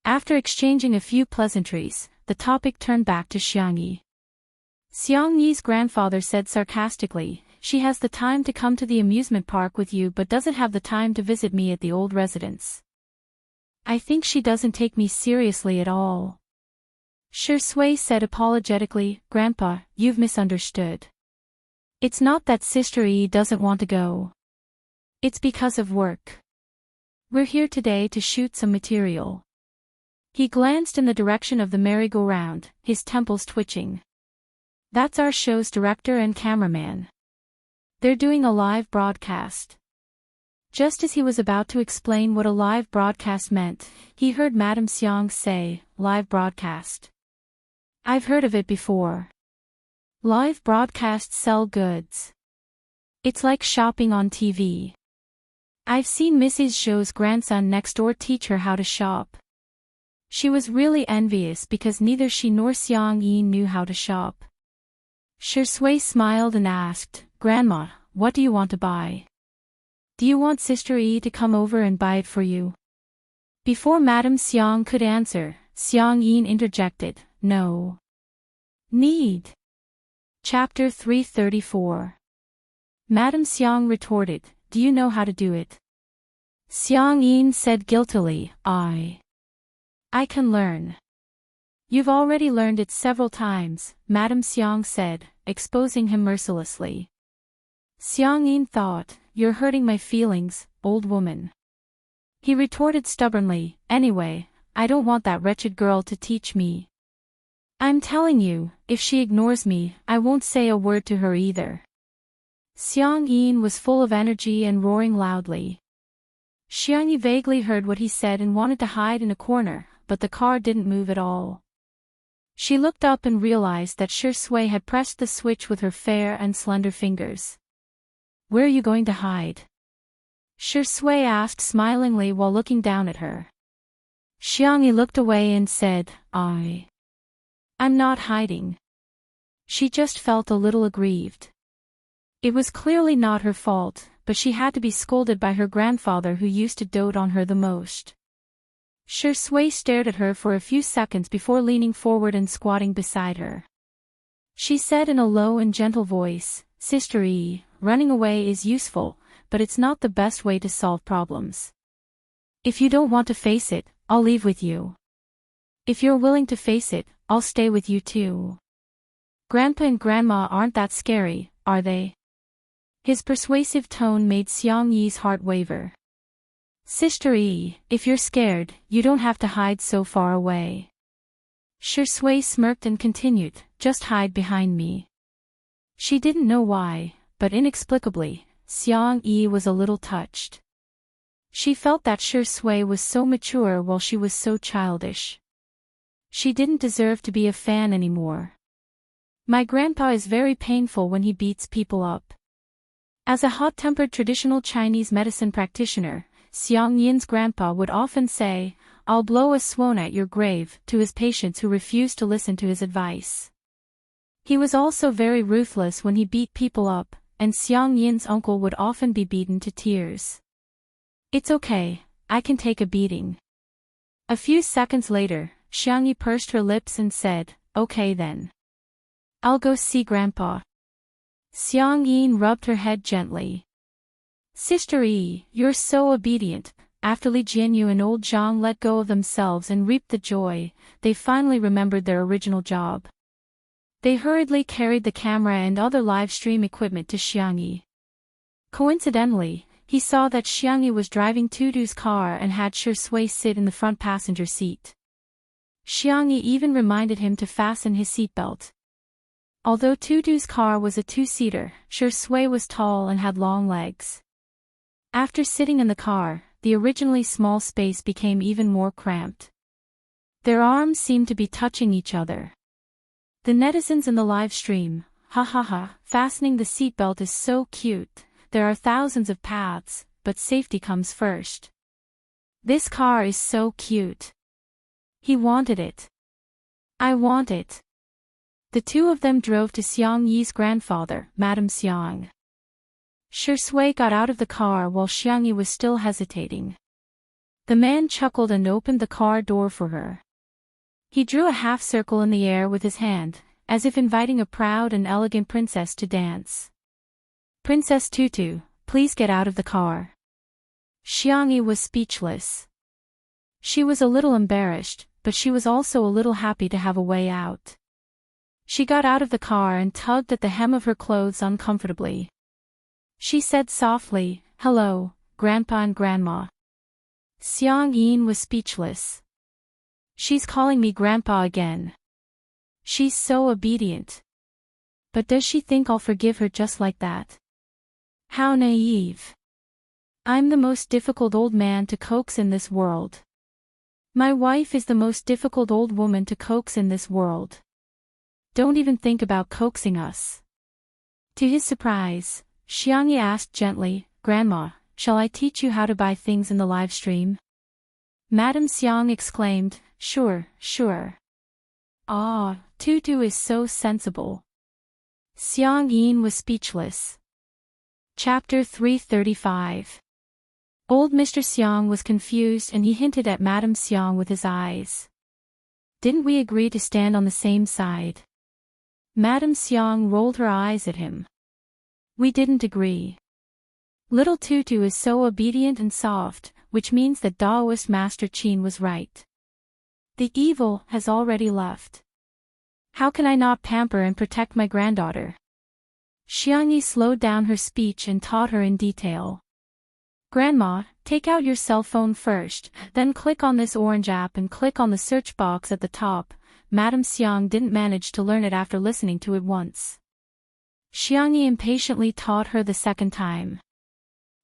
[SPEAKER 1] After exchanging a few pleasantries, the topic turned back to Xiangyi. Xiangyi's grandfather said sarcastically, She has the time to come to the amusement park with you but doesn't have the time to visit me at the old residence. I think she doesn't take me seriously at all. Shui said apologetically, Grandpa, you've misunderstood. It's not that Sister E doesn't want to go. It's because of work. We're here today to shoot some material. He glanced in the direction of the merry-go-round, his temples twitching. That's our show's director and cameraman. They're doing a live broadcast. Just as he was about to explain what a live broadcast meant, he heard Madame Xiang say, Live broadcast. I've heard of it before. Live broadcasts sell goods. It's like shopping on TV. I've seen Mrs. Zhou's grandson next door teach her how to shop. She was really envious because neither she nor Xiangyi knew how to shop. Shui smiled and asked, Grandma, what do you want to buy? Do you want Sister E to come over and buy it for you? Before Madame Xiang could answer, Xiangyi interjected, No. Need. Chapter 334. Madame Xiang retorted, Do you know how to do it? Xiang Yin said guiltily, I can learn. You've already learned it several times, Madame Xiang said, exposing him mercilessly. Xiang Yin thought, you're hurting my feelings, old woman. He retorted stubbornly, anyway, I don't want that wretched girl to teach me. I'm telling you, if she ignores me, I won't say a word to her either. Xiang Yin was full of energy and roaring loudly. Xiang Yi vaguely heard what he said and wanted to hide in a corner, but the car didn't move at all. She looked up and realized that Shi Sui had pressed the switch with her fair and slender fingers. Where are you going to hide? Shi Sui asked smilingly while looking down at her. Xiang Yi looked away and said, I'm not hiding. She just felt a little aggrieved. It was clearly not her fault, but she had to be scolded by her grandfather who used to dote on her the most. Shi Sui stared at her for a few seconds before leaning forward and squatting beside her. She said in a low and gentle voice, Sister Yi, running away is useful, but it's not the best way to solve problems. If you don't want to face it, I'll leave with you. If you're willing to face it, I'll stay with you too. Grandpa and Grandma aren't that scary, are they? His persuasive tone made Xiang Yi's heart waver. Sister Yi, if you're scared, you don't have to hide so far away. Shi Sui smirked and continued, just hide behind me. She didn't know why, but inexplicably, Xiang Yi was a little touched. She felt that Shi Sui was so mature while she was so childish. She didn't deserve to be a fan anymore. My grandpa is very painful when he beats people up. As a hot-tempered traditional Chinese medicine practitioner, Xiang Yin's grandpa would often say, I'll blow a swan at your grave, to his patients who refused to listen to his advice. He was also very ruthless when he beat people up, and Xiang Yin's uncle would often be beaten to tears. It's okay, I can take a beating. A few seconds later, Xiang Yi pursed her lips and said, okay then. I'll go see Grandpa. Xiang Yin rubbed her head gently. Sister Yi, you're so obedient. After Li Jianyu and old Zhang let go of themselves and reaped the joy, they finally remembered their original job. They hurriedly carried the camera and other live stream equipment to Xiang Yi. Coincidentally, he saw that Xiang Yi was driving Tudu's car and had Shi Sui sit in the front passenger seat. Xiang Yi even reminded him to fasten his seatbelt. Although Tudu's car was a two-seater, Shi Sui was tall and had long legs. After sitting in the car, the originally small space became even more cramped. Their arms seemed to be touching each other. The netizens in the live stream, ha ha ha, fastening the seatbelt is so cute, there are thousands of paths, but safety comes first. This car is so cute. He wanted it. I want it. The two of them drove to Xiang Yi's grandfather, Madame Xiang. Shi Sui got out of the car while Xiang Yi was still hesitating. The man chuckled and opened the car door for her. He drew a half circle in the air with his hand, as if inviting a proud and elegant princess to dance. Princess Tutu, please get out of the car. Xiang Yi was speechless. She was a little embarrassed, but she was also a little happy to have a way out. She got out of the car and tugged at the hem of her clothes uncomfortably. She said softly, hello, Grandpa and Grandma. Xiang Yin was speechless. She's calling me Grandpa again. She's so obedient. But does she think I'll forgive her just like that? How naive. I'm the most difficult old man to coax in this world. My wife is the most difficult old woman to coax in this world. Don't even think about coaxing us. To his surprise, Xiang Yi asked gently, Grandma, shall I teach you how to buy things in the live stream? Madame Xiang exclaimed, sure, sure. Ah, Tutu is so sensible. Xiang Yin was speechless. Chapter 335. Old Mr. Xiang was confused and he hinted at Madame Xiang with his eyes. Didn't we agree to stand on the same side? Madame Xiang rolled her eyes at him. We didn't agree. Little Tutu is so obedient and soft, which means that Daoist Master Qin was right. The evil has already left. How can I not pamper and protect my granddaughter? Xiangyi slowed down her speech and taught her in detail. Grandma, take out your cell phone first, then click on this orange app and click on the search box at the top. Madame Xiang didn't manage to learn it after listening to it once. Xiangyi impatiently taught her the second time.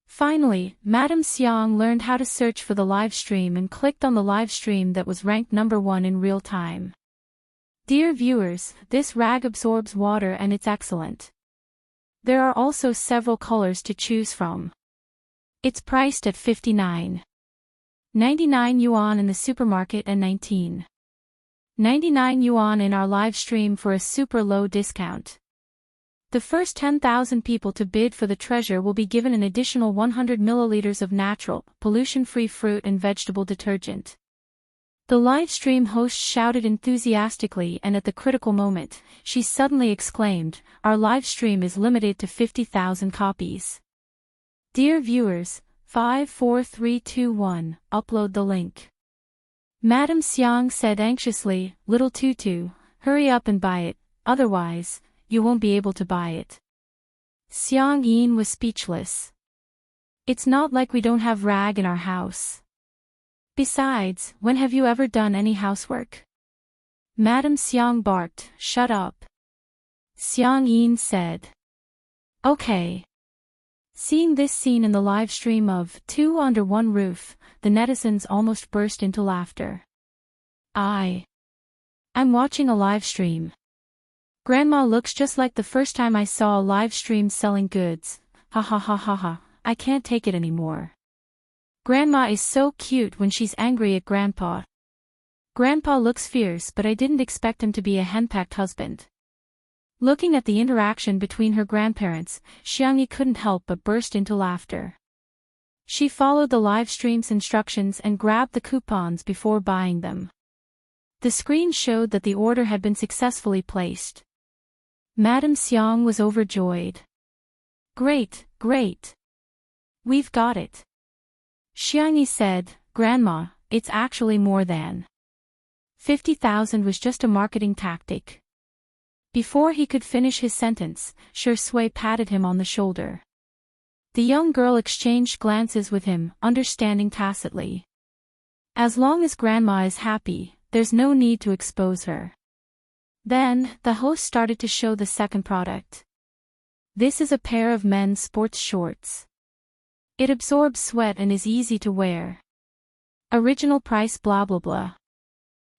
[SPEAKER 1] Finally, Madame Xiang learned how to search for the live stream and clicked on the live stream that was ranked number 1 in real time. Dear viewers, this rag absorbs water and it's excellent. There are also several colors to choose from. It's priced at 59.99 yuan in the supermarket and 19.99 yuan in our live stream for a super low discount. The first 10,000 people to bid for the treasure will be given an additional 100 milliliters of natural, pollution-free fruit and vegetable detergent. The live stream host shouted enthusiastically, and at the critical moment, she suddenly exclaimed, "Our live stream is limited to 50,000 copies. Dear viewers, 5 4 3 2 1, upload the link." Madame Xiang said anxiously, "Little Tutu, hurry up and buy it, otherwise, you won't be able to buy it." Xiang Yin was speechless. It's not like we don't have rag in our house. Besides, when have you ever done any housework? Madame Xiang barked, "Shut up." Xiang Yin said, "Okay." Seeing this scene in the live stream of Two Under One Roof, the netizens almost burst into laughter. I'm watching a live stream. Grandma looks just like the first time I saw a live stream selling goods. Ha ha ha ha ha, I can't take it anymore. Grandma is so cute when she's angry at Grandpa. Grandpa looks fierce, but I didn't expect him to be a henpecked husband. Looking at the interaction between her grandparents, Xiangyi couldn't help but burst into laughter. She followed the live stream's instructions and grabbed the coupons before buying them. The screen showed that the order had been successfully placed. Madame Xiang was overjoyed. "Great, great. We've got it." Xiangyi said, "Grandma, it's actually more than 50,000 was just a marketing tactic." Before he could finish his sentence, Shui patted him on the shoulder. The young girl exchanged glances with him, understanding tacitly. As long as Grandma is happy, there's no need to expose her. Then, the host started to show the second product. This is a pair of men's sports shorts. It absorbs sweat and is easy to wear. Original price blah blah blah.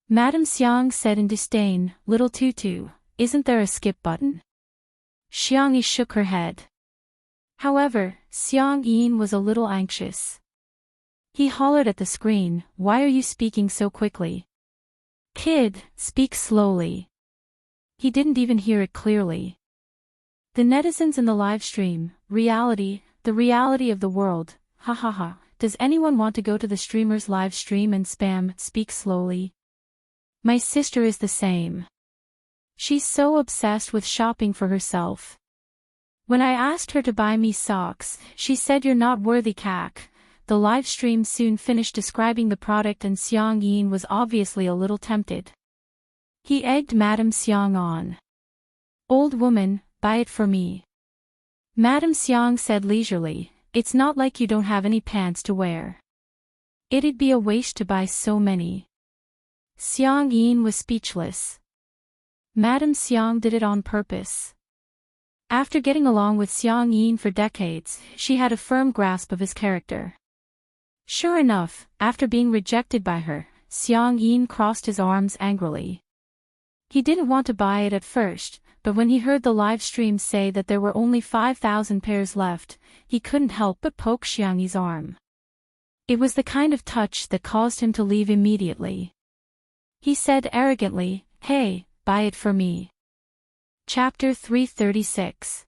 [SPEAKER 1] Madame Xiang said in disdain, "Little Tutu, isn't there a skip button?" Xiangyi shook her head. However, Xiang Yin was a little anxious. He hollered at the screen, "Why are you speaking so quickly? Kid, speak slowly." He didn't even hear it clearly. The netizens in the live stream, reality, the reality of the world, ha ha ha, does anyone want to go to the streamer's live stream and spam, "Speak slowly"? My sister is the same. She's so obsessed with shopping for herself. When I asked her to buy me socks, she said, "You're not worthy, cack." The live stream soon finished describing the product and Xiang Yin was obviously a little tempted. He egged Madame Xiang on. "Old woman, buy it for me." Madame Xiang said leisurely, "It's not like you don't have any pants to wear. It'd be a waste to buy so many." Xiang Yin was speechless. Madame Xiang did it on purpose. After getting along with Xiang Yin for decades, she had a firm grasp of his character. Sure enough, after being rejected by her, Xiang Yin crossed his arms angrily. He didn't want to buy it at first, but when he heard the live stream say that there were only 5,000 pairs left, he couldn't help but poke Xiangyi's arm. It was the kind of touch that caused him to leave immediately. He said arrogantly, "Hey, buy it for me." Chapter 336.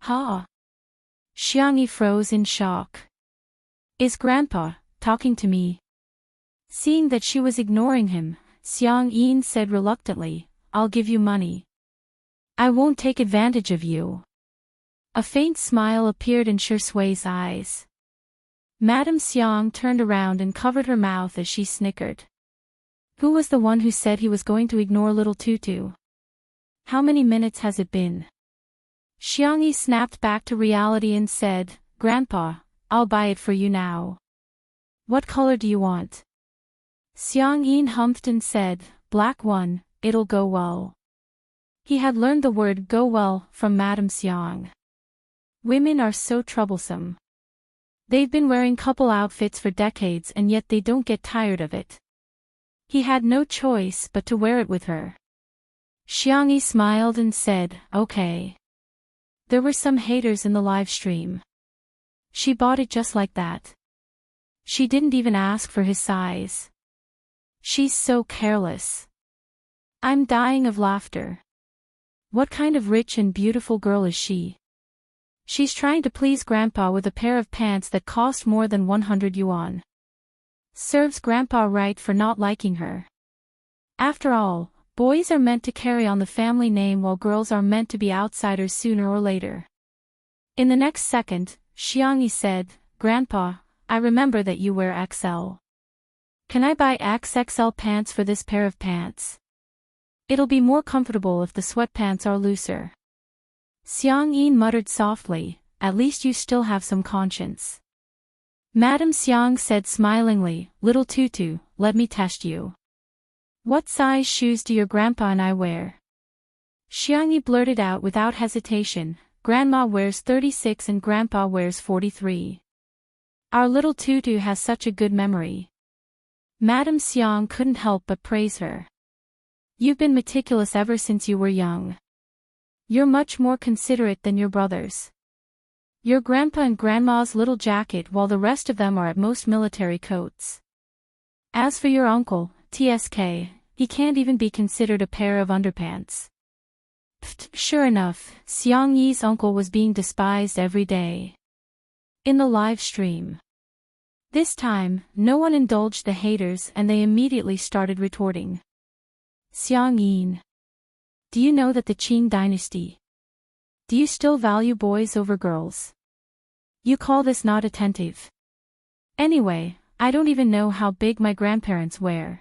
[SPEAKER 1] Ha! Xiangyi froze in shock. Is Grandpa talking to me? Seeing that she was ignoring him, Xiang Yin said reluctantly, "I'll give you money. I won't take advantage of you." A faint smile appeared in Shui's eyes. Madame Xiang turned around and covered her mouth as she snickered. Who was the one who said he was going to ignore little Tutu? How many minutes has it been? Xiangyi snapped back to reality and said, Grandpa, I'll buy it for you now. What color do you want? Xiangyin humphed and said, black one, it'll go well. He had learned the word go well from Madame Xiang. Women are so troublesome. They've been wearing couple outfits for decades and yet they don't get tired of it. He had no choice but to wear it with her. Xiangyi smiled and said, okay. There were some haters in the live stream. She bought it just like that. She didn't even ask for his size. She's so careless. I'm dying of laughter. What kind of rich and beautiful girl is she? She's trying to please Grandpa with a pair of pants that cost more than 100 yuan. Serves Grandpa right for not liking her. After all, boys are meant to carry on the family name while girls are meant to be outsiders sooner or later. In the next second, Xiangyi said, Grandpa, I remember that you wear XL. Can I buy XXL pants for this pair of pants? It'll be more comfortable if the sweatpants are looser. Xiangyin muttered softly, at least you still have some conscience. Madame Xiang said smilingly, little Tutu, let me test you. What size shoes do your grandpa and I wear? Xiangyi blurted out without hesitation, Grandma wears 36 and Grandpa wears 43. Our little Tutu has such a good memory. Madame Xiang couldn't help but praise her. You've been meticulous ever since you were young. You're much more considerate than your brothers. Your grandpa and grandma's little jacket while the rest of them are at most military coats. As for your uncle, TSK, he can't even be considered a pair of underpants. Pfft, sure enough, Xiangyi's uncle was being despised every day. In the live stream. This time, no one indulged the haters and they immediately started retorting. Xiangyin. Do you know that the Qing dynasty? Do you still value boys over girls? You call this not attentive? Anyway, I don't even know how big my grandparents were.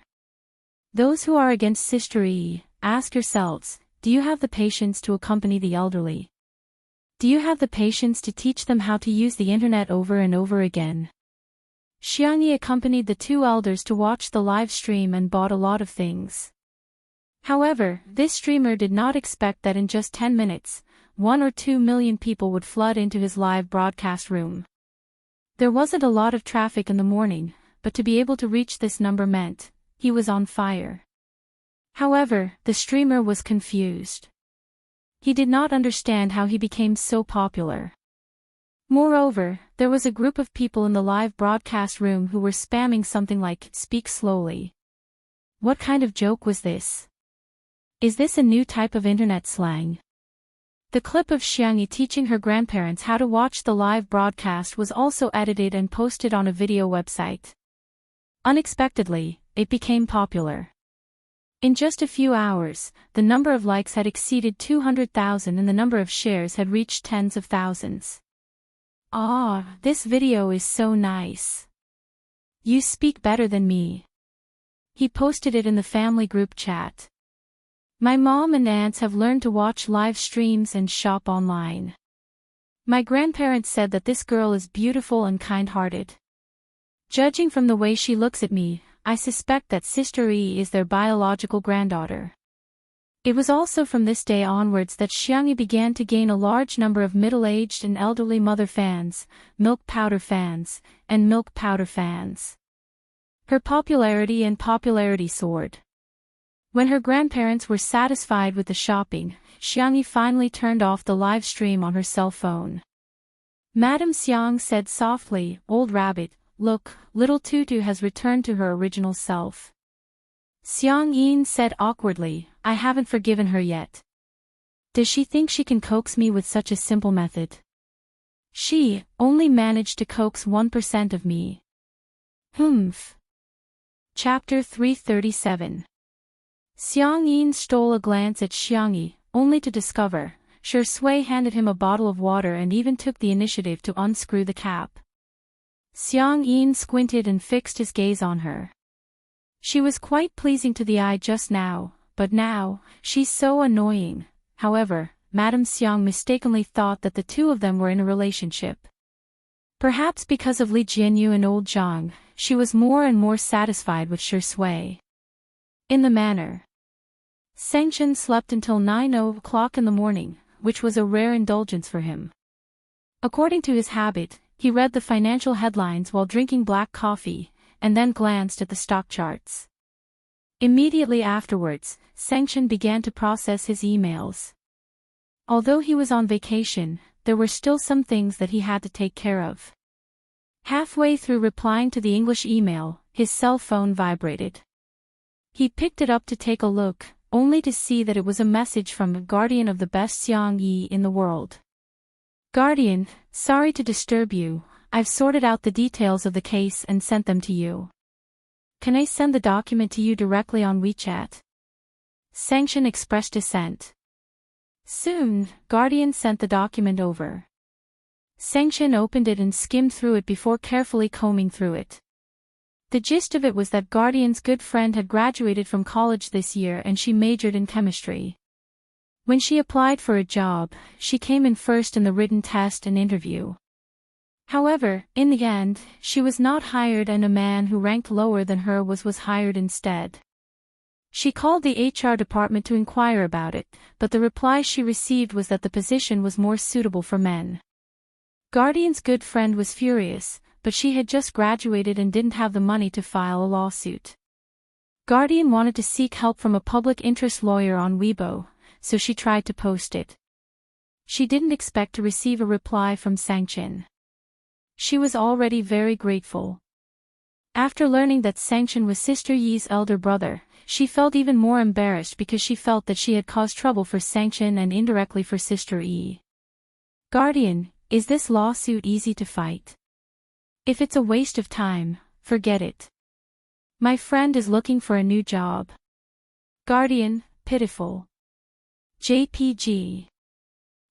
[SPEAKER 1] Those who are against sisterhood, ask yourselves, do you have the patience to accompany the elderly? Do you have the patience to teach them how to use the internet over and over again? Xiangyi accompanied the two elders to watch the live stream and bought a lot of things. However, this streamer did not expect that in just 10 minutes, 1 or 2 million people would flood into his live broadcast room. There wasn't a lot of traffic in the morning, but to be able to reach this number meant he was on fire. However, the streamer was confused. He did not understand how he became so popular. Moreover, there was a group of people in the live broadcast room who were spamming something like, speak slowly. What kind of joke was this? Is this a new type of internet slang? The clip of Xiangyi teaching her grandparents how to watch the live broadcast was also edited and posted on a video website. Unexpectedly, it became popular. In just a few hours, the number of likes had exceeded 200,000 and the number of shares had reached tens of thousands. Ah, this video is so nice. You speak better than me. He posted it in the family group chat. My mom and aunts have learned to watch live streams and shop online. My grandparents said that this girl is beautiful and kind-hearted. Judging from the way she looks at me, I suspect that Sister E is their biological granddaughter. It was also from this day onwards that Xiangyi began to gain a large number of middle-aged and elderly mother fans, milk powder fans, and milk powder fans. Her popularity soared. When her grandparents were satisfied with the shopping, Xiangyi finally turned off the live stream on her cell phone. Madame Xiang said softly, Old rabbit, look, little Tutu has returned to her original self. Xiangyin said awkwardly, I haven't forgiven her yet. Does she think she can coax me with such a simple method? She only managed to coax 1% of me. Humph. Chapter 337. Xiangyin stole a glance at Xiangyi, only to discover Shui handed him a bottle of water and even took the initiative to unscrew the cap. Xiang Yin squinted and fixed his gaze on her. She was quite pleasing to the eye just now, but now, she's so annoying. However, Madame Xiang mistakenly thought that the two of them were in a relationship. Perhaps because of Li Jianyu and old Zhang, she was more and more satisfied with Shui. In the manner. Sengchen slept until 9 o'clock in the morning, which was a rare indulgence for him. According to his habit, he read the financial headlines while drinking black coffee, and then glanced at the stock charts. Immediately afterwards, Sengchen began to process his emails. Although he was on vacation, there were still some things that he had to take care of. Halfway through replying to the English email, his cell phone vibrated. He picked it up to take a look, only to see that it was a message from a guardian of the best Xiang Yi in the world. Guardian, sorry to disturb you, I've sorted out the details of the case and sent them to you. Can I send the document to you directly on WeChat? Sengchen expressed assent. Soon, Guardian sent the document over. Sengchen opened it and skimmed through it before carefully combing through it. The gist of it was that Guardian's good friend had graduated from college this year and she majored in chemistry. When she applied for a job, she came in first in the written test and interview. However, in the end, she was not hired and a man who ranked lower than her was hired instead. She called the HR department to inquire about it, but the reply she received was that the position was more suitable for men. Guardian's good friend was furious, but she had just graduated and didn't have the money to file a lawsuit. Guardian wanted to seek help from a public interest lawyer on Weibo, so she tried to post it. She didn't expect to receive a reply from Sengchen. She was already very grateful. After learning that Sengchen was Sister Yi's elder brother, she felt even more embarrassed because she felt that she had caused trouble for Sengchen and indirectly for Sister Yi. Guardian, is this lawsuit easy to fight? If it's a waste of time, forget it. My friend is looking for a new job. Guardian, pitiful. JPG.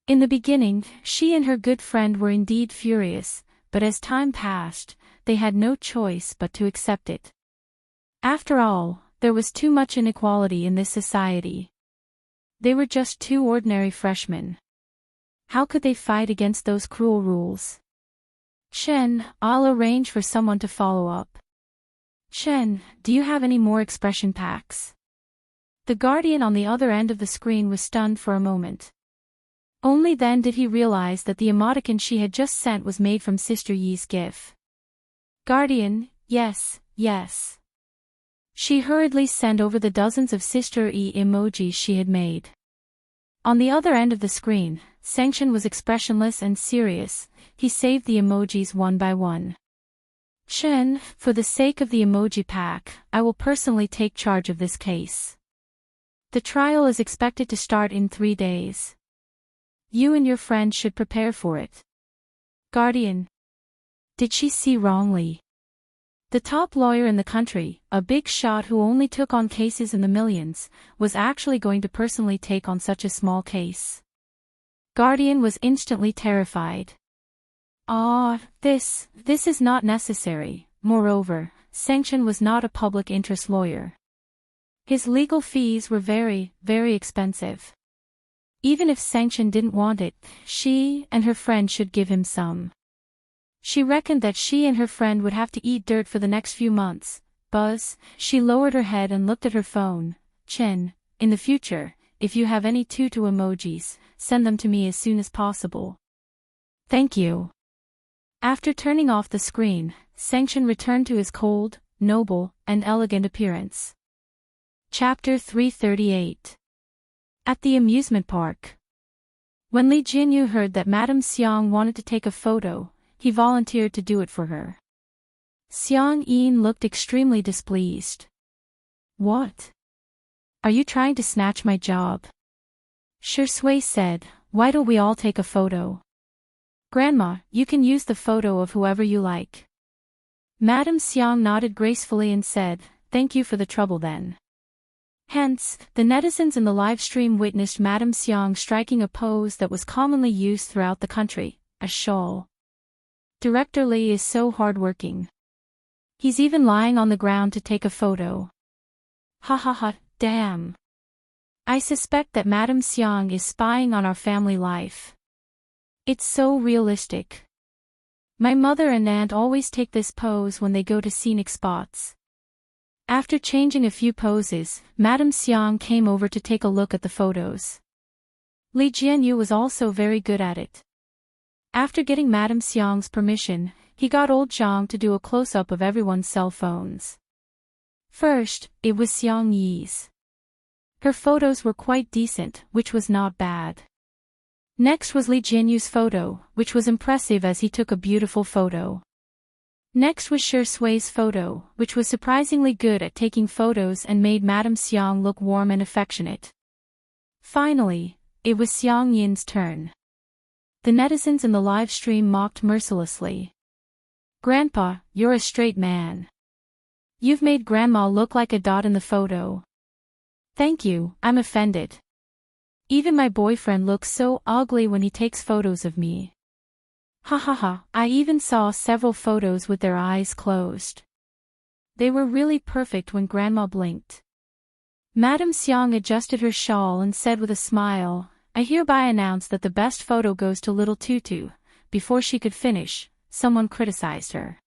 [SPEAKER 1] In the beginning, she and her good friend were indeed furious, but as time passed, they had no choice but to accept it. After all, there was too much inequality in this society. They were just two ordinary freshmen. How could they fight against those cruel rules? Chen, I'll arrange for someone to follow up. Chen, do you have any more expression packs? The guardian on the other end of the screen was stunned for a moment. Only then did he realize that the emoticon she had just sent was made from Sister Yi's GIF. Guardian, yes, yes. She hurriedly sent over the dozens of Sister Yi emojis she had made. On the other end of the screen, Sengchen was expressionless and serious. He saved the emojis one by one. Chen, for the sake of the emoji pack, I will personally take charge of this case. The trial is expected to start in 3 days. You and your friend should prepare for it. Guardian. Did she see wrongly? The top lawyer in the country, a big shot who only took on cases in the millions, was actually going to personally take on such a small case. Guardian was instantly terrified. This is not necessary. Moreover, Sengchen was not a public interest lawyer. His legal fees were very, very expensive. Even if Sengchen didn't want it, she and her friend should give him some. She reckoned that she and her friend would have to eat dirt for the next few months. She lowered her head and looked at her phone. Chen, in the future, if you have any tutu emojis, send them to me as soon as possible. Thank you. After turning off the screen, Sengchen returned to his cold, noble, and elegant appearance. Chapter 338. At the amusement park. When Li Jianyu heard that Madame Xiang wanted to take a photo, he volunteered to do it for her. Xiang Yin looked extremely displeased. What? Are you trying to snatch my job? Shui said, why don't we all take a photo? Grandma, you can use the photo of whoever you like. Madame Xiang nodded gracefully and said, thank you for the trouble then. Hence, the netizens in the live stream witnessed Madame Xiang striking a pose that was commonly used throughout the country, a shawl. Director Li is so hardworking. He's even lying on the ground to take a photo. Ha ha ha, damn. I suspect that Madame Xiang is spying on our family life. It's so realistic. My mother and aunt always take this pose when they go to scenic spots. After changing a few poses, Madame Xiang came over to take a look at the photos. Li Jianyu was also very good at it. After getting Madame Xiang's permission, he got old Zhang to do a close-up of everyone's cell phones. First, it was Xiang Yi's. Her photos were quite decent, which was not bad. Next was Li Jianyu's photo, which was impressive as he took a beautiful photo. Next was Shi Sui's photo, which was surprisingly good at taking photos and made Madame Xiang look warm and affectionate. Finally, it was Xiang Yin's turn. The netizens in the live stream mocked mercilessly. "Grandpa, you're a straight man. You've made Grandma look like a dot in the photo." "Thank you, I'm offended. Even my boyfriend looks so ugly when he takes photos of me." Ha ha ha, I even saw several photos with their eyes closed. They were really perfect when Grandma blinked. Madame Xiang adjusted her shawl and said with a smile, "I hereby announce that the best photo goes to little Tutu." Before she could finish, someone criticized her.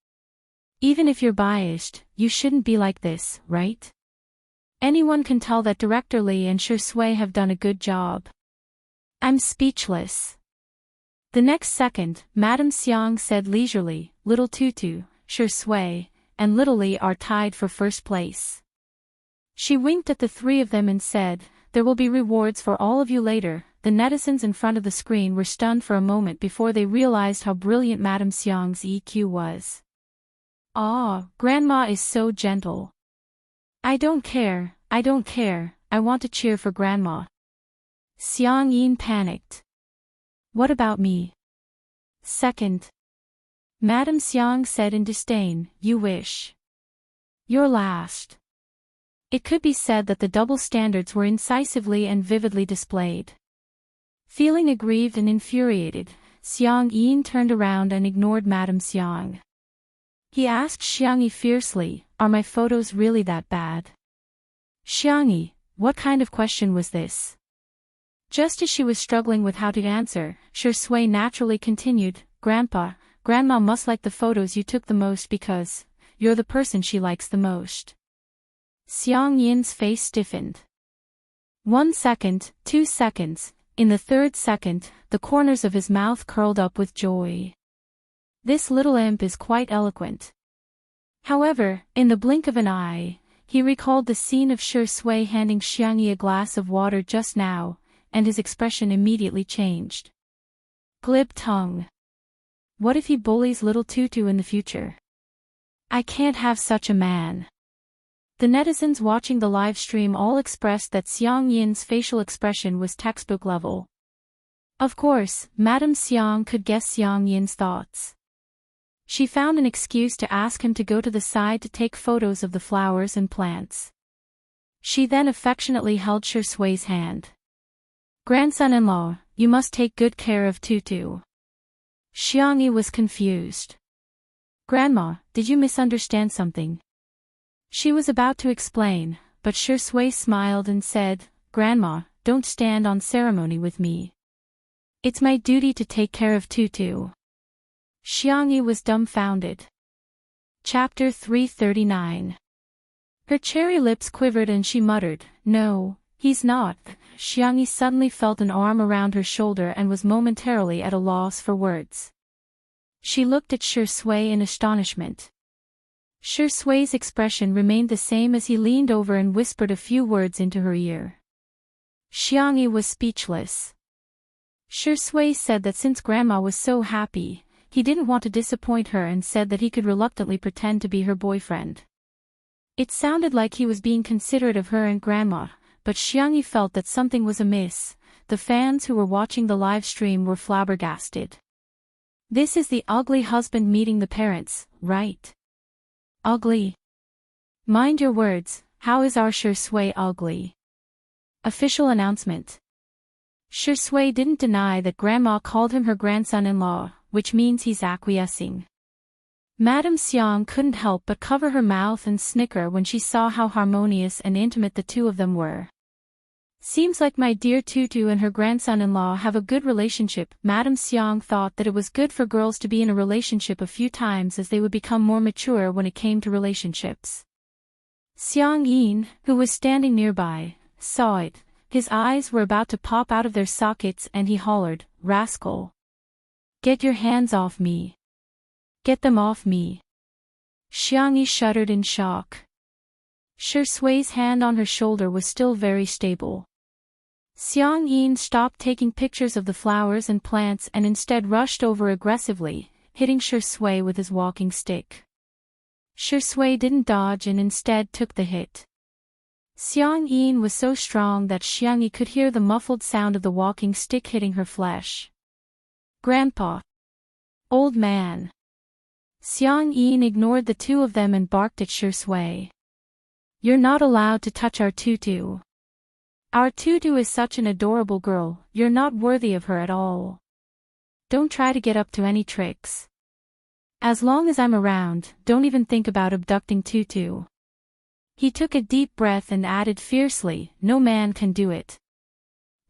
[SPEAKER 1] "Even if you're biased, you shouldn't be like this, right? Anyone can tell that Director Li and Shi Sui have done a good job." I'm speechless. The next second, Madame Xiang said leisurely, "Little Tutu, Shi Sui, and Little Li are tied for first place." She winked at the three of them and said, "There will be rewards for all of you later." The netizens in front of the screen were stunned for a moment before they realized how brilliant Madame Xiang's EQ was. "Ah, Grandma is so gentle. I don't care, I want to cheer for Grandma." Xiang Yin panicked. "What about me?" "Second." Madame Xiang said in disdain, "You wish. You're last." It could be said that the double standards were incisively and vividly displayed. Feeling aggrieved and infuriated, Xiang Yin turned around and ignored Madame Xiang. He asked Xiang Yi fiercely, "Are my photos really that bad?" "Xiang Yi, what kind of question was this?" Just as she was struggling with how to answer, Shi Sui naturally continued, Grandma must like the photos you took the most because you're the person she likes the most." Xiang Yin's face stiffened. 1 second, 2 seconds, in the third second, the corners of his mouth curled up with joy. This little imp is quite eloquent. However, in the blink of an eye, he recalled the scene of Shi Sui handing Xiang Yi a glass of water just now, and his expression immediately changed. Glib tongue. What if he bullies little Tutu in the future? I can't have such a man. The netizens watching the live stream all expressed that Xiang Yin's facial expression was textbook level. Of course, Madame Xiang could guess Xiang Yin's thoughts. She found an excuse to ask him to go to the side to take photos of the flowers and plants. She then affectionately held Shi Sui's hand. "Grandson-in-law, you must take good care of Tutu." Xiang Yi was confused. "Grandma, did you misunderstand something?" She was about to explain, but Shi Sui smiled and said, "Grandma, don't stand on ceremony with me. It's my duty to take care of Tutu." Xiang Yi was dumbfounded. Chapter 339. Her cherry lips quivered and she muttered, "No, he's not." Xiang Yi suddenly felt an arm around her shoulder and was momentarily at a loss for words. She looked at Shi Sui in astonishment. Shi Sui's expression remained the same as he leaned over and whispered a few words into her ear. Xiang Yi was speechless. Shi Sui said that since Grandma was so happy, he didn't want to disappoint her and said that he could reluctantly pretend to be her boyfriend. It sounded like he was being considerate of her and Grandma, but Xiang Yi felt that something was amiss. The fans who were watching the live stream were flabbergasted. This is the ugly husband meeting the parents, right? Ugly. Mind your words, How is our Shui ugly? Official announcement. Shui didn't deny that Grandma called him her grandson-in-law, which means he's acquiescing. Madame Xiang couldn't help but cover her mouth and snicker when she saw how harmonious and intimate the two of them were. Seems like my dear Tutu and her grandson-in-law have a good relationship. Madame Xiang thought that it was good for girls to be in a relationship a few times as they would become more mature when it came to relationships. Xiang Yin, who was standing nearby, saw it. His eyes were about to pop out of their sockets and he hollered, "Rascal! Get your hands off me! Get them off me!" Xiang Yi shuddered in shock. Shui's hand on her shoulder was still very stable. Xiang Yin stopped taking pictures of the flowers and plants and instead rushed over aggressively, hitting Shui with his walking stick. Shui didn't dodge and instead took the hit. Xiang Yin was so strong that Xiang Yi could hear the muffled sound of the walking stick hitting her flesh. "Grandpa! Old man!" Xiang Yin ignored the two of them and barked at Shui. "You're not allowed to touch our Tutu. Our Tutu is such an adorable girl, you're not worthy of her at all. Don't try to get up to any tricks. As long as I'm around, don't even think about abducting Tutu." He took a deep breath and added fiercely, "No man can do it."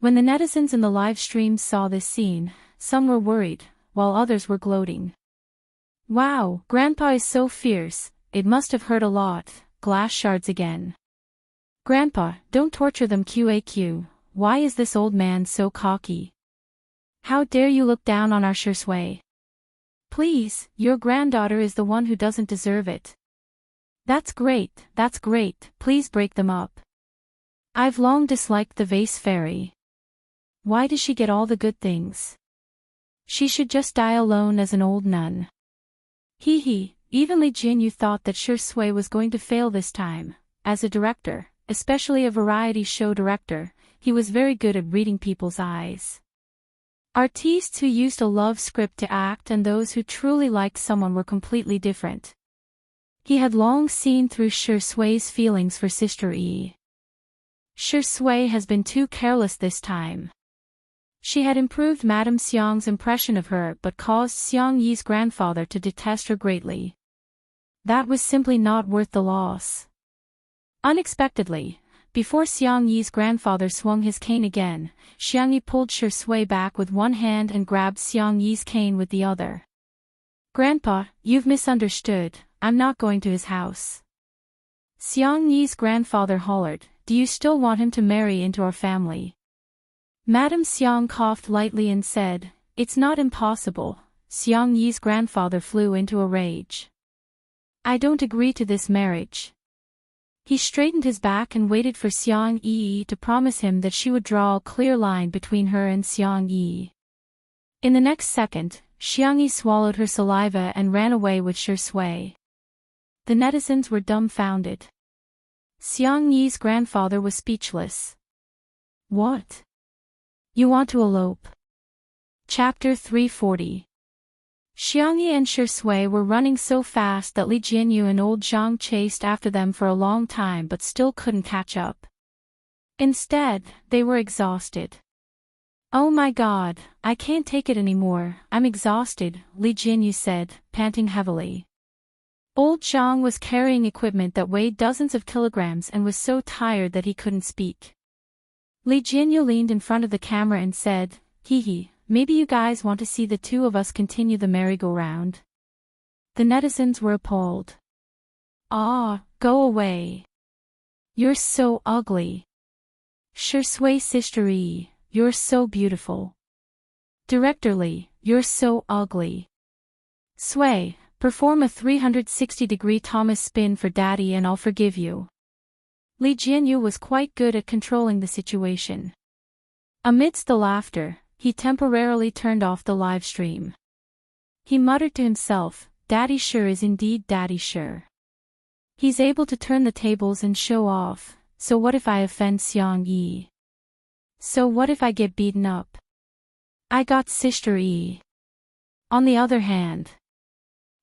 [SPEAKER 1] When the netizens in the live stream saw this scene, some were worried, while others were gloating. "Wow, Grandpa is so fierce, it must have hurt a lot." Glass shards again. "Grandpa, don't torture them QAQ, why is this old man so cocky? How dare you look down on our Shui? Please, your granddaughter is the one who doesn't deserve it. That's great, please break them up. I've long disliked the vase fairy. Why does she get all the good things? She should just die alone as an old nun." Hee hee, even Li Jinyu thought that Shui was going to fail this time. As a director, especially a variety show director, he was very good at reading people's eyes. Artistes who used a love script to act and those who truly liked someone were completely different. He had long seen through Shui's feelings for Sister Yi. Shui has been too careless this time. She had improved Madame Xiang's impression of her but caused Xiang Yi's grandfather to detest her greatly. That was simply not worth the loss. Unexpectedly, before Xiang Yi's grandfather swung his cane again, Xiang Yi pulled Shui back with one hand and grabbed Xiang Yi's cane with the other. "Grandpa, you've misunderstood, I'm not going to his house." Xiang Yi's grandfather hollered, "Do you still want him to marry into our family?" Madame Xiang coughed lightly and said, "It's not impossible." Xiang Yi's grandfather flew into a rage. "I don't agree to this marriage." He straightened his back and waited for Xiang Yi to promise him that she would draw a clear line between her and Xiang Yi. In the next second, Xiang Yi swallowed her saliva and ran away with Shui. The netizens were dumbfounded. Xiang Yi's grandfather was speechless. "What? You want to elope?" Chapter 340. Xiang Yi and Shui were running so fast that Li Jinyu and old Zhang chased after them for a long time but still couldn't catch up. Instead, they were exhausted. "Oh my god, I can't take it anymore, I'm exhausted," Li Jinyu said, panting heavily. Old Zhang was carrying equipment that weighed dozens of kilograms and was so tired that he couldn't speak. Li Jinyu leaned in front of the camera and said, "Hee hee, maybe you guys want to see the two of us continue the merry-go-round." The netizens were appalled. "Ah, go away. You're so ugly. Shui Sister Yi, you're so beautiful. Director Li, you're so ugly. Sui, perform a 360-degree Thomas spin for Daddy and I'll forgive you." Li Jinyu was quite good at controlling the situation. Amidst the laughter, he temporarily turned off the live stream. He muttered to himself, "Daddy sure is indeed Daddy sure. He's able to turn the tables and show off, so what if I offend Xiang Yi? So what if I get beaten up? I got Sister Yi." On the other hand,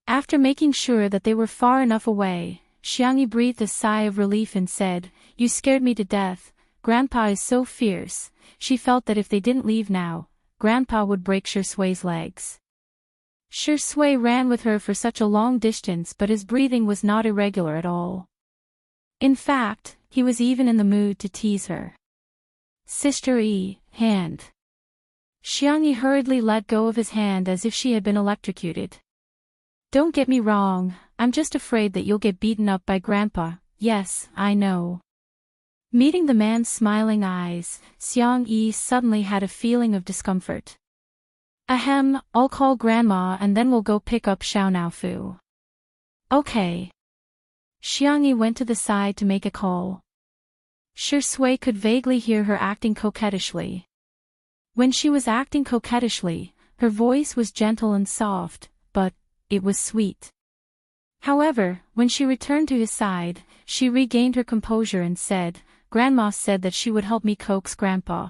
[SPEAKER 1] after making sure that they were far enough away, Xiangyi breathed a sigh of relief and said, "You scared me to death. Grandpa is so fierce." She felt that if they didn't leave now, Grandpa would break Shui's legs. Shui ran with her for such a long distance, but his breathing was not irregular at all. In fact, he was even in the mood to tease her. "Sister E, hand." Xiangyi hurriedly let go of his hand as if she had been electrocuted. "Don't get me wrong, I'm just afraid that you'll get beaten up by Grandpa." "Yes, I know." Meeting the man's smiling eyes, Xiangyi suddenly had a feeling of discomfort. "Ahem, I'll call Grandma and then we'll go pick up Xiao. Okay." Xiangyi went to the side to make a call. Shui could vaguely hear her acting coquettishly. When she was acting coquettishly, her voice was gentle and soft, but it was sweet. However, when she returned to his side, she regained her composure and said, "Grandma said that she would help me coax Grandpa."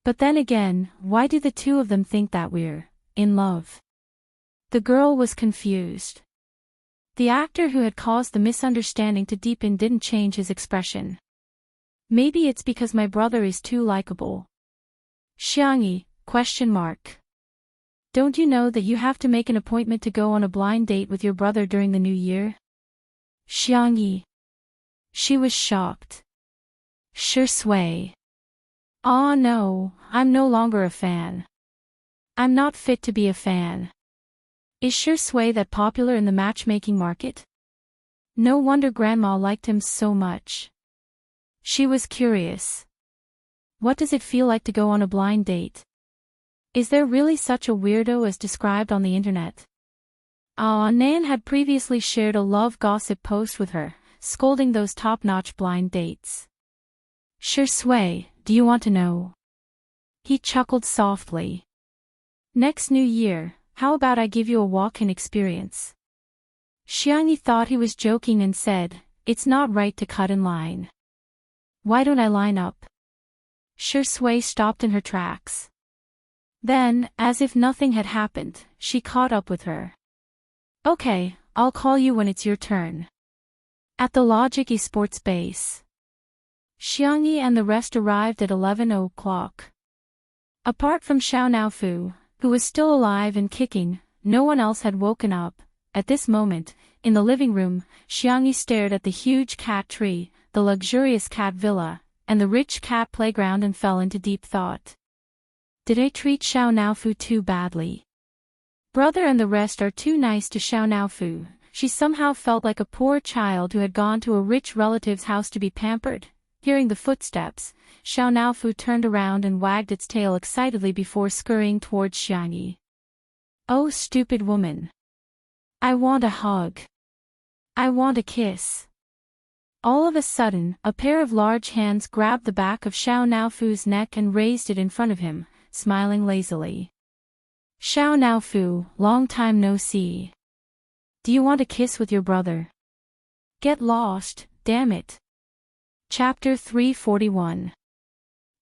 [SPEAKER 1] But then again, why do the two of them think that we're in love? The girl was confused. The actor who had caused the misunderstanding to deepen didn't change his expression. "Maybe it's because my brother is too likable." Xiangyi, ? "Don't you know that you have to make an appointment to go on a blind date with your brother during the new year?" Xiangyi. She was shocked. Shui. "Ah no, I'm no longer a fan. I'm not fit to be a fan." Is Shui that popular in the matchmaking market? No wonder Grandma liked him so much. She was curious. What does it feel like to go on a blind date? Is there really such a weirdo as described on the internet? Nan had previously shared a love gossip post with her, scolding those top-notch blind dates. Shui, do you want to know? He chuckled softly. "Next New Year, how about I give you a walk-in experience?" Xiangyi thought he was joking and said, "It's not right to cut in line." "Why don't I line up?" Shui stopped in her tracks. Then, as if nothing had happened, she caught up with her. "Okay, I'll call you when it's your turn." At the Logic Esports base. Xiangyi and the rest arrived at 11 o'clock. Apart from Xiao, who was still alive and kicking, no one else had woken up. At this moment, in the living room, Xiangyi stared at the huge cat tree, the luxurious cat villa, and the rich cat playground and fell into deep thought. Did I treat Xiao too badly? Brother and the rest are too nice to Xiao. She somehow felt like a poor child who had gone to a rich relative's house to be pampered. Hearing the footsteps, Xiao turned around and wagged its tail excitedly before scurrying towards Xiangyi. "Oh, stupid woman. I want a hug. I want a kiss." All of a sudden, a pair of large hands grabbed the back of Xiao's neck and raised it in front of him, smiling lazily. "Xiao, long time no see. Do you want a kiss with your brother? Get lost, damn it." Chapter 341.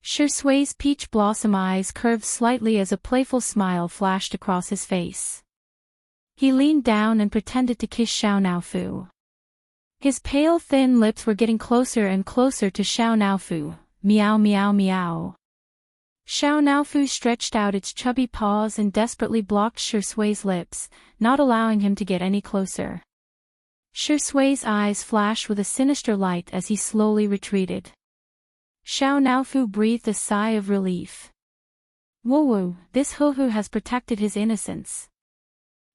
[SPEAKER 1] Shui's peach blossom eyes curved slightly as a playful smile flashed across his face. He leaned down and pretended to kiss Xiao. His pale thin lips were getting closer and closer to Xiao. Meow meow meow. Xiao stretched out its chubby paws and desperately blocked Shui's lips, not allowing him to get any closer. Shui's eyes flashed with a sinister light as he slowly retreated. Xiao breathed a sigh of relief. Woo, this hoo-hoo has protected his innocence.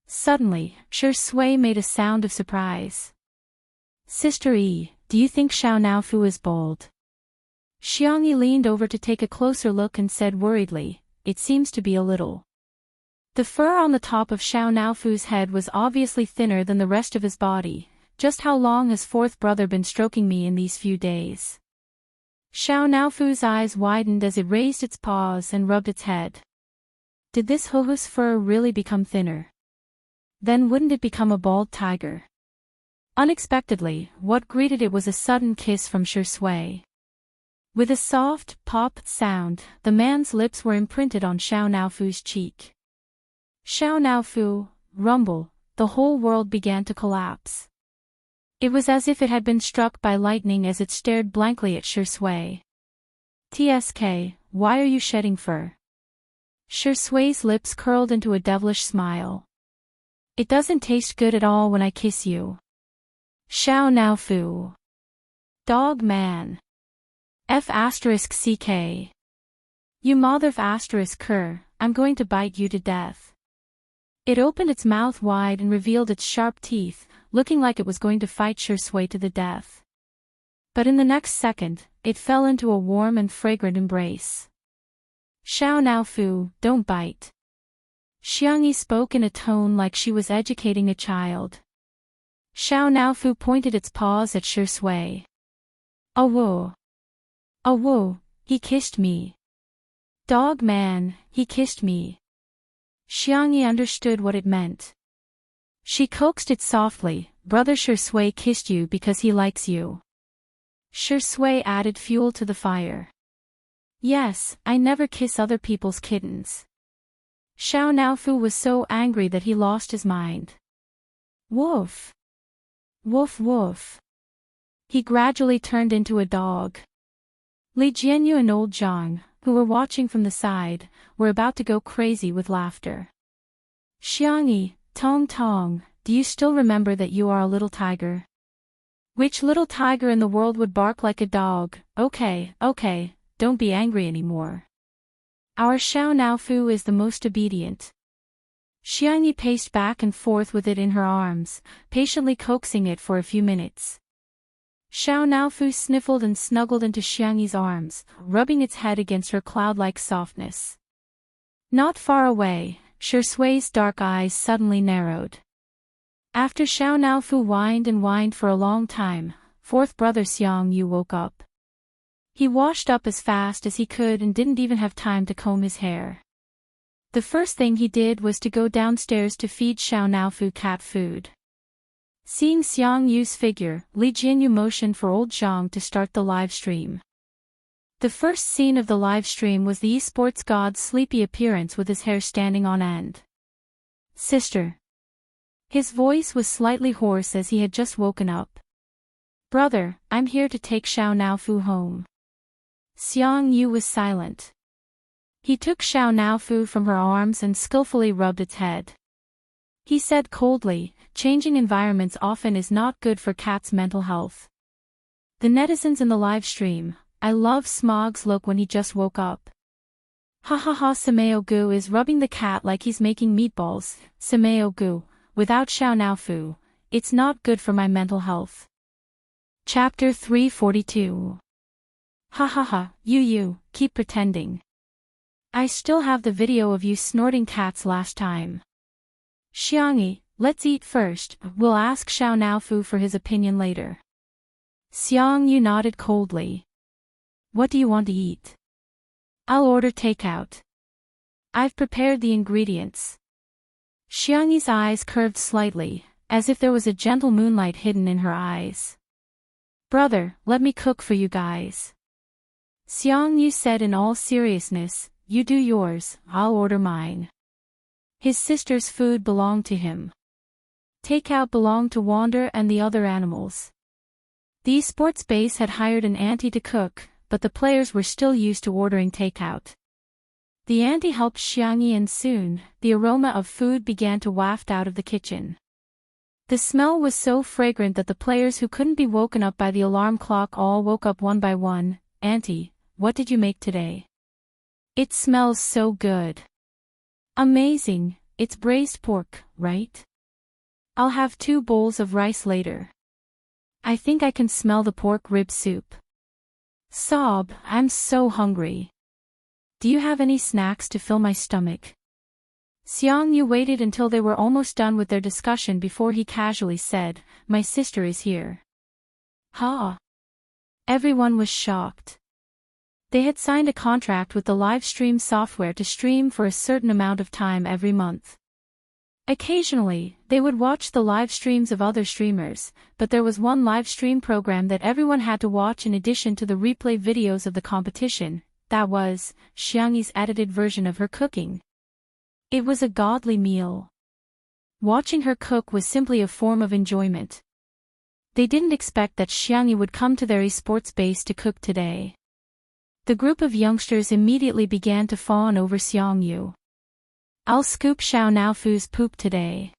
[SPEAKER 1] Suddenly, Shui made a sound of surprise. "Sister E, do you think Xiao is bald?" Xiangyi leaned over to take a closer look and said worriedly, "It seems to be a little." The fur on the top of Xiao's head was obviously thinner than the rest of his body. Just how long has fourth brother been stroking me in these few days? Xiao's eyes widened as it raised its paws and rubbed its head. Did this hoo-hoo's fur really become thinner? Then wouldn't it become a bald tiger? Unexpectedly, what greeted it was a sudden kiss from Shui. With a soft, pop sound, the man's lips were imprinted on Xiao's cheek. Xiao, rumble, the whole world began to collapse. It was as if it had been struck by lightning as it stared blankly at Shui. "TSK, why are you shedding fur?" Shui's lips curled into a devilish smile. "It doesn't taste good at all when I kiss you." Xiao Naofu. Dog man. F***ck. You mother f***ker, I'm going to bite you to death. It opened its mouth wide and revealed its sharp teeth, looking like it was going to fight Shui to the death. But in the next second, it fell into a warm and fragrant embrace. "Xiao Naofu, don't bite." Xiangyi spoke in a tone like she was educating a child. Xiao Naofu pointed its paws at Shui. "Oh whoa. Oh whoa, he kissed me. Dog man, he kissed me." Xiangyi understood what it meant. She coaxed it softly, "Brother Shui kissed you because he likes you." Shui added fuel to the fire. "Yes, I never kiss other people's kittens." Xiao Naofu was so angry that he lost his mind. Woof. Woof woof. He gradually turned into a dog. Li Jianyu and old Zhang, who were watching from the side, were about to go crazy with laughter. "Xiangyi, Tong Tong, do you still remember that you are a little tiger? Which little tiger in the world would bark like a dog? Okay, don't be angry anymore. Our Xiao Naofu is the most obedient." Xiangyi paced back and forth with it in her arms, patiently coaxing it for a few minutes. Xiao Naofu sniffled and snuggled into Xiangyi's arms, rubbing its head against her cloud-like softness. Not far away, Shui's dark eyes suddenly narrowed. After Xiao Naofu whined and whined for a long time, fourth brother Xiang Yu woke up. He washed up as fast as he could and didn't even have time to comb his hair. The first thing he did was to go downstairs to feed Xiao Naofu cat food. Seeing Xiang Yu's figure, Li Jianyu motioned for old Zhang to start the live stream. The first scene of the live stream was the esports god's sleepy appearance with his hair standing on end. "Sister." His voice was slightly hoarse as he had just woken up. "Brother, I'm here to take Xiao Naofu home." Xiang Yu was silent. He took Xiao Naofu from her arms and skillfully rubbed its head. He said coldly, "Changing environments often is not good for cats' mental health." The netizens in the live stream, "I love Smog's look when he just woke up. Ha ha ha, Sameo Gu is rubbing the cat like he's making meatballs. Sameo Gu, without Xiao Naofu, it's not good for my mental health." Chapter 342. Ha ha ha, you, keep pretending. I still have the video of you snorting cats last time. Xiangyi, let's eat first, we'll ask Xiao Naofu for his opinion later. Xiang Yu nodded coldly. "What do you want to eat?" "I'll order takeout. I've prepared the ingredients." Xiangyi's eyes curved slightly, as if there was a gentle moonlight hidden in her eyes. "Brother, let me cook for you guys." Xiang Yu said in all seriousness, "You do yours, I'll order mine." His sister's food belonged to him. Takeout belonged to Wander and the other animals. The esports base had hired an auntie to cook, but the players were still used to ordering takeout. The auntie helped Xiangyi and soon, the aroma of food began to waft out of the kitchen. The smell was so fragrant that the players who couldn't be woken up by the alarm clock all woke up one by one. "Auntie, what did you make today? It smells so good." "Amazing, it's braised pork, right? I'll have 2 bowls of rice later. I think I can smell the pork rib soup." Sob, "I'm so hungry. Do you have any snacks to fill my stomach?" Xiang Yu waited until they were almost done with their discussion before he casually said, "My sister is here." Ha! Everyone was shocked. They had signed a contract with the live stream software to stream for a certain amount of time every month. Occasionally, they would watch the live streams of other streamers, but there was one live stream program that everyone had to watch in addition to the replay videos of the competition. That was Xiangyi's edited version of her cooking. It was a godly meal. Watching her cook was simply a form of enjoyment. They didn't expect that Xiangyu would come to their esports base to cook today. The group of youngsters immediately began to fawn over Xiangyu. I'll scoop Xiao Naofu's poop today.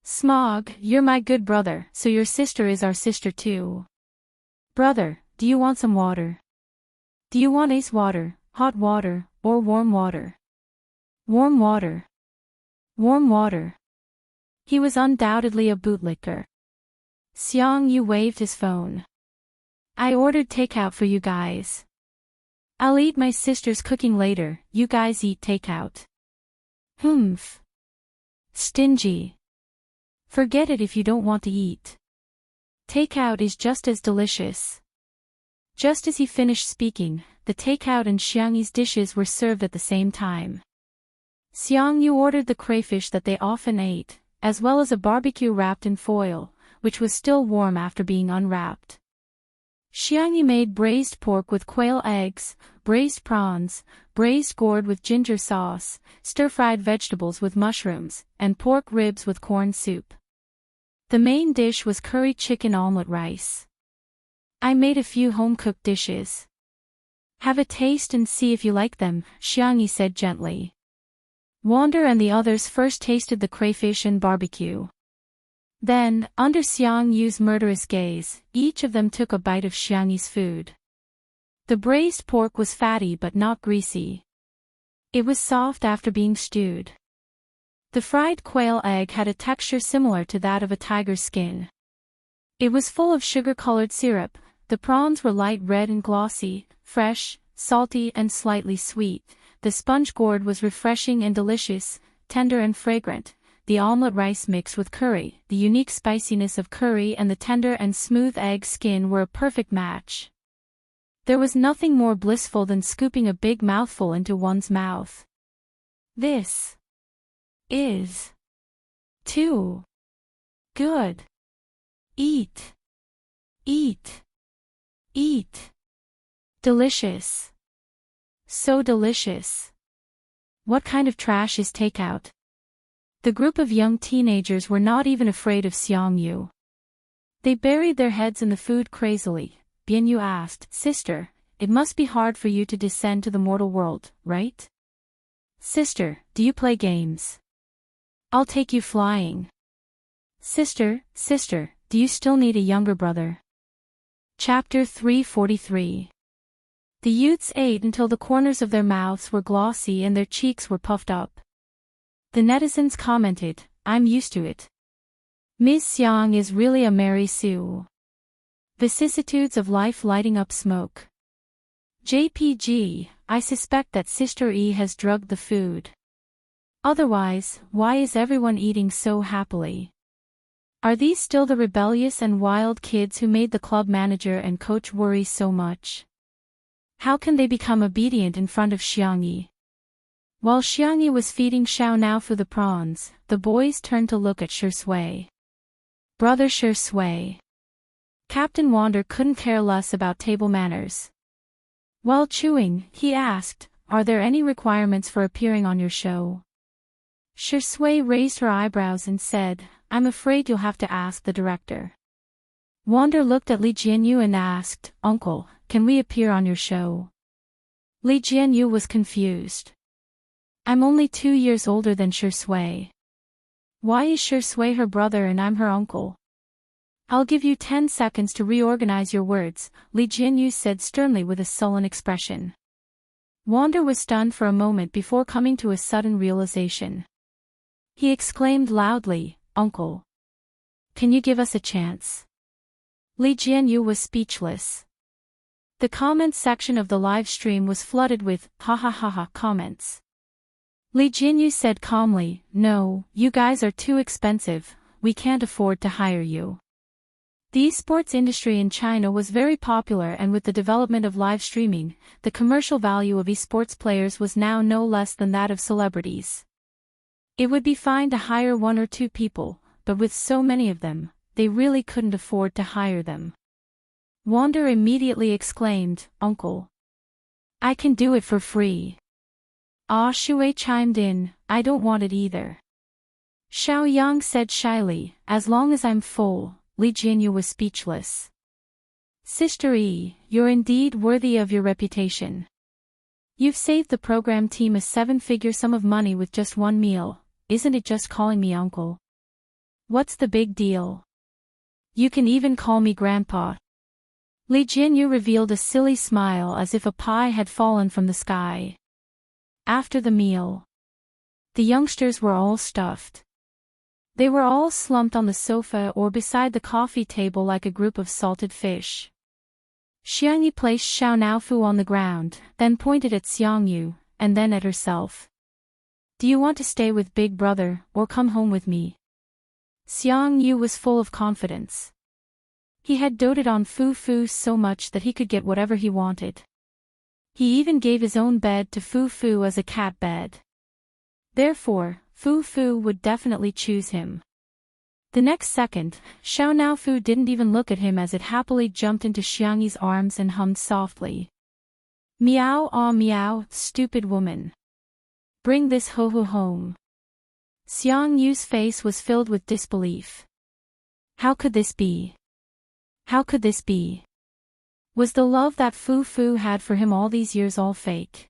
[SPEAKER 1] Smog, you're my good brother, so your sister is our sister too. Brother, do you want some water? Do you want ice water, hot water, or warm water? Warm water. Warm water. He was undoubtedly a bootlicker. Xiangyu waved his phone. I ordered takeout for you guys. I'll eat my sister's cooking later, you guys eat takeout. Humph. Stingy. Forget it if you don't want to eat. Takeout is just as delicious. Just as he finished speaking, the takeout and Xiangyu's dishes were served at the same time. Xiangyu ordered the crayfish that they often ate, as well as a barbecue wrapped in foil, which was still warm after being unwrapped. Xiangyu made braised pork with quail eggs, braised prawns, braised gourd with ginger sauce, stir-fried vegetables with mushrooms, and pork ribs with corn soup. The main dish was curry chicken omelet rice. I made a few home-cooked dishes. Have a taste and see if you like them, Xiangyu said gently. Wander and the others first tasted the crayfish and barbecue. Then, under Xiangyu's murderous gaze, each of them took a bite of Xiangyu's food. The braised pork was fatty but not greasy. It was soft after being stewed. The fried quail egg had a texture similar to that of a tiger's skin. It was full of sugar-colored syrup. The prawns were light red and glossy, fresh, salty and slightly sweet. The sponge gourd was refreshing and delicious, tender and fragrant. The omelet rice mixed with curry, the unique spiciness of curry and the tender and smooth egg skin were a perfect match. There was nothing more blissful than scooping a big mouthful into one's mouth. This is too good. Eat. Eat. Eat. Delicious. So delicious. What kind of trash is takeout? The group of young teenagers were not even afraid of Xiangyu. They buried their heads in the food crazily. Bianyu asked, Sister, it must be hard for you to descend to the mortal world, right? Sister, do you play games? I'll take you flying. Sister, do you still need a younger brother? Chapter 343. The youths ate until the corners of their mouths were glossy and their cheeks were puffed up. The netizens commented, I'm used to it. Ms. Xiang is really a Mary Sue. Vicissitudes of life lighting up smoke. JPG, I suspect that Sister E has drugged the food. Otherwise, why is everyone eating so happily? Are these still the rebellious and wild kids who made the club manager and coach worry so much? How can they become obedient in front of Xiangyu? While Xiangyu was feeding Xiao Naofu the prawns, the boys turned to look at Shui. Brother Shui. Captain Wander couldn't care less about table manners. While chewing, he asked, Are there any requirements for appearing on your show? Shui raised her eyebrows and said, I'm afraid you'll have to ask the director. Wander looked at Li Jianyu and asked, Uncle, can we appear on your show? Li Jianyu was confused. I'm only 2 years older than Shui. Why is Shui her brother and I'm her uncle? I'll give you 10 seconds to reorganize your words, Li Jianyu said sternly with a sullen expression. Wander was stunned for a moment before coming to a sudden realization. He exclaimed loudly, Uncle. Can you give us a chance? Li Jianyu was speechless. The comments section of the live stream was flooded with, ha ha ha ha comments. Li Jianyu said calmly, No, you guys are too expensive, we can't afford to hire you. The esports industry in China was very popular, and with the development of live streaming, the commercial value of esports players was now no less than that of celebrities. It would be fine to hire 1 or 2 people, but with so many of them, they really couldn't afford to hire them. Wander immediately exclaimed, Uncle. I can do it for free. Ah, Shui chimed in, I don't want it either. Xiao Yang said shyly, As long as I'm full, Li Jinyu was speechless. Sister E, you're indeed worthy of your reputation. You've saved the program team a 7-figure sum of money with just one meal, isn't it just calling me uncle? What's the big deal? You can even call me grandpa. Li Jinyu revealed a silly smile as if a pie had fallen from the sky. After the meal, the youngsters were all stuffed. They were all slumped on the sofa or beside the coffee table like a group of salted fish. Xiangyi placed Xiao Naofu on the ground, then pointed at Xiangyu, and then at herself. Do you want to stay with Big Brother, or come home with me? Xiangyu was full of confidence. He had doted on Fu Fu so much that he could get whatever he wanted. He even gave his own bed to Fu Fu as a cat bed. Therefore, Fu Fu would definitely choose him. The next second, Xiao Naofu didn't even look at him as it happily jumped into Xiangyi's arms and hummed softly. Meow ah meow, stupid woman. Bring this ho-ho home. Xiangyu's face was filled with disbelief. How could this be? How could this be? Was the love that Fu Fu had for him all these years all fake?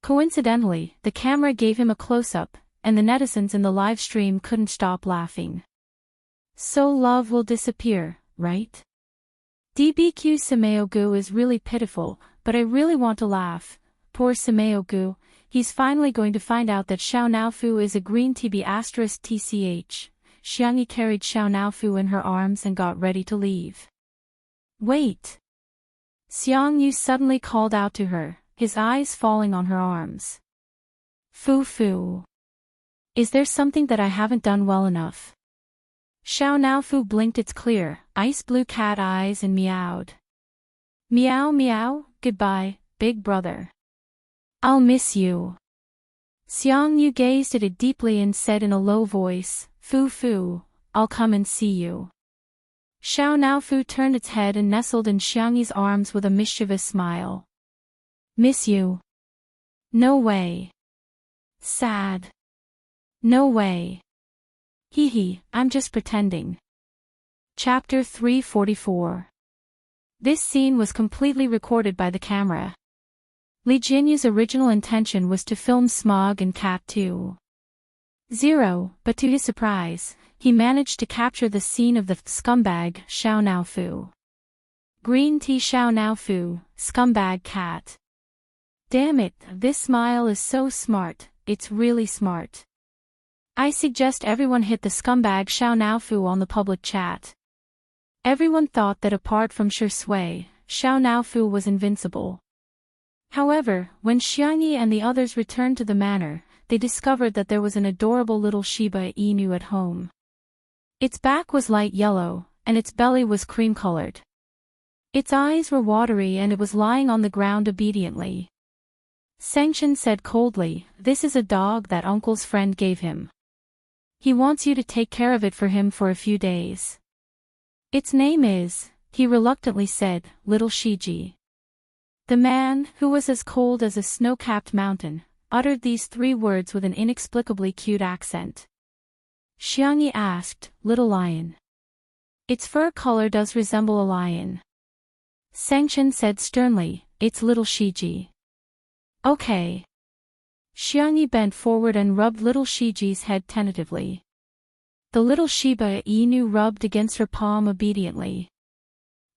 [SPEAKER 1] Coincidentally, the camera gave him a close-up, and the netizens in the live stream couldn't stop laughing. So love will disappear, right? DBQ Simeogu is really pitiful, but I really want to laugh. Poor Simeogu, he's finally going to find out that Xiao Naofu is a green TB *TCH. Xiangyi carried Xiao Naofu in her arms and got ready to leave. Wait! Xiangyu suddenly called out to her, his eyes falling on her arms. Fu Fu. Is there something that I haven't done well enough? Xiao Naofu blinked its clear, ice-blue cat eyes and meowed. Meow meow, goodbye, big brother. I'll miss you. Xiangyu gazed at it deeply and said in a low voice, Fu Fu, I'll come and see you. Xiao Naofu turned its head and nestled in Xiangyi's arms with a mischievous smile. Miss you? No way. Sad. No way. Hee hee, I'm just pretending. Chapter 344. This scene was completely recorded by the camera. Li Jinyu's original intention was to film Smog and Cat 2.0, but to his surprise, he managed to capture the scene of the scumbag Xiao Naofu. Green tea Xiao Naofu, scumbag cat. Damn it, this smile is so smart, it's really smart. I suggest everyone hit the scumbag Xiao Naofu on the public chat. Everyone thought that apart from Shui, Xiao Naofu was invincible. However, when Xiangyi and the others returned to the manor, they discovered that there was an adorable little Shiba Inu at home. Its back was light yellow, and its belly was cream-colored. Its eyes were watery and it was lying on the ground obediently. Sanction said coldly, "This is a dog that uncle's friend gave him. He wants you to take care of it for him for a few days. Its name is," he reluctantly said, "Little Shiji." The man, who was as cold as a snow-capped mountain, uttered these 3 words with an inexplicably cute accent. Xiangyi asked, "Little lion?" Its fur color does resemble a lion. Sanction said sternly, "It's little Shiji." Okay. Xiangyi bent forward and rubbed little Shiji's head tentatively. The little Shiba Inu rubbed against her palm obediently.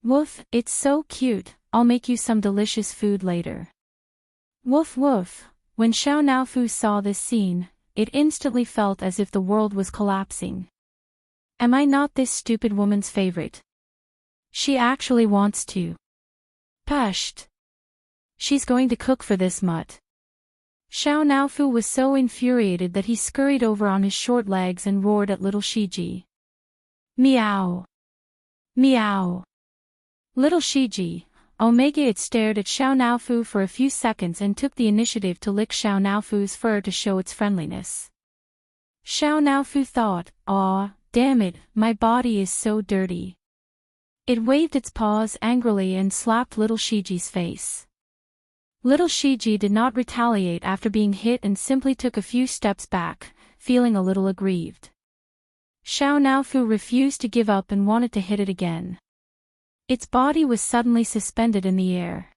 [SPEAKER 1] Woof, it's so cute, I'll make you some delicious food later. Woof woof. When Xiao Naofu saw this scene, it instantly felt as if the world was collapsing. Am I not this stupid woman's favorite? She actually wants to. Pushed. She's going to cook for this mutt. Xiao Naofu was so infuriated that he scurried over on his short legs and roared at little Shiji. Meow. Meow. Little Shiji, Omega. It stared at Xiao Naofu for a few seconds and took the initiative to lick Xiao Naofu's fur to show its friendliness. Xiao Naofu thought, "Aw, damn it, my body is so dirty." It waved its paws angrily and slapped little Shiji's face. Little Shiji did not retaliate after being hit and simply took a few steps back, feeling a little aggrieved. Xiao Naofu refused to give up and wanted to hit it again. Its body was suddenly suspended in the air.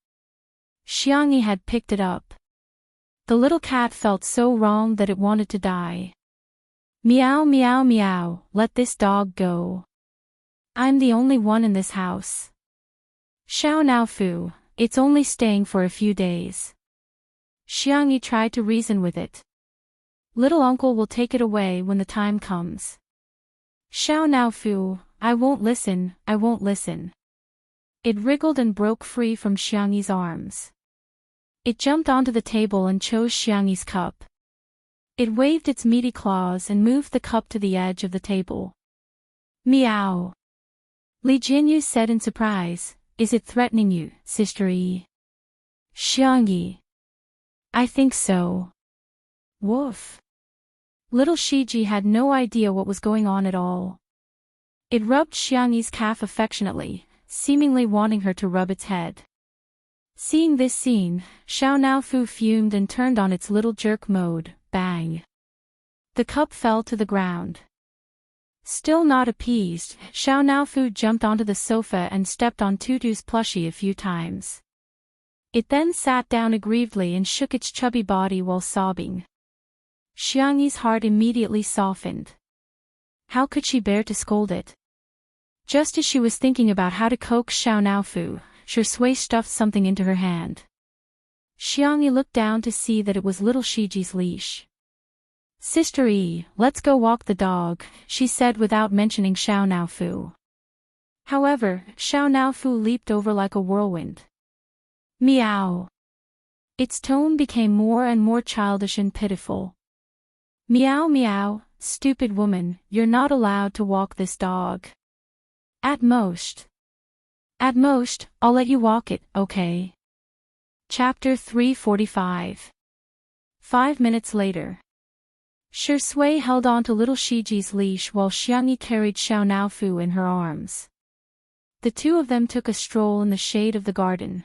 [SPEAKER 1] Xiangyi had picked it up. The little cat felt so wrong that it wanted to die. Meow meow meow, let this dog go. I'm the only one in this house. Xiao Naofu, it's only staying for a few days. Xiangyi tried to reason with it. Little uncle will take it away when the time comes. Xiao Naofu, I won't listen, I won't listen. It wriggled and broke free from Xiangyi's arms. It jumped onto the table and chose Xiangyi's cup. It waved its meaty claws and moved the cup to the edge of the table. Meow. Li Jinyu said in surprise, is it threatening you, Sister Yi? Xiangyi. I think so. Woof. Little Shiji had no idea what was going on at all. It rubbed Xiangyi's calf affectionately, seemingly wanting her to rub its head. Seeing this scene, Xiao Naofu fumed and turned on its little jerk mode, bang. The cup fell to the ground. Still not appeased, Xiao Naofu jumped onto the sofa and stepped on Tutu's plushie a few times. It then sat down aggrievedly and shook its chubby body while sobbing. Xiangyi's heart immediately softened. How could she bear to scold it? Just as she was thinking about how to coax Xiao Naofu, Shui stuffed something into her hand. Xiangyi looked down to see that it was little Shiji's leash. Sister Yi, let's go walk the dog, she said without mentioning Xiao Naofu. However, Xiao Naofu leaped over like a whirlwind. Meow. Its tone became more and more childish and pitiful. Meow meow, stupid woman, you're not allowed to walk this dog. At most, I'll let you walk it, okay? Chapter 345. 5 minutes later. Shui held on to little Shiji's leash while Xiangyi carried Xiao Naofu in her arms. The two of them took a stroll in the shade of the garden.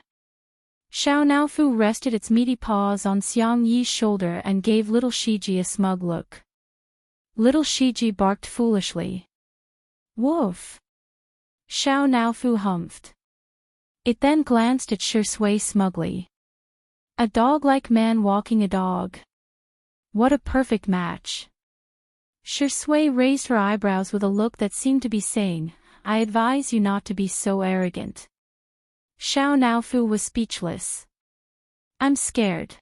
[SPEAKER 1] Xiao Naofu rested its meaty paws on Xiangyi's shoulder and gave little Shiji a smug look. Little Shiji barked foolishly. Woof. Xiao Naofu humphed. It then glanced at Shui smugly. A dog-like man walking a dog. What a perfect match. Shui raised her eyebrows with a look that seemed to be saying, I advise you not to be so arrogant. Xiao Naofu was speechless. I'm scared.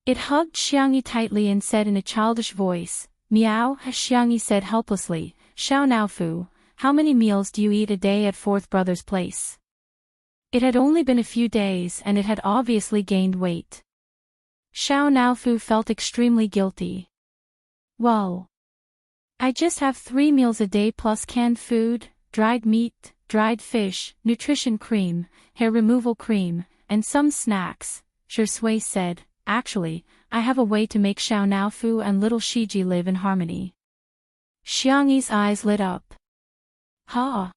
[SPEAKER 1] It hugged Xiangyi tightly and said in a childish voice, Meow. Xiangyi said helplessly, Xiao Naofu, how many meals do you eat a day at Fourth Brother's place? It had only been a few days and it had obviously gained weight. Xiao Naofu felt extremely guilty. Well, I just have 3 meals a day plus canned food, dried meat, dried fish, nutrition cream, hair removal cream, and some snacks, Shui said. Actually, I have a way to make Xiao Naofu and little Shiji live in harmony. Xiangyi's eyes lit up. Ha!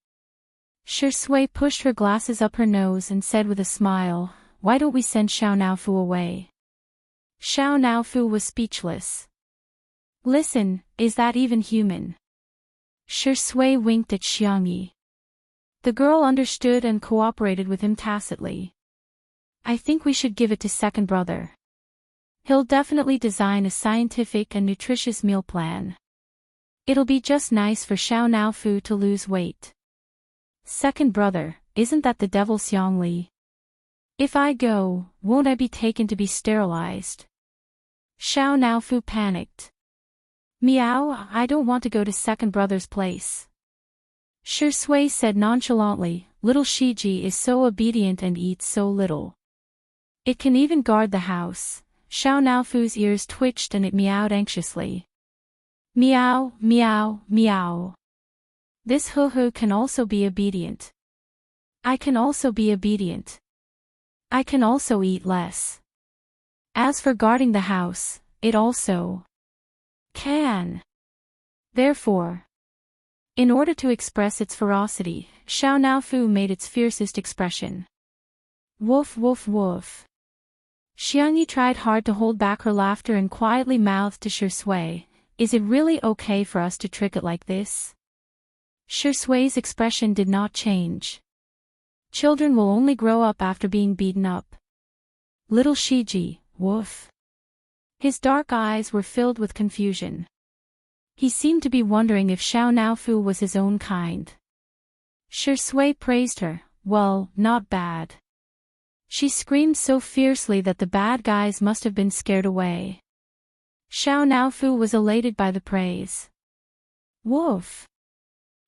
[SPEAKER 1] Shui pushed her glasses up her nose and said with a smile, why don't we send Xiao Naofu away? Xiao Naofu was speechless. Listen, is that even human? Shui winked at Xiangyi. The girl understood and cooperated with him tacitly. I think we should give it to second brother. He'll definitely design a scientific and nutritious meal plan. It'll be just nice for Xiao Naofu to lose weight. Second brother, isn't that the devil Xiangli? If I go, won't I be taken to be sterilized? Xiao Naofu panicked. Meow, I don't want to go to second brother's place. Shui said nonchalantly, little Shiji is so obedient and eats so little. It can even guard the house. Xiao Naofu's ears twitched and it meowed anxiously. Meow, meow, meow. This hoo-hoo can also be obedient. I can also be obedient. I can also eat less. As for guarding the house, it also can. Therefore, in order to express its ferocity, Xiao Naofu made its fiercest expression. Woof woof woof. Xiangyi tried hard to hold back her laughter and quietly mouthed to Shui, is it really okay for us to trick it like this? Shui's expression did not change. Children will only grow up after being beaten up. Little Shiji, woof. His dark eyes were filled with confusion. He seemed to be wondering if Xiao Naofu was his own kind. Shui praised her, well, not bad. She screamed so fiercely that the bad guys must have been scared away. Xiao Naofu was elated by the praise. Woof.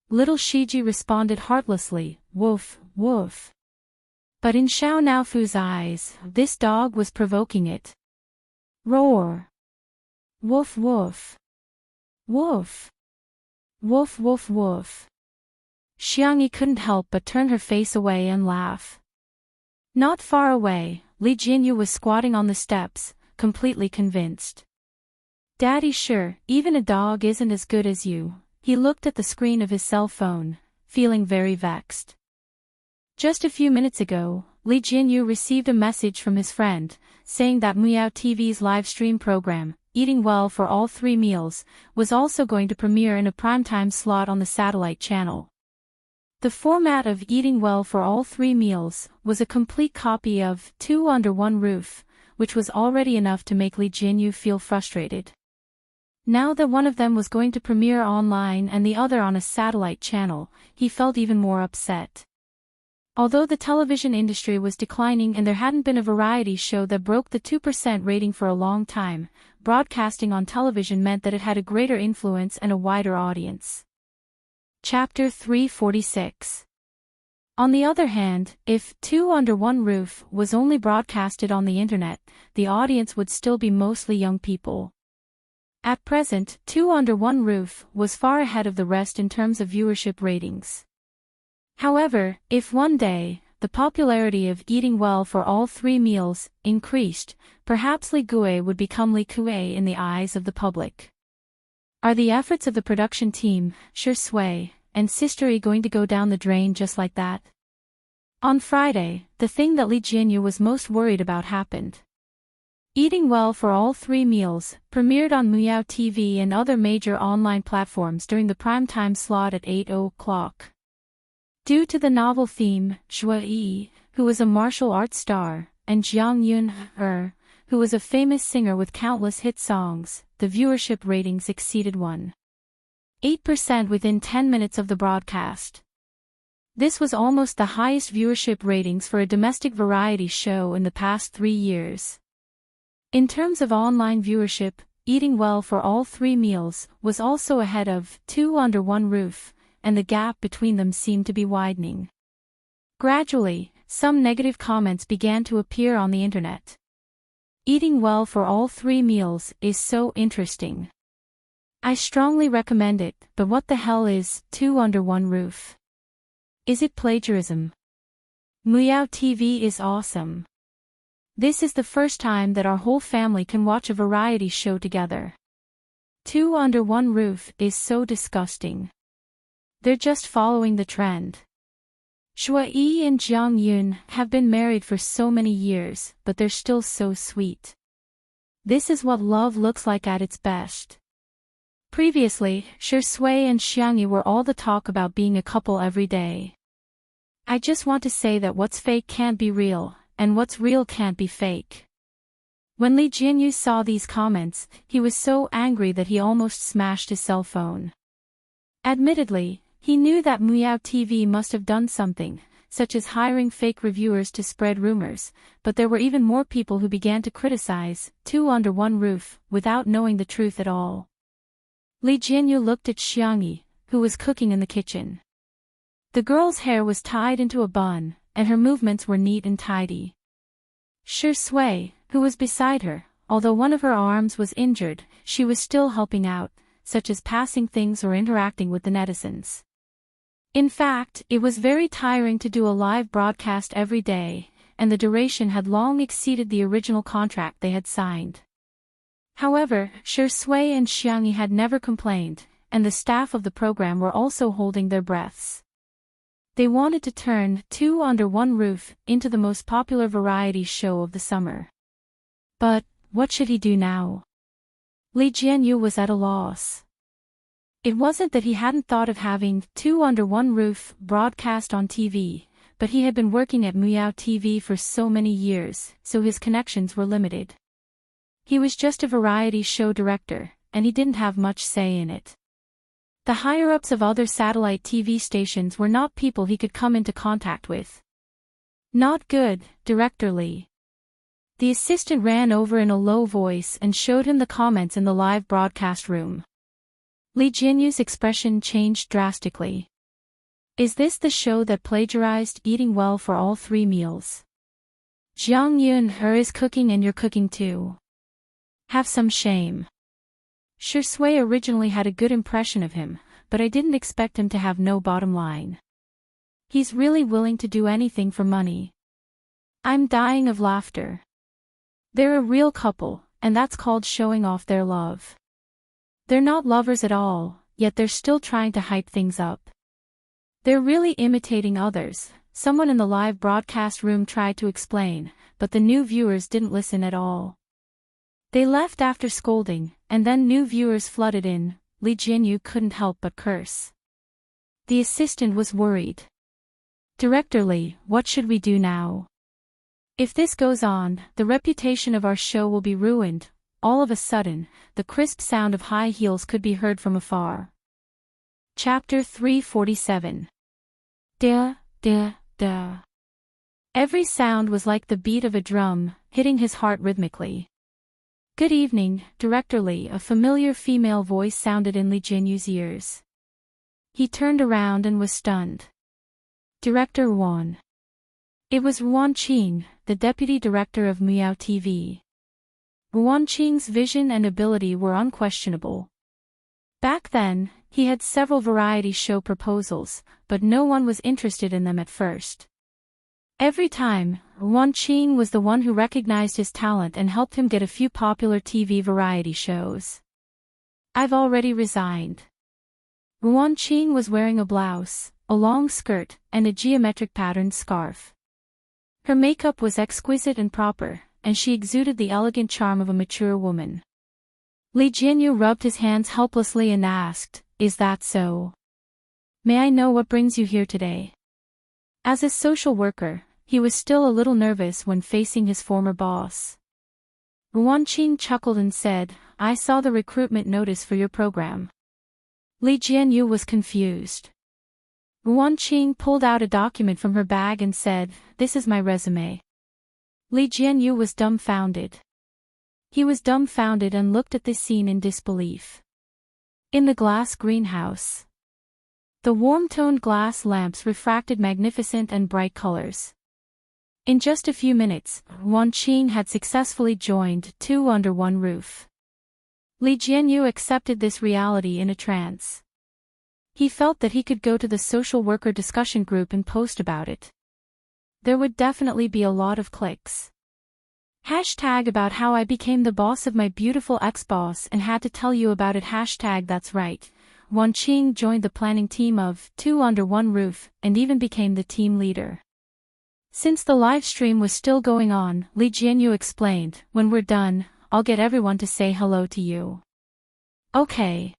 [SPEAKER 1] Little Shiji responded heartlessly, woof, woof. But in Xiao Naofu's eyes, this dog was provoking it. Roar. Woof woof. Woof. Woof woof woof. Xiangyi couldn't help but turn her face away and laugh. Not far away, Li Jinyu was squatting on the steps, completely convinced. Daddy, sure, even a dog isn't as good as you. He looked at the screen of his cell phone, feeling very vexed. Just a few minutes ago, Li Jinyu received a message from his friend, saying that Meow TV's live stream program, Eating Well for All 3 Meals, was also going to premiere in a primetime slot on the satellite channel. The format of Eating Well for All 3 Meals was a complete copy of Two Under One Roof, which was already enough to make Li Jinyu feel frustrated. Now that one of them was going to premiere online and the other on a satellite channel, he felt even more upset. Although the television industry was declining and there hadn't been a variety show that broke the 2% rating for a long time, broadcasting on television meant that it had a greater influence and a wider audience. Chapter 346. On the other hand, if Two Under One Roof was only broadcasted on the internet, the audience would still be mostly young people. At present, Two Under One Roof was far ahead of the rest in terms of viewership ratings. However, if one day, the popularity of Eating Well for All 3 Meals increased, perhaps Li Gue would become Li Kue in the eyes of the public. Are the efforts of the production team, Shui, and Sistery going to go down the drain just like that? On Friday, the thing that Li Jinyu was most worried about happened. Eating Well for All 3 Meals premiered on Meow TV and other major online platforms during the primetime slot at 8 o'clock. Due to the novel theme, Shui, who was a martial arts star, and Jiang Yun, who was a famous singer with countless hit songs, the viewership ratings exceeded 1.8% within 10 minutes of the broadcast. This was almost the highest viewership ratings for a domestic variety show in the past 3 years. In terms of online viewership, Eating Well for All 3 Meals was also ahead of Two Under One Roof, and the gap between them seemed to be widening. Gradually, some negative comments began to appear on the internet. Eating Well for All 3 Meals is so interesting. I strongly recommend it, but what the hell is Two Under One Roof? Is it plagiarism? Meow TV is awesome. This is the first time that our whole family can watch a variety show together. Two Under One Roof is so disgusting. They're just following the trend. Shui and Jiang Yun have been married for so many years, but they're still so sweet. This is what love looks like at its best. Previously, Shui and Xiangyi were all the talk about being a couple every day. I just want to say that what's fake can't be real, and what's real can't be fake. When Li Jinyu saw these comments, he was so angry that he almost smashed his cell phone. Admittedly, he knew that Meow TV must have done something, such as hiring fake reviewers to spread rumors, but there were even more people who began to criticize Two Under One Roof without knowing the truth at all. Li Jinyu looked at Xiangyi, who was cooking in the kitchen. The girl's hair was tied into a bun, and her movements were neat and tidy. Shui, who was beside her, although one of her arms was injured, she was still helping out, such as passing things or interacting with the netizens. In fact, it was very tiring to do a live broadcast every day, and the duration had long exceeded the original contract they had signed. However, Shui and Xiangyi had never complained, and the staff of the program were also holding their breaths. They wanted to turn Two Under One Roof into the most popular variety show of the summer. But, what should he do now? Li Jianyu was at a loss. It wasn't that he hadn't thought of having Two Under One Roof broadcast on TV, but he had been working at Meow TV for so many years, so his connections were limited. He was just a variety show director, and he didn't have much say in it. The higher-ups of other satellite TV stations were not people he could come into contact with. Not good, Director Li. The assistant ran over in a low voice and showed him the comments in the live broadcast room. Li Jianyu's expression changed drastically. Is this the show that plagiarized eating well for all 3 meals? Jiang Yun her is cooking and you're cooking too. Have some shame. Shui originally had a good impression of him, but I didn't expect him to have no bottom line. He's really willing to do anything for money. I'm dying of laughter. They're a real couple, and that's called showing off their love. They're not lovers at all, yet they're still trying to hype things up. They're really imitating others, someone in the live broadcast room tried to explain, but the new viewers didn't listen at all. They left after scolding, and then new viewers flooded in. Li Jianyu couldn't help but curse. The assistant was worried. Director Li, what should we do now? If this goes on, the reputation of our show will be ruined. All of a sudden, the crisp sound of high heels could be heard from afar. Chapter 347. Da, da, da. Every sound was like the beat of a drum, hitting his heart rhythmically. Good evening, Director Li, a familiar female voice sounded in Li Jianyu's ears. He turned around and was stunned. Director Wan. It was Ruan Qing, the deputy director of Meow TV. Ruan Qing's vision and ability were unquestionable. Back then, he had several variety show proposals, but no one was interested in them at first. Every time, Ruan Qing was the one who recognized his talent and helped him get a few popular TV variety shows. I've already resigned. Ruan Qing was wearing a blouse, a long skirt, and a geometric patterned scarf. Her makeup was exquisite and proper, and she exuded the elegant charm of a mature woman. Li Jianyu rubbed his hands helplessly and asked, "Is that so? May I know what brings you here today?" As a social worker, he was still a little nervous when facing his former boss. Ruan Qing chuckled and said, "I saw the recruitment notice for your program." Li Jianyu was confused. Ruan Qing pulled out a document from her bag and said, "This is my resume." Li Jianyu was dumbfounded. He was dumbfounded and looked at this scene in disbelief. In the glass greenhouse, the warm-toned glass lamps refracted magnificent and bright colors. In just a few minutes, Ruan Qing had successfully joined Two Under One Roof. Li Jianyu accepted this reality in a trance. He felt that he could go to the social worker discussion group and post about it. There would definitely be a lot of clicks. Hashtag about how I became the boss of my beautiful ex-boss and had to tell you about it. Hashtag that's right. Ruan Qing joined the planning team of Two Under One Roof and even became the team leader. Since the live stream was still going on, Li Jianyu explained, "When we're done, I'll get everyone to say hello to you." Okay.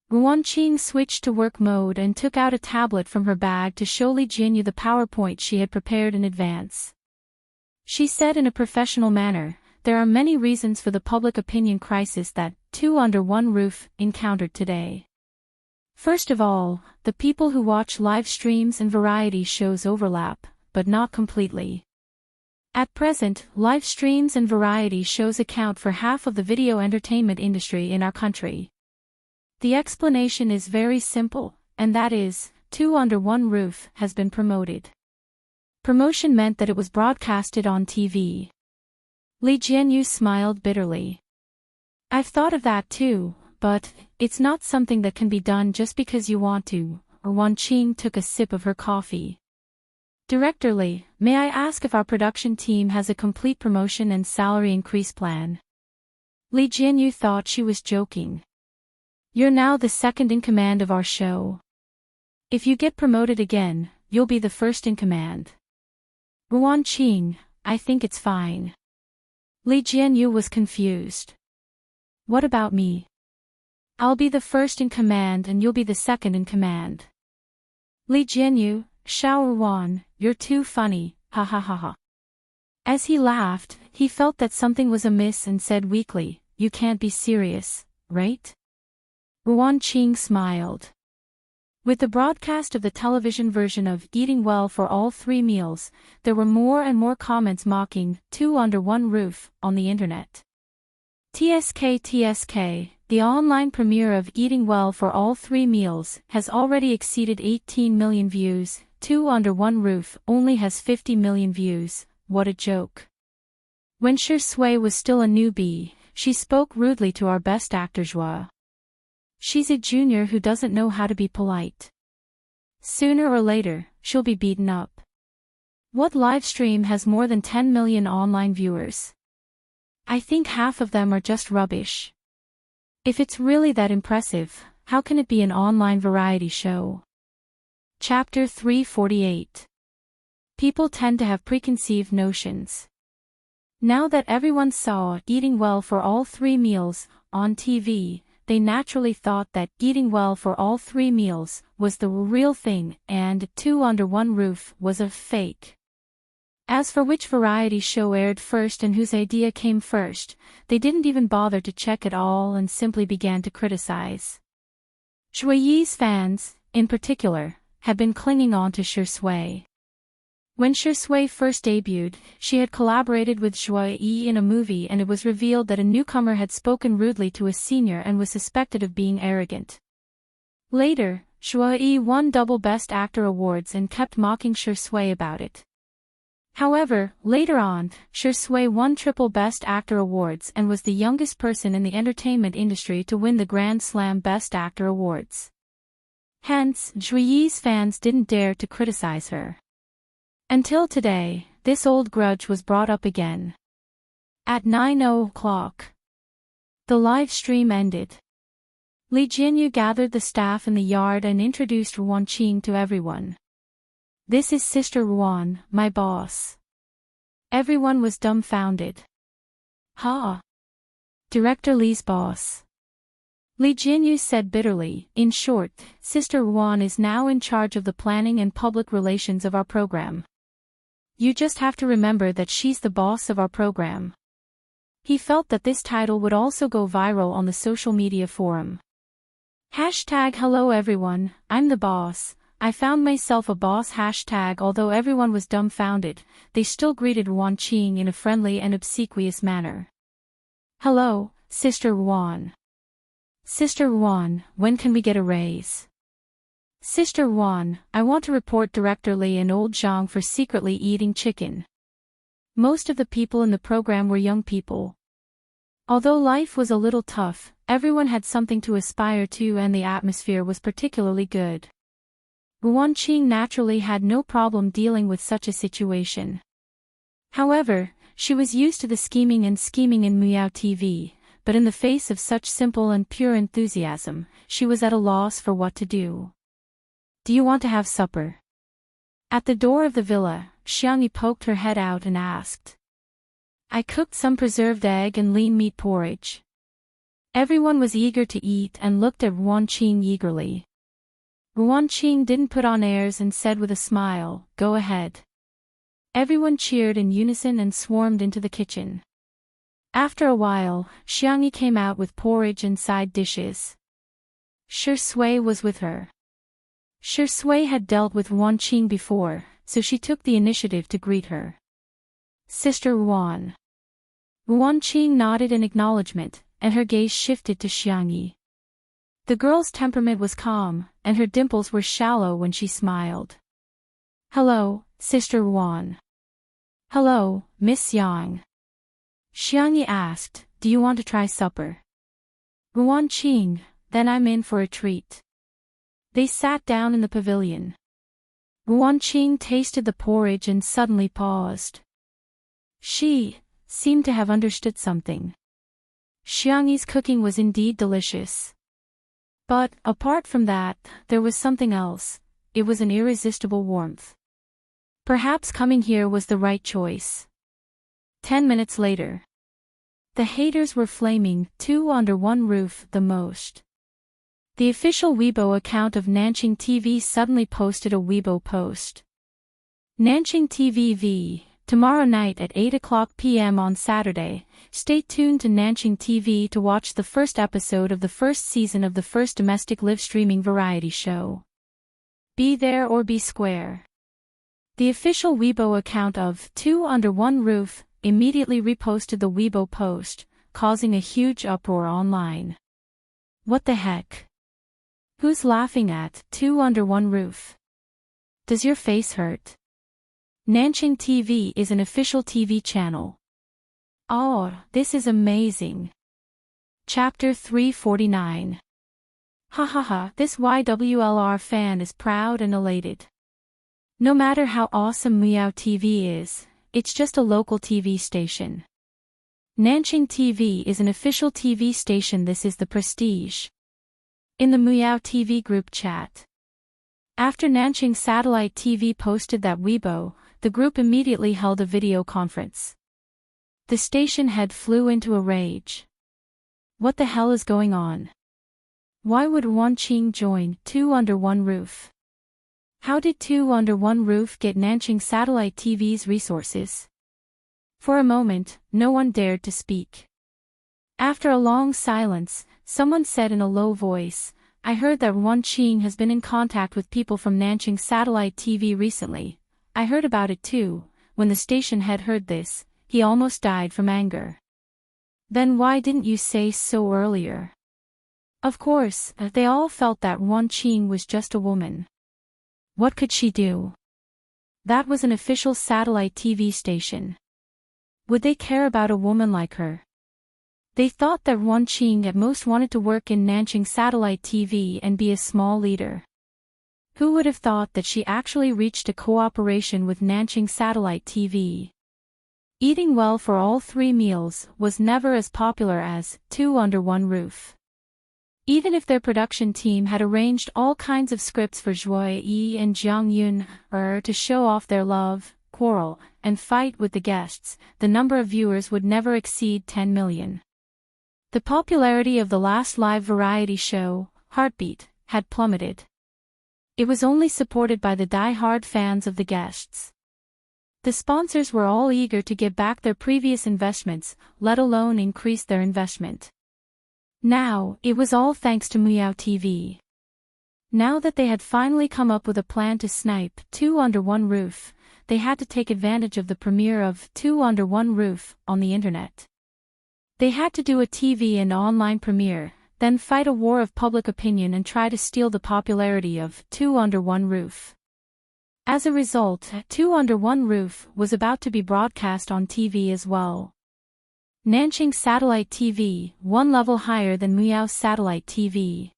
[SPEAKER 1] Ruan Qing switched to work mode and took out a tablet from her bag to show Li Jianyu the PowerPoint she had prepared in advance. She said in a professional manner, "There are many reasons for the public opinion crisis that Two Under One Roof encountered today. First of all, the people who watch live streams and variety shows overlap, but not completely. At present, live streams and variety shows account for half of the video entertainment industry in our country. The explanation is very simple, and that is, Two Under One Roof has been promoted." Promotion meant that it was broadcasted on TV. Li Jianyu smiled bitterly. "I've thought of that too, but it's not something that can be done just because you want to." Ruan Qing took a sip of her coffee. "Director Li, may I ask if our production team has a complete promotion and salary increase plan?" Li Jianyu thought she was joking. "You're now the second in command of our show. If you get promoted again, you'll be the first in command." Ruan Qing, "I think it's fine." Li Jianyu was confused. What about me? I'll be the first in command and you'll be the second in command. Li Jianyu, Xiao Ruan, you're too funny, ha ha ha ha. As he laughed, he felt that something was amiss and said weakly, you can't be serious, right? Ruan Qing smiled. With the broadcast of the television version of Eating Well for All 3 Meals, there were more and more comments mocking two under one roof on the internet. TSK, the online premiere of Eating Well for All 3 Meals, has already exceeded 18 million views. Two Under One Roof only has 50 million views. What a joke. When Shi Sui was still a newbie, she spoke rudely to our best actor Zhua. She's a junior who doesn't know how to be polite. Sooner or later, she'll be beaten up. What live stream has more than 10 million online viewers? I think half of them are just rubbish. If it's really that impressive, how can it be an online variety show? Chapter 348. People tend to have preconceived notions. Now that everyone saw Eating Well for All 3 Meals on TV, they naturally thought that Eating Well for All 3 Meals was the real thing and Two Under One Roof was a fake. As for which variety show aired first and whose idea came first, they didn't even bother to check at all and simply began to criticize. Shui Yi's fans, in particular, had been clinging on to Shi Sui. When Shi Sui first debuted, she had collaborated with Shui Yi in a movie and it was revealed that a newcomer had spoken rudely to a senior and was suspected of being arrogant. Later, Shui Yi won double Best Actor awards and kept mocking Shi Sui about it. However, later on, Shi Sui won triple Best Actor awards and was the youngest person in the entertainment industry to win the Grand Slam Best Actor awards. Hence, Shui Yi's fans didn't dare to criticize her. Until today, this old grudge was brought up again. At 9:00, the live stream ended. Li Jinyu gathered the staff in the yard and introduced Ruan Qing to everyone. This is Sister Ruan, my boss. Everyone was dumbfounded. Ha! Director Li's boss. Li Jinyu said bitterly, in short, Sister Ruan is now in charge of the planning and public relations of our program. You just have to remember that she's the boss of our program. He felt that this title would also go viral on the social media forum. #Hello everyone, I'm the boss. I found myself a boss. Although everyone was dumbfounded, they still greeted Ruan Qing in a friendly and obsequious manner. Hello, Sister Ruan. Sister Ruan, when can we get a raise? Sister Ruan, I want to report Director Li and old Zhang for secretly eating chicken. Most of the people in the program were young people. Although life was a little tough, everyone had something to aspire to and the atmosphere was particularly good. Ruan Qing naturally had no problem dealing with such a situation. However, she was used to the scheming in Miao TV, but in the face of such simple and pure enthusiasm, she was at a loss for what to do. Do you want to have supper? At the door of the villa, Xiangyi poked her head out and asked. I cooked some preserved egg and lean meat porridge. Everyone was eager to eat and looked at Ruan Qing eagerly. Ruan Qing didn't put on airs and said with a smile, go ahead. Everyone cheered in unison and swarmed into the kitchen. After a while, Xiangyi came out with porridge and side dishes. Shi Sui was with her. Shi Sui had dealt with Ruan Qing before, so she took the initiative to greet her. Sister Ruan. Ruan Qing nodded in acknowledgement, and her gaze shifted to Xiangyi. The girl's temperament was calm, and her dimples were shallow when she smiled. Hello, Sister Ruan. Hello, Miss Yang. Xiangyi asked, do you want to try supper? Ruan Qing, then I'm in for a treat. They sat down in the pavilion. Ruan Qing tasted the porridge and suddenly paused. She seemed to have understood something. Xiangyi's cooking was indeed delicious. But, apart from that, there was something else. It was an irresistible warmth. Perhaps coming here was the right choice. 10 minutes later. The haters were flaming two under one roof the most. The official Weibo account of Enchanting TV suddenly posted a Weibo post. Enchanting TV v. Tomorrow night at 8:00 p.m. on Saturday, stay tuned to Enchanting TV to watch the first episode of the first season of the first domestic live streaming variety show. Be there or be square. The official Weibo account of Two Under One Roof immediately reposted the Weibo post, causing a huge uproar online. What the heck? Who's laughing at Two Under One Roof? Does your face hurt? Enchanting TV is an official TV channel. Oh, this is amazing. Chapter 349. Hahaha, this YWLR fan is proud and elated. No matter how awesome Meow TV is, it's just a local TV station. Enchanting TV is an official TV station. This is the prestige. In the Meow TV group chat. After Enchanting Satellite TV posted that Weibo, the group immediately held a video conference. The station head flew into a rage. What the hell is going on? Why would Enchanting join Two Under One Roof? How did Two Under One Roof get Enchanting Satellite TV's resources? For a moment, no one dared to speak. After a long silence, someone said in a low voice, I heard that Enchanting has been in contact with people from Enchanting Satellite TV recently. I heard about it too. When the station head heard this, he almost died from anger. Then why didn't you say so earlier? Of course, they all felt that Enchanting was just a woman. What could she do? That was an official satellite TV station. Would they care about a woman like her? They thought that Enchanting at most wanted to work in Enchanting Satellite TV and be a small leader. Who would have thought that she actually reached a cooperation with Enchanting Satellite TV? Eating well for all 3 meals was never as popular as Two Under One Roof. Even if their production team had arranged all kinds of scripts for Joy-E and Jung-Yoon to show off their love, quarrel, and fight with the guests, the number of viewers would never exceed 10 million. The popularity of the last live variety show, Heartbeat, had plummeted. It was only supported by the die-hard fans of the guests. The sponsors were all eager to get back their previous investments, let alone increase their investment. Now, it was all thanks to Meow TV. Now that they had finally come up with a plan to snipe Two Under One Roof, they had to take advantage of the premiere of Two Under One Roof on the internet. They had to do a TV and online premiere, then fight a war of public opinion and try to steal the popularity of Two Under One Roof. As a result, Two Under One Roof was about to be broadcast on TV as well. Enchanting Satellite TV, one level higher than Meow Satellite TV.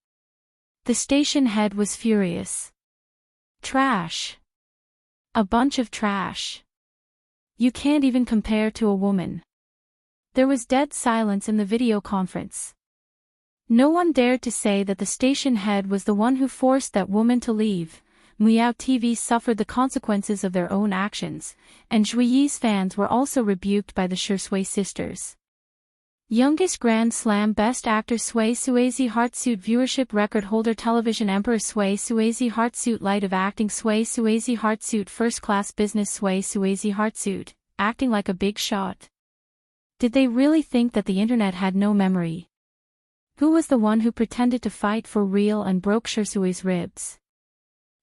[SPEAKER 1] The station head was furious. Trash. A bunch of trash. You can't even compare to a woman. There was dead silence in the video conference. No one dared to say that the station head was the one who forced that woman to leave. Meow TV suffered the consequences of their own actions, and Joye's fans were also rebuked by the Shui sisters. Youngest Grand Slam Best Actor Sui Suazi Heartsuit Viewership Record Holder Television Emperor Sui Suazi Heartsuit Light of Acting Sui Suazi Heartsuit First Class Business Sui Suazi Heartsuit, acting like a big shot. Did they really think that the internet had no memory? Who was the one who pretended to fight for real and broke Shirsui's ribs?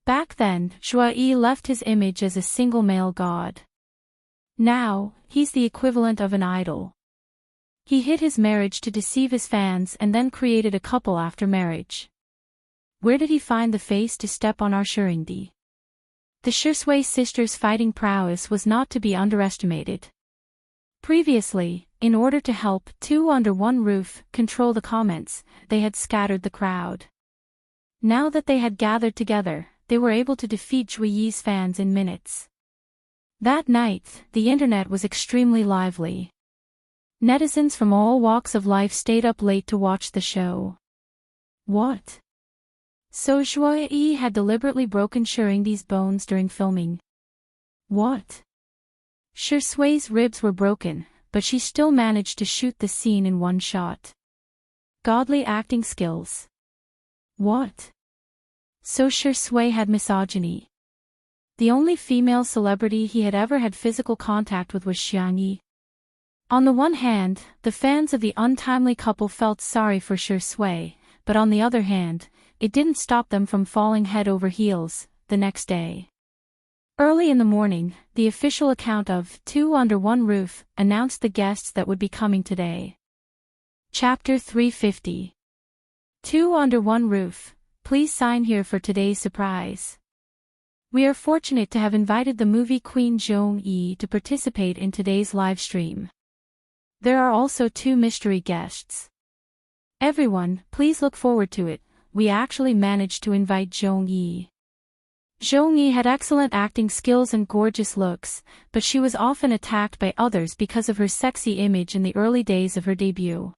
[SPEAKER 1] Back then, Shui left his image as a single male god. Now, he's the equivalent of an idol. He hid his marriage to deceive his fans and then created a couple after marriage. Where did he find the face to step on our Shurindi? The Shirsui sisters' fighting prowess was not to be underestimated. Previously, in order to help Two Under One Roof control the comments, they had scattered the crowd. Now that they had gathered together, they were able to defeat Joye's fans in minutes. That night, the internet was extremely lively. Netizens from all walks of life stayed up late to watch the show. What? So Joye had deliberately broken Shuringdi's bones during filming. What? Shirsui's ribs were broken, but she still managed to shoot the scene in one shot. Godly acting skills. What? So Shui had misogyny. The only female celebrity he had ever had physical contact with was Xiangyi. On the one hand, the fans of the untimely couple felt sorry for Shui, but on the other hand, it didn't stop them from falling head over heels the next day. Early in the morning, the official account of Two Under One Roof announced the guests that would be coming today. Chapter 350. Two Under One Roof, please sign here for today's surprise. We are fortunate to have invited the movie queen Zhong-yi to participate in today's live stream. There are also two mystery guests. Everyone, please look forward to it. We actually managed to invite Zhong-yi. Zhong-yi had excellent acting skills and gorgeous looks, but she was often attacked by others because of her sexy image in the early days of her debut.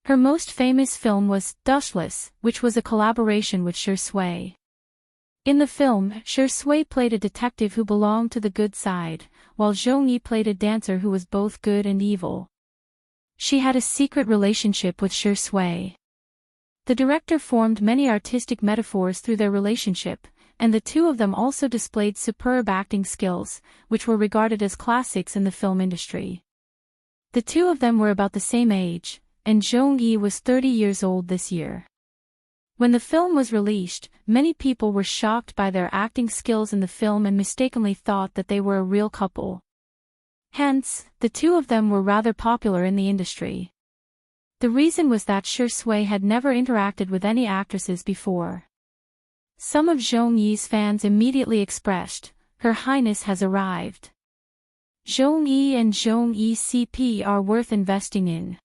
[SPEAKER 1] Her most famous film was Dushless, which was a collaboration with Shui. In the film, Shui played a detective who belonged to the good side, while Zhong-yi played a dancer who was both good and evil. She had a secret relationship with Shui. The director formed many artistic metaphors through their relationship, and the two of them also displayed superb acting skills, which were regarded as classics in the film industry. The two of them were about the same age, and Zhong-yi was 30 years old this year. When the film was released, many people were shocked by their acting skills in the film and mistakenly thought that they were a real couple. Hence, the two of them were rather popular in the industry. The reason was that Shui had never interacted with any actresses before. Some of Zhong-yi's fans immediately expressed, "Her Highness has arrived. Zhong-yi and Zhong-yi CP are worth investing in."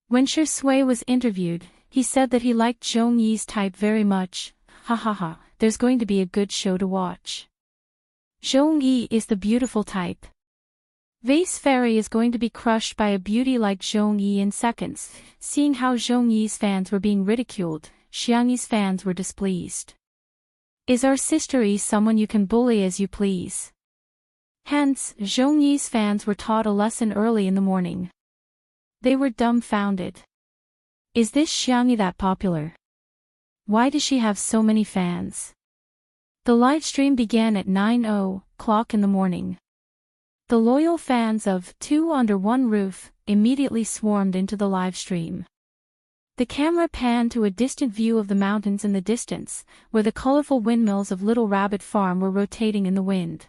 [SPEAKER 1] When Shui was interviewed, he said that he liked Zhong-yi's type very much. Ha ha ha, there's going to be a good show to watch. Zhong-yi is the beautiful type. Vase Fairy is going to be crushed by a beauty like Zhong-yi in seconds. Seeing how Zhong-yi's fans were being ridiculed, Xiangyi's fans were displeased. Is our sister Yi someone you can bully as you please? Hence, Zhong-yi's fans were taught a lesson early in the morning. They were dumbfounded. Is this Xiangyi that popular? Why does she have so many fans? The live stream began at 9:00 in the morning. The loyal fans of Two Under One Roof immediately swarmed into the live stream. The camera panned to a distant view of the mountains in the distance, where the colorful windmills of Little Rabbit Farm were rotating in the wind.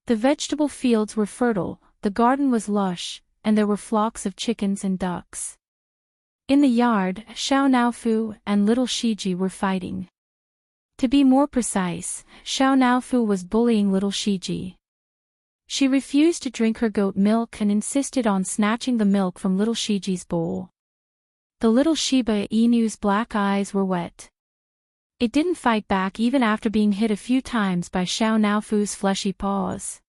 [SPEAKER 1] The vegetable fields were fertile, the garden was lush, and there were flocks of chickens and ducks. In the yard, Xiao Naofu and little Shiji were fighting. To be more precise, Xiao Naofu was bullying little Shiji. She refused to drink her goat milk and insisted on snatching the milk from little Shiji's bowl. The little Shiba Inu's black eyes were wet. It didn't fight back even after being hit a few times by Xiao Naofu's fleshy paws.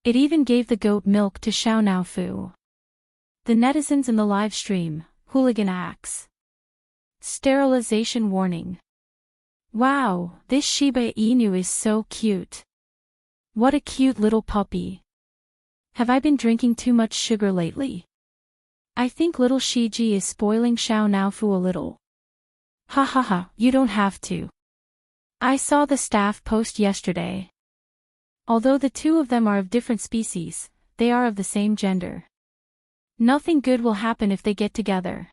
[SPEAKER 1] It even gave the goat milk to Xiao Naofu. The netizens in the live stream, hooligan acts. Sterilization warning. Wow, this Shiba Inu is so cute. What a cute little puppy. Have I been drinking too much sugar lately? I think little Shiji is spoiling Xiao Naofu a little. Ha ha ha, you don't have to. I saw the staff post yesterday. Although the two of them are of different species, they are of the same gender. Nothing good will happen if they get together.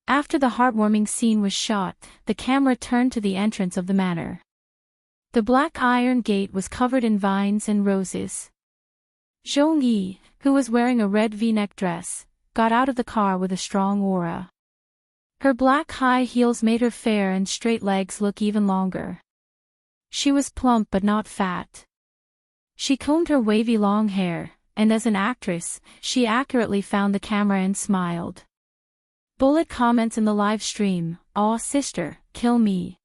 [SPEAKER 1] After the heartwarming scene was shot, the camera turned to the entrance of the manor. The black iron gate was covered in vines and roses. Zhong-yi, who was wearing a red V-neck dress, got out of the car with a strong aura. Her black high heels made her fair and straight legs look even longer. She was plump but not fat. She combed her wavy long hair, and as an actress, she accurately found the camera and smiled. Bullet comments in the live stream, "Aw sister, kill me."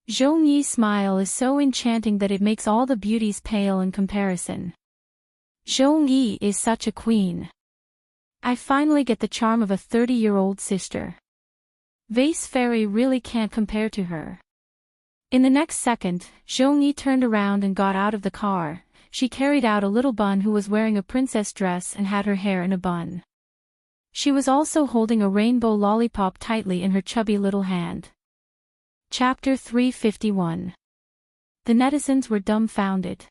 [SPEAKER 1] Zhong-yi's smile is so enchanting that it makes all the beauties pale in comparison. Zhong-yi is such a queen. I finally get the charm of a 30-year-old sister. Vase Fairy really can't compare to her. In the next second, Zhong-yi turned around and got out of the car. she carried out a little bun who was wearing a princess dress and had her hair in a bun. She was also holding a rainbow lollipop tightly in her chubby little hand. Chapter 351. The netizens were dumbfounded.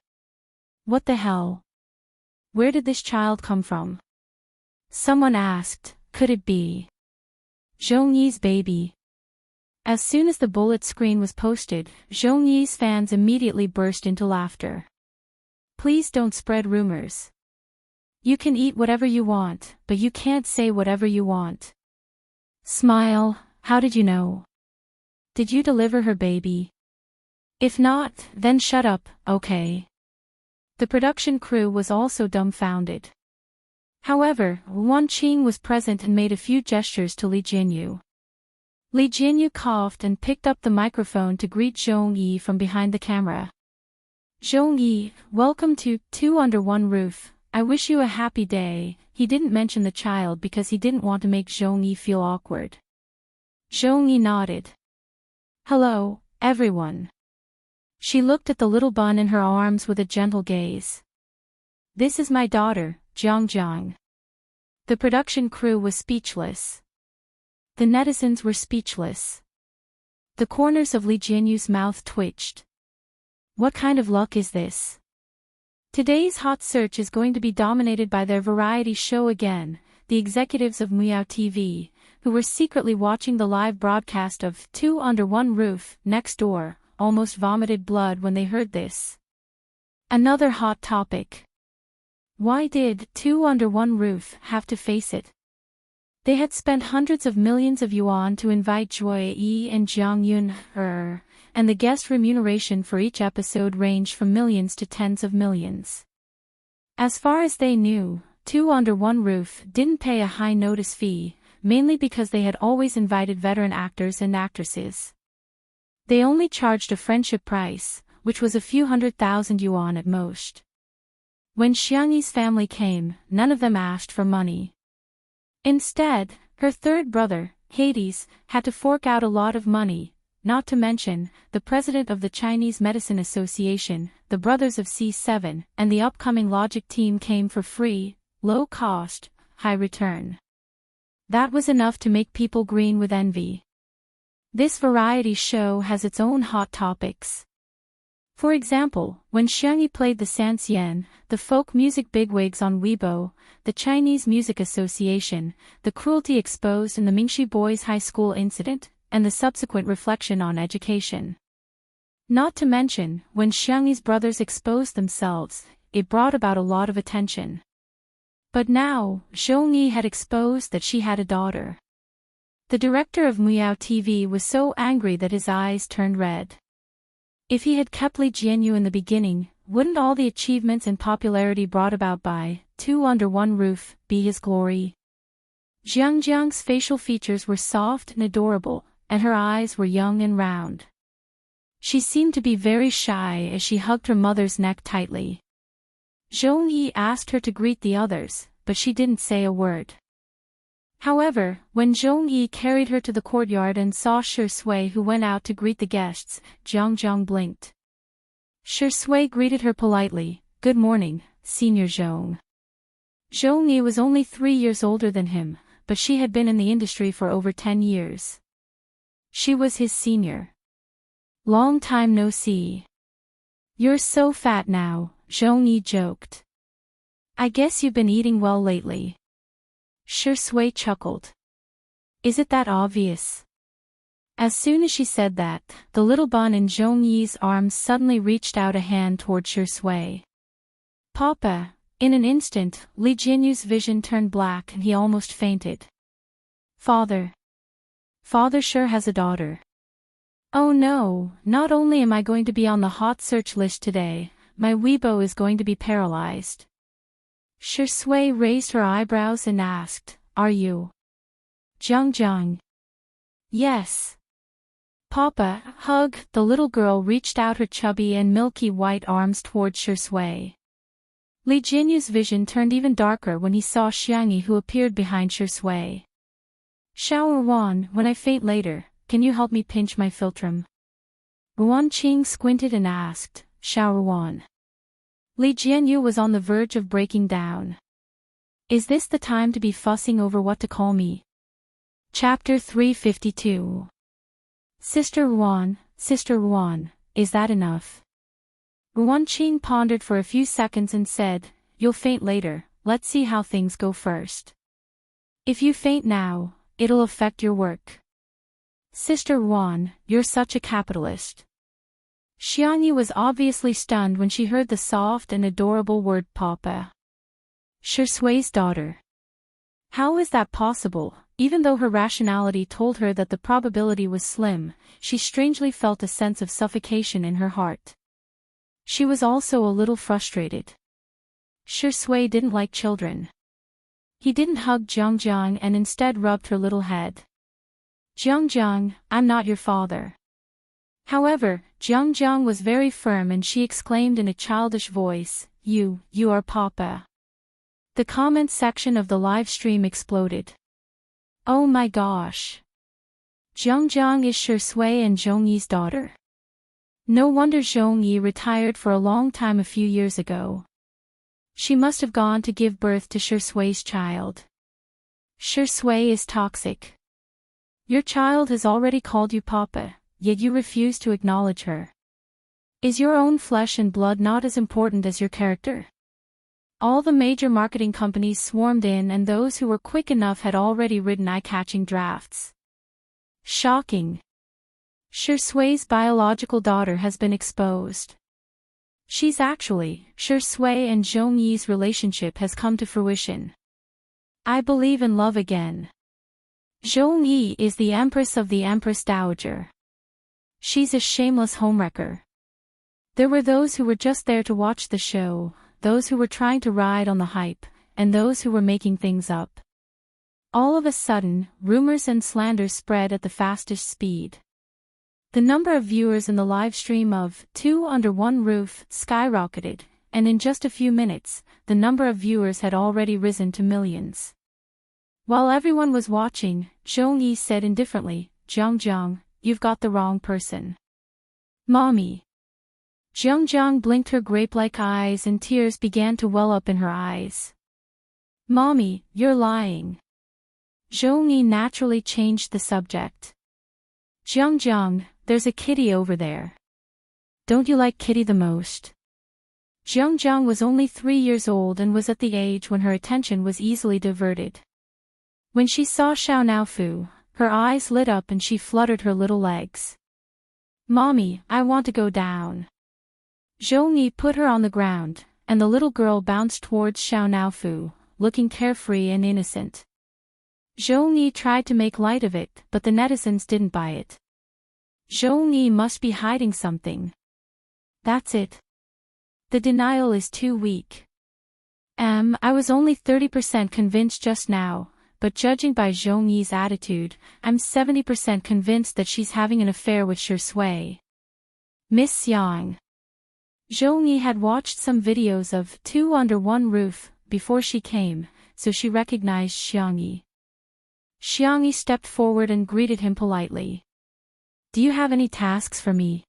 [SPEAKER 1] What the hell? Where did this child come from? Someone asked, could it be Zhongyi's baby? As soon as the bullet screen was posted, Zhongyi's fans immediately burst into laughter. Please don't spread rumors. You can eat whatever you want, but you can't say whatever you want. Smile, how did you know? Did you deliver her baby? If not, then shut up, okay? The production crew was also dumbfounded. However, Wan Qing was present and made a few gestures to Li Jinyu. Li Jinyu coughed and picked up the microphone to greet Zhongyi from behind the camera. Zhongyi, welcome to Two Under One Roof. I wish you a happy day. He didn't mention the child because he didn't want to make Zhongyi feel awkward. Zhongyi nodded. Hello, everyone. She looked at the little bun in her arms with a gentle gaze. This is my daughter, Jiang. The production crew was speechless. The netizens were speechless. The corners of Li Jianyu's mouth twitched. What kind of luck is this? Today's hot search is going to be dominated by their variety show again. The executives of Miao TV, who were secretly watching the live broadcast of Two Under One Roof Next Door, almost vomited blood when they heard this. Another hot topic. Why did Two Under One Roof have to face it? They had spent hundreds of millions of yuan to invite Joy Yi and Jiang Yun, and the guest remuneration for each episode ranged from millions to tens of millions. As far as they knew, Two Under One Roof didn't pay a high notice fee, mainly because they had always invited veteran actors and actresses. They only charged a friendship price, which was a few 100,000 yuan at most. When Xiangyi's family came, none of them asked for money. Instead, her third brother, Hades, had to fork out a lot of money, not to mention, the president of the Chinese Medicine Association, the brothers of C7, and the upcoming Logic team came for free, low cost, high return. That was enough to make people green with envy. This variety show has its own hot topics. For example, when Xiangyi played the Sanxian, the folk music bigwigs on Weibo, the Chinese Music Association, the cruelty exposed in the Mingxi Boys High School incident, and the subsequent reflection on education. Not to mention, when Xiangyi's brothers exposed themselves, it brought about a lot of attention. But now, Zhongyi had exposed that she had a daughter. The director of Miao TV was so angry that his eyes turned red. If he had kept Li Jianyu in the beginning, wouldn't all the achievements and popularity brought about by Two Under One Roof be his glory? Jiang's facial features were soft and adorable, and her eyes were young and round. She seemed to be very shy as she hugged her mother's neck tightly. Zhongyi asked her to greet the others, but she didn't say a word. However, when Zhongyi carried her to the courtyard and saw Shi Sui who went out to greet the guests, Jiang blinked. Shi Sui greeted her politely, "Good morning, Senior Zhong." Zhongyi was only 3 years older than him, but she had been in the industry for over 10 years. She was his senior. Long time no see. You're so fat now, Zhongyi joked. I guess you've been eating well lately. Shi Sui chuckled. Is it that obvious? As soon as she said that, the little bun in Zhongyi's arms suddenly reached out a hand toward Shi Sui. Papa! In an instant, Li Jianyu's vision turned black and he almost fainted. Father! Father sure has a daughter. Oh no, not only am I going to be on the hot search list today, my Weibo is going to be paralyzed. Shi Sui raised her eyebrows and asked, Are you? Jiang. Yes. Papa, hug. The little girl reached out her chubby and milky white arms toward Shi Sui. Li Jianyu's vision turned even darker when he saw Xiangyi who appeared behind Shi Sui. Shower Wan, when I faint later, can you help me pinch my philtrum? Wan Qing squinted and asked, Shower Wan. Li Jianyu was on the verge of breaking down. Is this the time to be fussing over what to call me? Chapter 352. Sister Ruan, is that enough? Ruan Qing pondered for a few seconds and said, you'll faint later, let's see how things go first. If you faint now, it'll affect your work. Sister Ruan, you're such a capitalist. Xiangyi was obviously stunned when she heard the soft and adorable word Papa. Shi Sui's daughter. How is that possible? Even though her rationality told her that the probability was slim, she strangely felt a sense of suffocation in her heart. She was also a little frustrated. Shi Sui didn't like children. He didn't hug Jiang and instead rubbed her little head. Jiang, I'm not your father. However, Jiang was very firm and she exclaimed in a childish voice, You are Papa. The comment section of the live stream exploded. Oh my gosh. Jiang is Shi Sui and Zhongyi's daughter. No wonder Zhongyi retired for a long time a few years ago. She must have gone to give birth to Shi Sui's child. Shi Sui is toxic. Your child has already called you Papa, yet you refuse to acknowledge her. Is your own flesh and blood not as important as your character? All the major marketing companies swarmed in and those who were quick enough had already written eye-catching drafts. Shocking. Shi Sui's biological daughter has been exposed. She's actually, Shi Sui and Zhongyi's relationship has come to fruition. I believe in love again. Zhongyi is the Empress of the Empress Dowager. She's a shameless homewrecker. There were those who were just there to watch the show, those who were trying to ride on the hype, and those who were making things up. All of a sudden, rumors and slanders spread at the fastest speed. The number of viewers in the live stream of Two Under One Roof skyrocketed, and in just a few minutes, the number of viewers had already risen to millions. While everyone was watching, Zhongyi said indifferently, Jiang, you've got the wrong person. Mommy. Jiang blinked her grape-like eyes and tears began to well up in her eyes. Mommy, you're lying. Zhongyi naturally changed the subject. Jiang, there's a kitty over there. Don't you like kitty the most? Jiang was only 3 years old and was at the age when her attention was easily diverted. When she saw Xiao Naofu, her eyes lit up and she fluttered her little legs. Mommy, I want to go down. Zhongyi put her on the ground, and the little girl bounced towards Xiao Naofu, looking carefree and innocent. Zhongyi tried to make light of it, but the netizens didn't buy it. Zhongyi must be hiding something. That's it. The denial is too weak. I was only 30% convinced just now, but judging by Zhongyi's attitude, I'm 70% convinced that she's having an affair with Shi Sui. Miss Xiang. Zhongyi had watched some videos of Two Under One Roof before she came, so she recognized Xiangyi. Xiangyi stepped forward and greeted him politely. Do you have any tasks for me?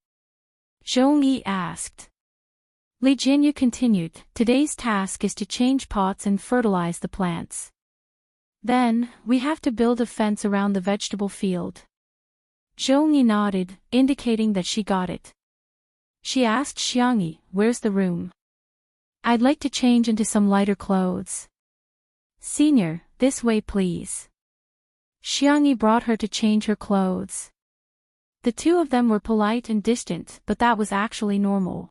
[SPEAKER 1] Zhongyi asked. Li Jinyu continued, today's task is to change pots and fertilize the plants. Then, we have to build a fence around the vegetable field. Zhongyi nodded, indicating that she got it. She asked Xiangyi, where's the room? I'd like to change into some lighter clothes. Senior, this way please. Xiangyi brought her to change her clothes. The two of them were polite and distant, but that was actually normal.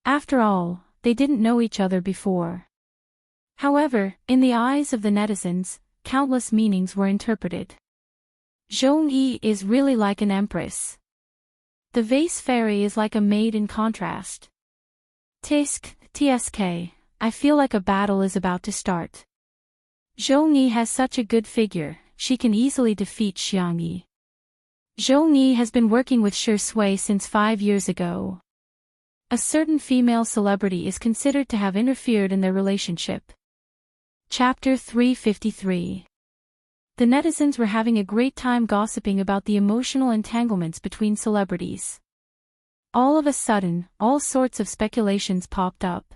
[SPEAKER 1] After all, they didn't know each other before. However, in the eyes of the netizens, countless meanings were interpreted. Zhongyi is really like an empress. The vase fairy is like a maid in contrast. Tsk, I feel like a battle is about to start. Zhongyi has such a good figure, she can easily defeat Xiangyi. Zhongyi has been working with Shi Sui since 5 years ago. A certain female celebrity is considered to have interfered in their relationship. Chapter 353. The netizens were having a great time gossiping about the emotional entanglements between celebrities. All of a sudden, all sorts of speculations popped up.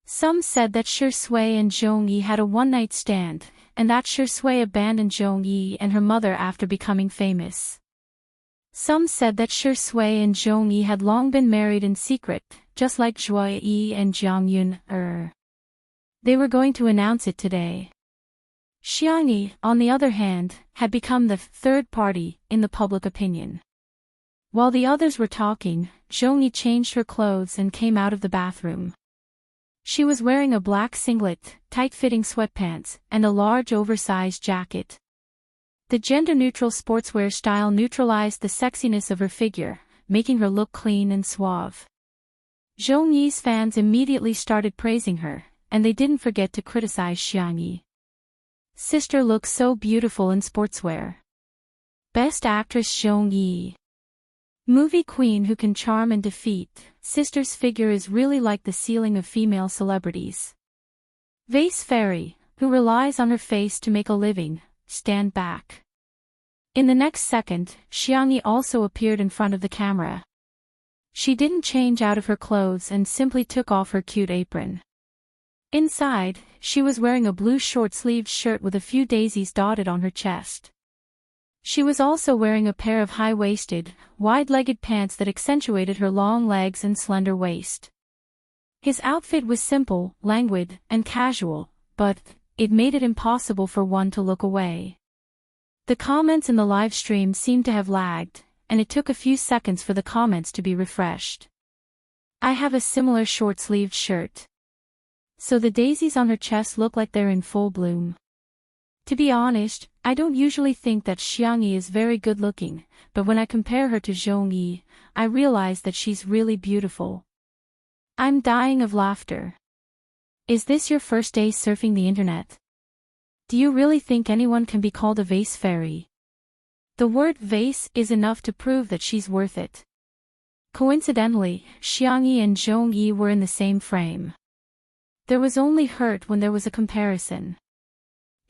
[SPEAKER 1] Some said that Shui and Zhongyi had a one-night stand, and that Shui abandoned Zhongyi and her mother after becoming famous. Some said that Shui and Zhongyi had long been married in secret, just like Zhuoyi and Jiang Yun. They were going to announce it today. Xiangyi, on the other hand, had become the third party in the public opinion. While the others were talking, Zhongyi changed her clothes and came out of the bathroom. She was wearing a black singlet, tight-fitting sweatpants, and a large oversized jacket. The gender-neutral sportswear style neutralized the sexiness of her figure, making her look clean and suave. Zhongyi's fans immediately started praising her, and they didn't forget to criticize Xiangyi. Sister looks so beautiful in sportswear. Best actress Zhongyi. Movie queen who can charm and defeat. Sister's figure is really like the ceiling of female celebrities. Vase fairy, who relies on her face to make a living, stand back. In the next second, Xiangyi also appeared in front of the camera. She didn't change out of her clothes and simply took off her cute apron. Inside, she was wearing a blue short-sleeved shirt with a few daisies dotted on her chest. She was also wearing a pair of high-waisted, wide-legged pants that accentuated her long legs and slender waist. His outfit was simple, languid, and casual, but it made it impossible for one to look away. The comments in the live stream seemed to have lagged, and it took a few seconds for the comments to be refreshed. I have a similar short-sleeved shirt. So the daisies on her chest look like they're in full bloom. To be honest, I don't usually think that Xiangyi is very good-looking, but when I compare her to Zhongyi, I realize that she's really beautiful. I'm dying of laughter. Is this your first day surfing the internet? Do you really think anyone can be called a vase fairy? The word vase is enough to prove that she's worth it. Coincidentally, Xiangyi and Zhongyi were in the same frame. There was only hurt when there was a comparison.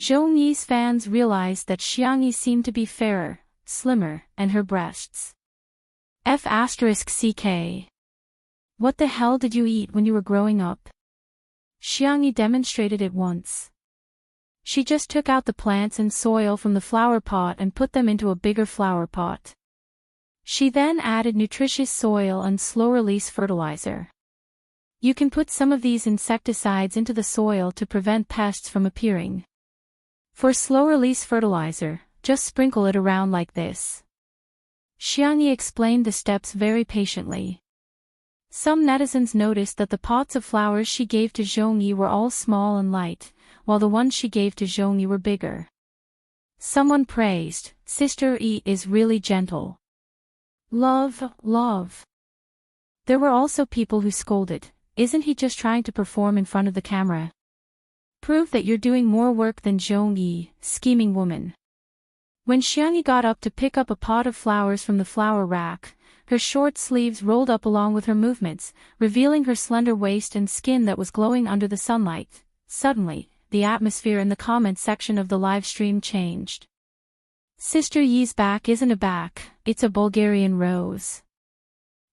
[SPEAKER 1] Zhongyi's fans realized that Xiangyi seemed to be fairer, slimmer, and her breasts. F***CK. What the hell did you eat when you were growing up? Xiangyi demonstrated it once. She just took out the plants and soil from the flower pot and put them into a bigger flower pot. She then added nutritious soil and slow-release fertilizer. You can put some of these insecticides into the soil to prevent pests from appearing. For slow-release fertilizer, just sprinkle it around like this. Xiangyi explained the steps very patiently. Some netizens noticed that the pots of flowers she gave to Zhongyi were all small and light, while the ones she gave to Zhongyi were bigger. Someone praised, "Sister E is really gentle. Love. There were also people who scolded, "Isn't he just trying to perform in front of the camera? Prove that you're doing more work than Zhongyi, scheming woman." When Xiangyi got up to pick up a pot of flowers from the flower rack, her short sleeves rolled up along with her movements, revealing her slender waist and skin that was glowing under the sunlight. Suddenly, the atmosphere in the comment section of the live stream changed. Sister Yi's back isn't a back, it's a Bulgarian rose.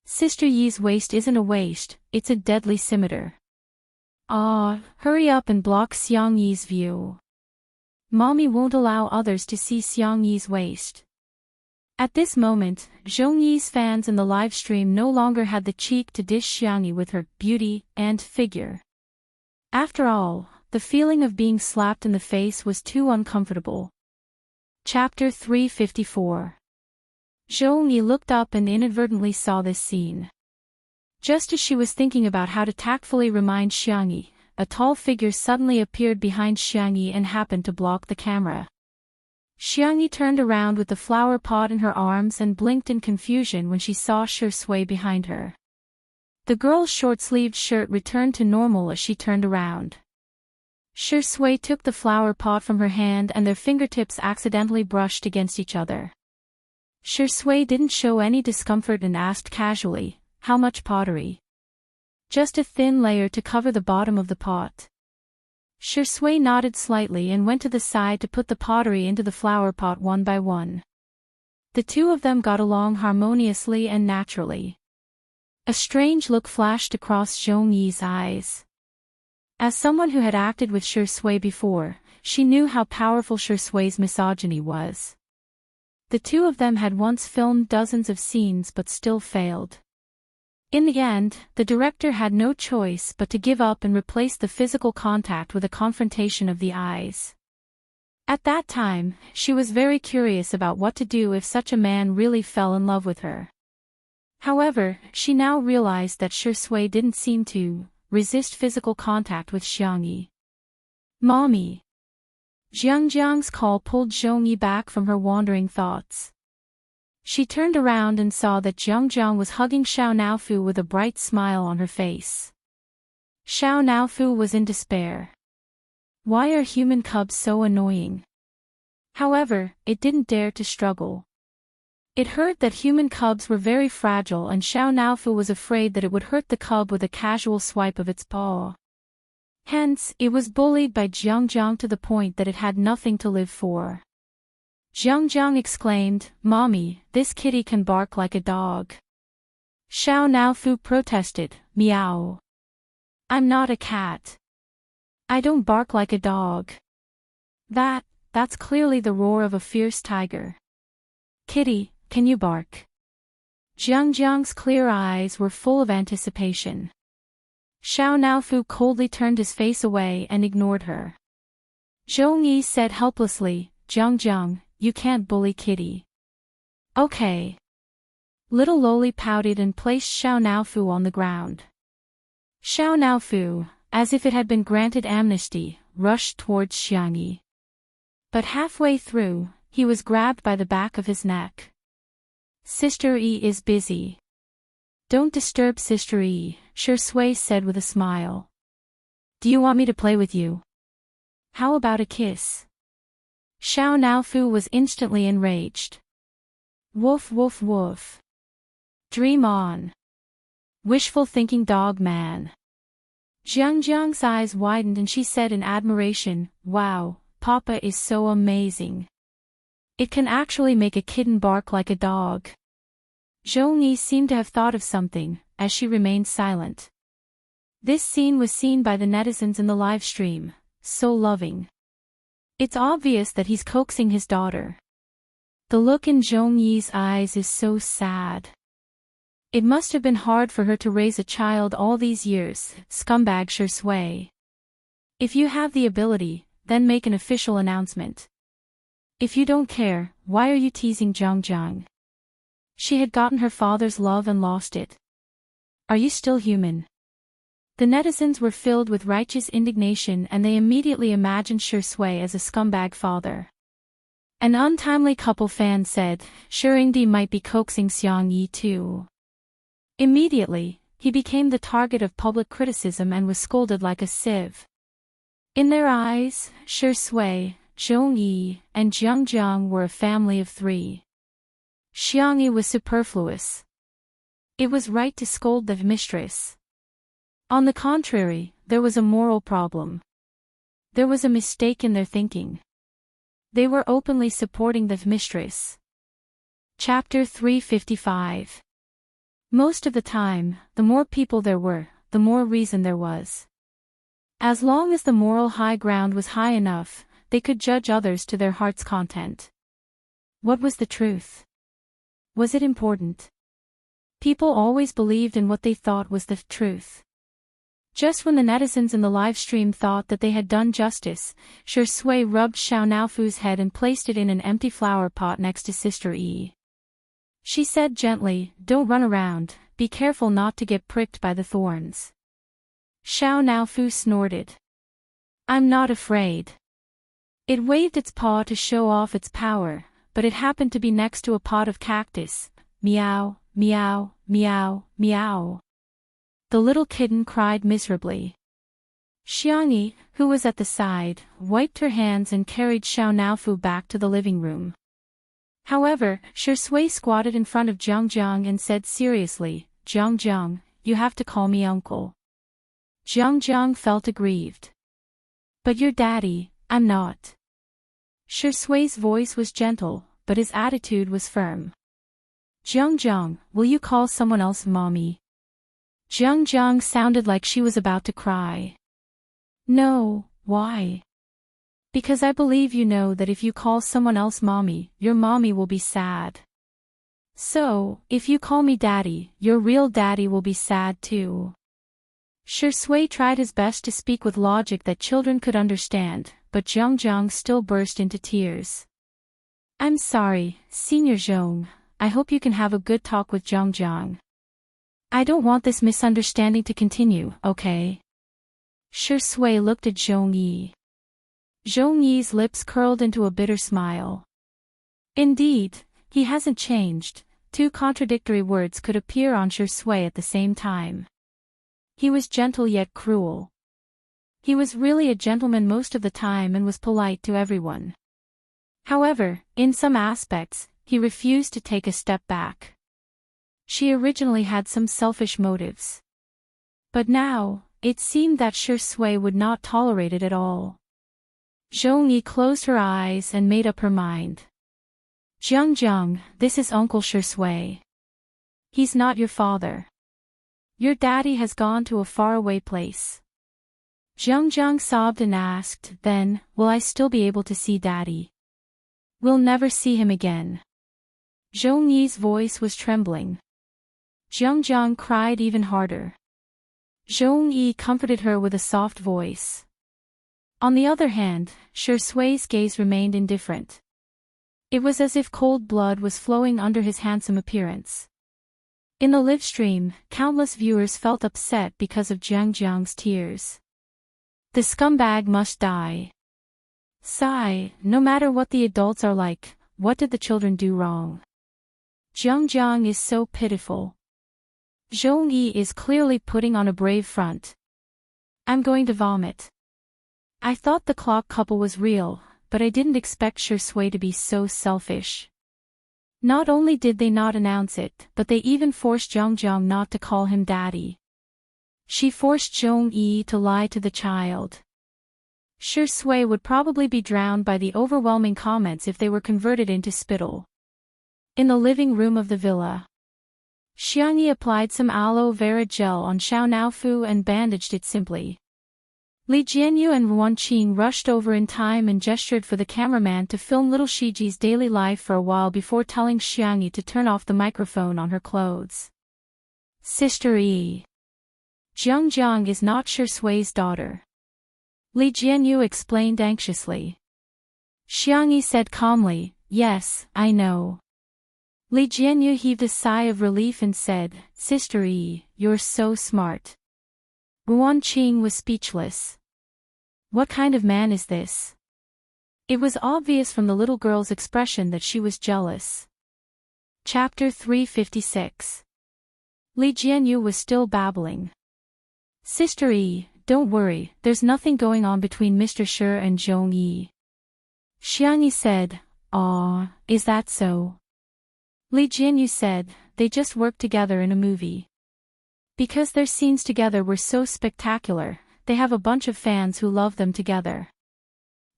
[SPEAKER 1] Sister Yi's waist isn't a waist, it's a deadly scimitar. Hurry up and block Xiangyi's view. Mommy won't allow others to see Xiangyi's waist. At this moment, Zhongyi's fans in the live stream no longer had the cheek to dish Xiangyi with her beauty and figure. After all, the feeling of being slapped in the face was too uncomfortable. Chapter 354. Zhongyi looked up and inadvertently saw this scene. Just as she was thinking about how to tactfully remind Xiangyi, a tall figure suddenly appeared behind Xiangyi and happened to block the camera. Xiangyi turned around with the flower pot in her arms and blinked in confusion when she saw Shui behind her. The girl's short-sleeved shirt returned to normal as she turned around. Shui took the flower pot from her hand and their fingertips accidentally brushed against each other. Shui didn't show any discomfort and asked casually, "How much pottery?" "Just a thin layer to cover the bottom of the pot." Shui nodded slightly and went to the side to put the pottery into the flower pot one by one. The two of them got along harmoniously and naturally. A strange look flashed across Zhongyi's eyes. As someone who had acted with Shui before, she knew how powerful Shui's misogyny was. The two of them had once filmed dozens of scenes but still failed. In the end, the director had no choice but to give up and replace the physical contact with a confrontation of the eyes. At that time, she was very curious about what to do if such a man really fell in love with her. However, she now realized that Shui didn't seem to resist physical contact with Xiangyi. Mommy! Jiang's call pulled Zhongyi back from her wandering thoughts. She turned around and saw that Jiang was hugging Xiao Naofu with a bright smile on her face. Xiao Naofu was in despair. Why are human cubs so annoying? However, it didn't dare to struggle. It heard that human cubs were very fragile and Xiao Naofu was afraid that it would hurt the cub with a casual swipe of its paw. Hence, it was bullied by Jiang to the point that it had nothing to live for. Jiang exclaimed, "Mommy, this kitty can bark like a dog." Xiao Naofu protested, "Meow. I'm not a cat. I don't bark like a dog. That's clearly the roar of a fierce tiger. Kitty, can you bark?" Jiang's clear eyes were full of anticipation. Xiao Naofu coldly turned his face away and ignored her. Zhongyi said helplessly, Jiang, you can't bully Kitty." "Okay." Little Loli pouted and placed Xiao Naofu on the ground. Xiao Naofu, as if it had been granted amnesty, rushed towards Xiangyi. But halfway through, he was grabbed by the back of his neck. "Sister E is busy. Don't disturb Sister E," Shui said with a smile. "Do you want me to play with you? How about a kiss?" Xiao Naofu was instantly enraged. "Woof woof woof. Dream on. Wishful thinking dog man." Jiang's eyes widened and she said in admiration, "Wow, Papa is so amazing. It can actually make a kitten bark like a dog." Zhongyi seemed to have thought of something, as she remained silent. This scene was seen by the netizens in the live stream, so loving. It's obvious that he's coaxing his daughter. The look in Zhongyi's eyes is so sad. It must have been hard for her to raise a child all these years, scumbag Shui. If you have the ability, then make an official announcement. If you don't care, why are you teasing Jiang? She had gotten her father's love and lost it. Are you still human? The netizens were filled with righteous indignation and they immediately imagined Shui as a scumbag father. An untimely couple fan said, Shurindi might be coaxing Xiangyi too. Immediately, he became the target of public criticism and was scolded like a sieve. In their eyes, Shui, Zhongyi, and Jiang were a family of three. Xiangyi was superfluous. It was right to scold the mistress. On the contrary, there was a moral problem. There was a mistake in their thinking. They were openly supporting the mistress. Chapter 355. Most of the time, the more people there were, the more reason there was. As long as the moral high ground was high enough, they could judge others to their heart's content. What was the truth? Was it important? People always believed in what they thought was the truth. Just when the netizens in the live stream thought that they had done justice, Shui rubbed Xiao Naofu's head and placed it in an empty flower pot next to Sister E. She said gently, "Don't run around, be careful not to get pricked by the thorns." Xiao Naofu snorted. "I'm not afraid." It waved its paw to show off its power, but it happened to be next to a pot of cactus. Meow, meow, meow, meow. The little kitten cried miserably. Xiangyi, who was at the side, wiped her hands and carried Xiao Naofu back to the living room. However, Shui squatted in front of Jiang and said seriously, Jiang, you have to call me uncle. Jiang felt aggrieved. But your daddy, I'm not. Shui's voice was gentle, but his attitude was firm. Jiang, will you call someone else mommy? Jiang sounded like she was about to cry. No, why? Because I believe you know that if you call someone else mommy, your mommy will be sad. So, if you call me daddy, your real daddy will be sad too. Shui tried his best to speak with logic that children could understand, but Zhang still burst into tears. I'm sorry, Senior Zhong. I hope you can have a good talk with Zhang. I don't want this misunderstanding to continue, okay? Shui looked at Zhong Yi. Zhong Yi's lips curled into a bitter smile. Indeed, he hasn't changed. Two contradictory words could appear on Shui at the same time. He was gentle yet cruel. He was really a gentleman most of the time and was polite to everyone. However, in some aspects, he refused to take a step back. She originally had some selfish motives. But now, it seemed that Shui would not tolerate it at all. Zhong Yi closed her eyes and made up her mind. Zhang, this is Uncle Shui. He's not your father. Your daddy has gone to a faraway place. Zhang sobbed and asked, then, will I still be able to see daddy? We'll never see him again. Zhong Yi's voice was trembling. Zhang cried even harder. Zhong Yi comforted her with a soft voice. On the other hand, Shui's gaze remained indifferent. It was as if cold blood was flowing under his handsome appearance. In the live stream, countless viewers felt upset because of Zhang's tears. The scumbag must die. Sigh, no matter what the adults are like, what did the children do wrong? Zhang is so pitiful. Zhong Yi is clearly putting on a brave front. I'm going to vomit. I thought the clock couple was real, but I didn't expect Shui to be so selfish. Not only did they not announce it, but they even forced Zhang not to call him daddy. She forced Zhong Yi to lie to the child. Shui would probably be drowned by the overwhelming comments if they were converted into spittle. In the living room of the villa, Xiangyi applied some aloe vera gel on Xiao Naofu and bandaged it simply. Li Jianyu and Ruan Qing rushed over in time and gestured for the cameraman to film little Shiji's daily life for a while before telling Xiangyi to turn off the microphone on her clothes. Sister Yi. Zhang is not Shui's daughter. Li Jianyu explained anxiously. Xiangyi said calmly, yes, I know. Li Jianyu heaved a sigh of relief and said, Sister Yi, you're so smart. Ruan Qing was speechless. What kind of man is this? It was obvious from the little girl's expression that she was jealous. Chapter 356. Li Jianyu was still babbling. Sister Yi, don't worry, there's nothing going on between Mr. Shi and Zhong Yi. Xiangyi said, Aw, is that so? Li Jianyu said, they just worked together in a movie. Because their scenes together were so spectacular, they have a bunch of fans who love them together.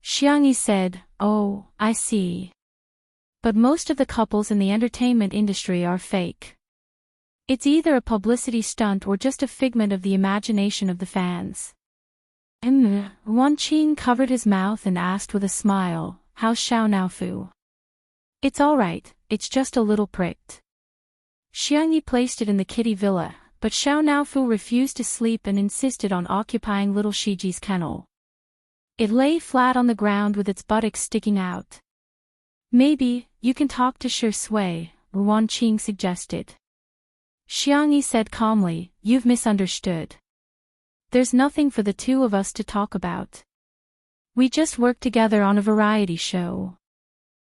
[SPEAKER 1] Xiangyi said, oh, I see. But most of the couples in the entertainment industry are fake. It's either a publicity stunt or just a figment of the imagination of the fans. Ruan Qing covered his mouth and asked with a smile, how's Xiao Naofu? It's alright, it's just a little pricked. Xiangyi placed it in the kitty villa, but Xiao Naofu refused to sleep and insisted on occupying little Shiji's kennel. It lay flat on the ground with its buttocks sticking out. Maybe, you can talk to Shui, Ruan Qing suggested. Xiangyi said calmly, you've misunderstood. There's nothing for the two of us to talk about. We just work together on a variety show.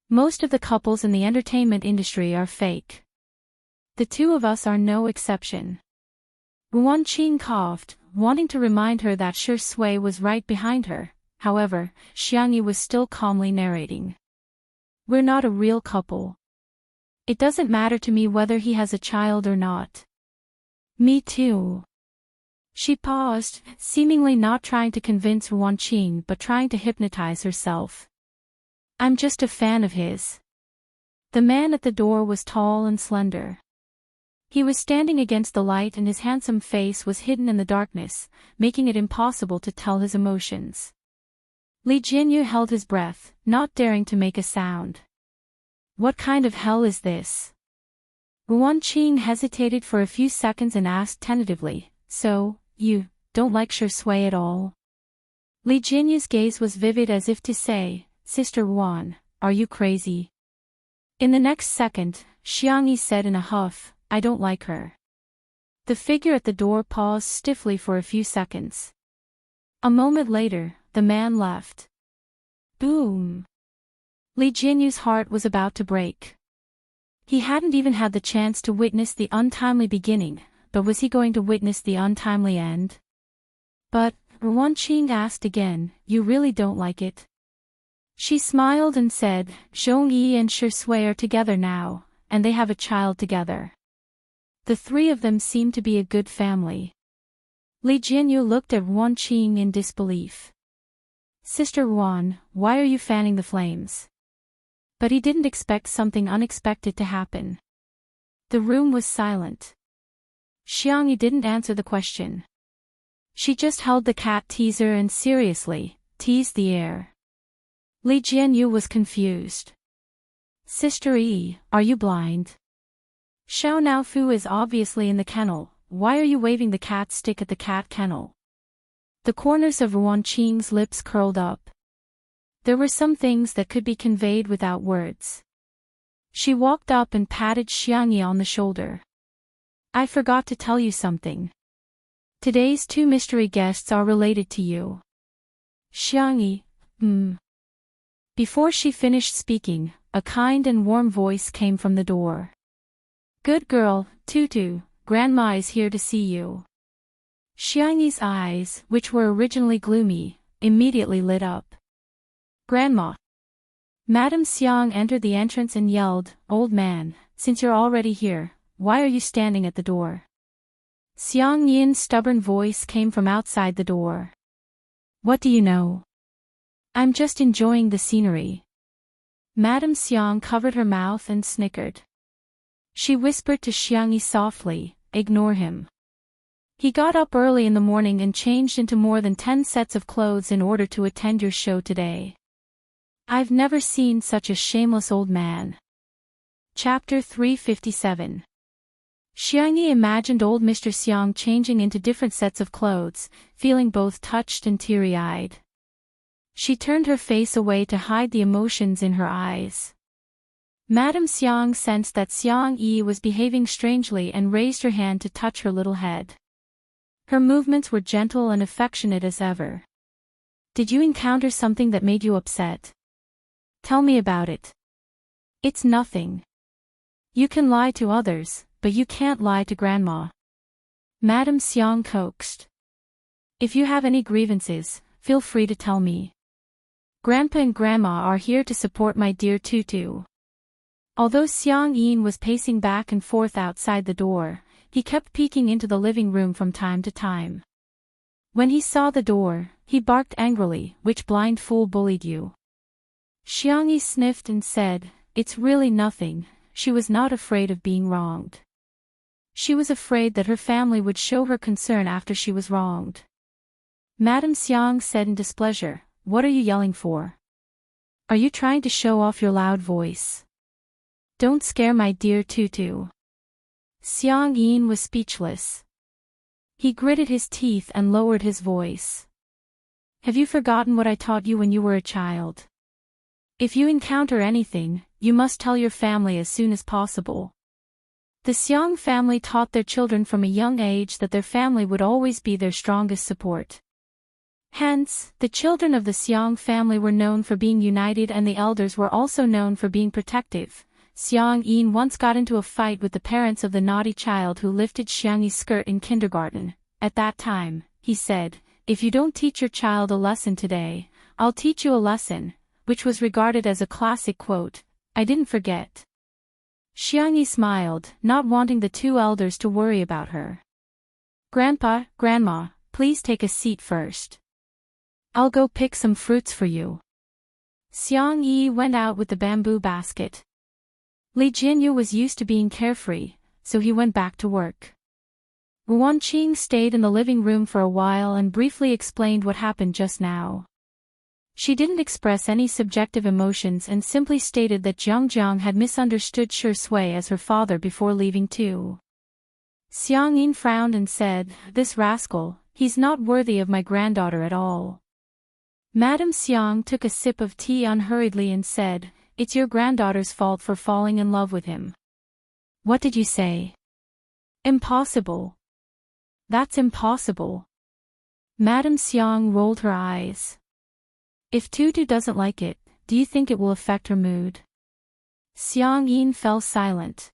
[SPEAKER 1] Most of the couples in the entertainment industry are fake. The two of us are no exception. Ruan Qing coughed, wanting to remind her that Shui was right behind her. However, Xiangyi was still calmly narrating. We're not a real couple. It doesn't matter to me whether he has a child or not. Me too. She paused, seemingly not trying to convince Ruan Qing but trying to hypnotize herself. I'm just a fan of his. The man at the door was tall and slender. He was standing against the light and his handsome face was hidden in the darkness, making it impossible to tell his emotions. Li Jinyu held his breath, not daring to make a sound. What kind of hell is this? Ruan Qing hesitated for a few seconds and asked tentatively, so, you don't like Shui at all? Li Jinyu's gaze was vivid as if to say, Sister Ruan, are you crazy? In the next second, Xiangyi said in a huff, I don't like her. The figure at the door paused stiffly for a few seconds. A moment later, the man left. Boom! Li Jinyu's heart was about to break. He hadn't even had the chance to witness the untimely beginning, but was he going to witness the untimely end? But, Ruan Qing asked again, you really don't like it? She smiled and said, Zhongyi and Shui are together now, and they have a child together. The three of them seem to be a good family. Li Jinyu looked at Ruan Qing in disbelief. Sister Ruan, why are you fanning the flames? But he didn't expect something unexpected to happen. The room was silent. Xiangyi didn't answer the question. She just held the cat teaser and seriously teased the air. Li Jinyu was confused. Sister Yi, are you blind? Xiao Naofu is obviously in the kennel, why are you waving the cat stick at the cat kennel? The corners of Ruan Qing's lips curled up. There were some things that could be conveyed without words. She walked up and patted Xiangyi on the shoulder. I forgot to tell you something. Today's two mystery guests are related to you. Xiangyi, Before she finished speaking, a kind and warm voice came from the door. Good girl, Tutu, Grandma is here to see you. Xiangyi's eyes, which were originally gloomy, immediately lit up. Grandma. Madame Xiang entered the entrance and yelled, Old man, since you're already here, why are you standing at the door? Xiang Yin's stubborn voice came from outside the door. What do you know? I'm just enjoying the scenery. Madame Xiang covered her mouth and snickered. She whispered to Xiangyi softly, ignore him. He got up early in the morning and changed into more than 10 sets of clothes in order to attend your show today. I've never seen such a shameless old man. Chapter 357. Xiangyi imagined old Mr. Xiang changing into different sets of clothes, feeling both touched and teary-eyed. She turned her face away to hide the emotions in her eyes. Madame Xiang sensed that Xiang Yi was behaving strangely and raised her hand to touch her little head. Her movements were gentle and affectionate as ever. Did you encounter something that made you upset? Tell me about it. It's nothing. You can lie to others, but you can't lie to Grandma. Madame Xiang coaxed. If you have any grievances, feel free to tell me. Grandpa and Grandma are here to support my dear Tutu. Although Xiang Yin was pacing back and forth outside the door, he kept peeking into the living room from time to time. When he saw the door, he barked angrily, which blind fool bullied you? Xiangyi sniffed and said, it's really nothing. She was not afraid of being wronged. She was afraid that her family would show her concern after she was wronged. Madame Xiang said in displeasure, what are you yelling for? Are you trying to show off your loud voice? Don't scare my dear Tutu. Xiang Yin was speechless. He gritted his teeth and lowered his voice. Have you forgotten what I taught you when you were a child? If you encounter anything, you must tell your family as soon as possible. The Xiang family taught their children from a young age that their family would always be their strongest support. Hence, the children of the Xiang family were known for being united and the elders were also known for being protective. Xiang Yin once got into a fight with the parents of the naughty child who lifted Xiangyi's skirt in kindergarten. At that time, he said, if you don't teach your child a lesson today, I'll teach you a lesson, which was regarded as a classic quote. I didn't forget. Xiangyi smiled, not wanting the two elders to worry about her. Grandpa, Grandma, please take a seat first. I'll go pick some fruits for you. Xiang Yi went out with the bamboo basket. Li Jinyu was used to being carefree, so he went back to work. Ruanqing stayed in the living room for a while and briefly explained what happened just now. She didn't express any subjective emotions and simply stated that Jiang had misunderstood Shui as her father before leaving too. Xiang Yin frowned and said, "This rascal, he's not worthy of my granddaughter at all." Madame Xiang took a sip of tea unhurriedly and said, "It's your granddaughter's fault for falling in love with him." "What did you say?" "Impossible." "That's impossible." Madame Xiang rolled her eyes. "If Tutu doesn't like it, do you think it will affect her mood?" Xiang Yin fell silent.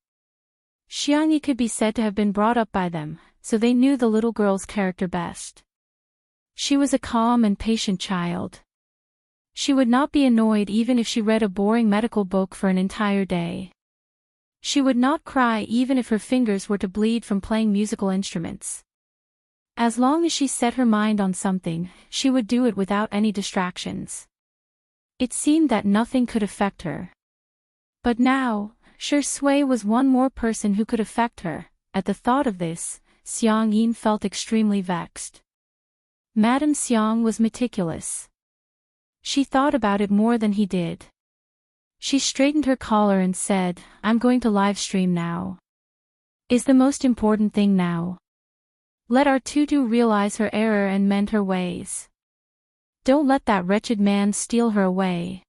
[SPEAKER 1] Xiang Yi could be said to have been brought up by them, so they knew the little girl's character best. She was a calm and patient child. She would not be annoyed even if she read a boring medical book for an entire day. She would not cry even if her fingers were to bleed from playing musical instruments. As long as she set her mind on something, she would do it without any distractions. It seemed that nothing could affect her. But now, Shui was one more person who could affect her. At the thought of this, Xiang Yin felt extremely vexed. Madame Xiang was meticulous. She thought about it more than he did. She straightened her collar and said, "I'm going to live stream now. Is the most important thing now. Let our Tutu realize her error and mend her ways. Don't let that wretched man steal her away."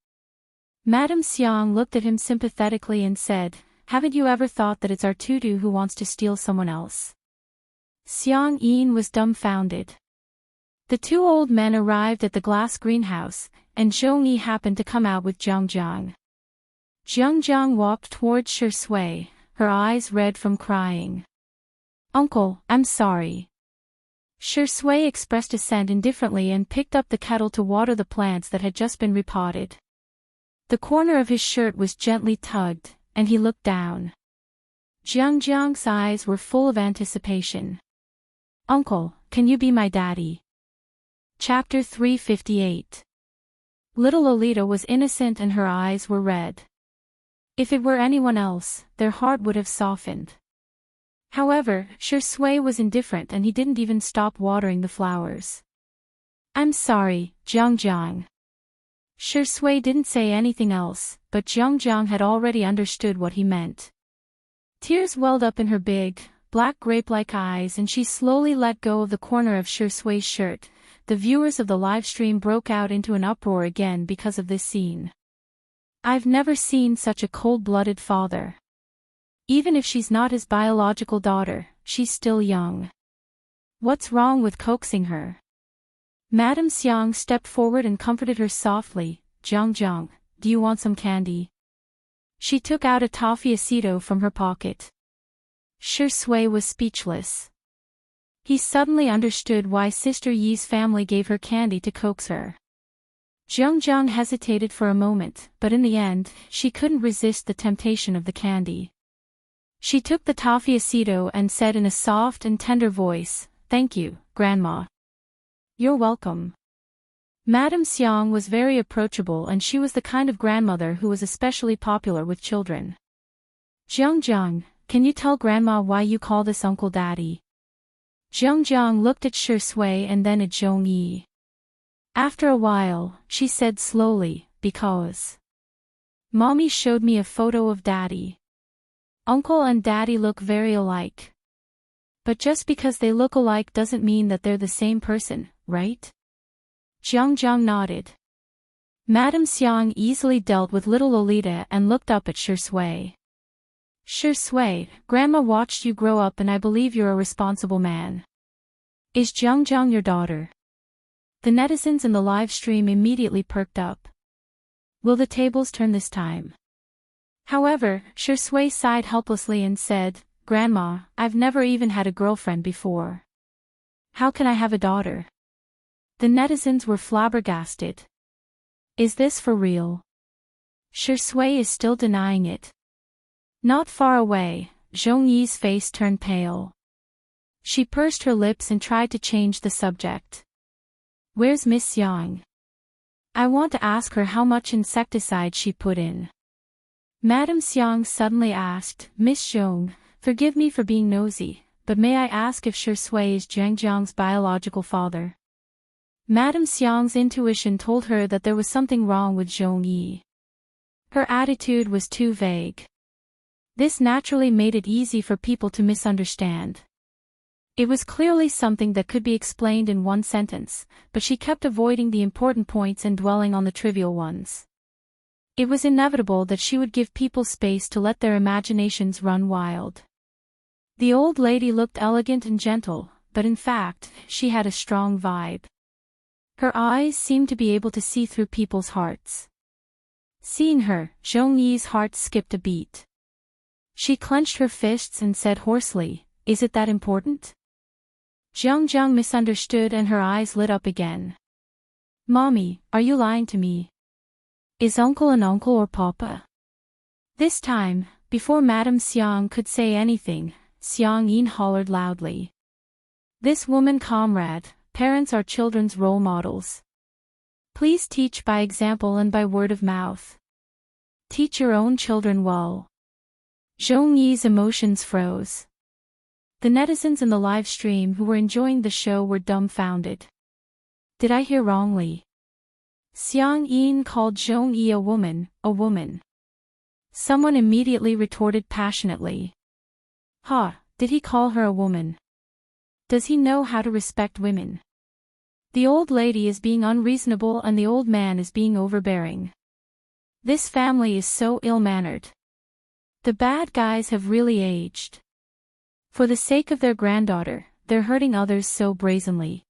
[SPEAKER 1] Madame Xiang looked at him sympathetically and said, "Haven't you ever thought that it's our Tutu who wants to steal someone else?" Xiang Yin was dumbfounded. The two old men arrived at the glass greenhouse, and Zhong Yi happened to come out with Jiang. Jiang walked towards Shui, her eyes red from crying. "Uncle, I'm sorry." Shui expressed assent indifferently and picked up the kettle to water the plants that had just been repotted. The corner of his shirt was gently tugged, and he looked down. Jiang's eyes were full of anticipation. "Uncle, can you be my daddy?" Chapter 358. Little Lolita was innocent and her eyes were red. If it were anyone else, their heart would have softened. However, Shui was indifferent and he didn't even stop watering the flowers. "I'm sorry, Jiang." Shui didn't say anything else, but Jiang had already understood what he meant. Tears welled up in her big, black grape-like eyes and she slowly let go of the corner of Shui's shirt. The viewers of the livestream broke out into an uproar again because of this scene. "I've never seen such a cold-blooded father. Even if she's not his biological daughter, she's still young. What's wrong with coaxing her?" Madame Xiang stepped forward and comforted her softly. Jiang, do you want some candy?" She took out a toffee aceto from her pocket. Shui was speechless. He suddenly understood why Sister Yi's family gave her candy to coax her. Jiang hesitated for a moment, but in the end, she couldn't resist the temptation of the candy. She took the toffee aceto and said in a soft and tender voice, "Thank you, Grandma." "You're welcome." Madame Xiang was very approachable and she was the kind of grandmother who was especially popular with children. "Jiang, can you tell Grandma why you call this uncle Daddy?" Jiang looked at Shui and then at Zhong Yi. After a while, she said slowly, "Because Mommy showed me a photo of Daddy. Uncle and Daddy look very alike. But just because they look alike doesn't mean that they're the same person, right?" Jiang nodded. Madame Xiang easily dealt with little Lolita and looked up at Shui. "Shui, Grandma watched you grow up and I believe you're a responsible man. Is Jiang your daughter?" The netizens in the live stream immediately perked up. Will the tables turn this time? However, Shui sighed helplessly and said, "Grandma, I've never even had a girlfriend before. How can I have a daughter?" The netizens were flabbergasted. Is this for real? Shui is still denying it. Not far away, Zhong Yi's face turned pale. She pursed her lips and tried to change the subject. "Where's Miss Yang? I want to ask her how much insecticide she put in." Madame Xiang suddenly asked, "Miss Zhong, Forgive me for being nosy, but may I ask if Shui is Zhang Jiang's biological father? Madame Xiang's intuition told her that there was something wrong with Zhong Yi. Her attitude was too vague. This naturally made it easy for people to misunderstand. It was clearly something that could be explained in one sentence, but she kept avoiding the important points and dwelling on the trivial ones. It was inevitable that she would give people space to let their imaginations run wild. The old lady looked elegant and gentle, but in fact, she had a strong vibe. Her eyes seemed to be able to see through people's hearts. Seeing her, Zhong Yi's heart skipped a beat. She clenched her fists and said hoarsely, "Is it that important?" Zhang Jiang misunderstood and her eyes lit up again. "Mommy, are you lying to me? Is uncle an uncle or papa?" This time, before Madame Xiang could say anything, Xiang Yin hollered loudly. "This woman comrade, parents are children's role models. Please teach by example and by word of mouth. Teach your own children well." Zhong Yi's emotions froze. The netizens in the live stream who were enjoying the show were dumbfounded. Did I hear wrongly? Xiang Yin called Zhong Yi a woman, a woman. Someone immediately retorted passionately. "Ha, did he call her a woman? Does he know how to respect women? The old lady is being unreasonable and the old man is being overbearing. This family is so ill-mannered. The bad guys have really aged. For the sake of their granddaughter, they're hurting others so brazenly."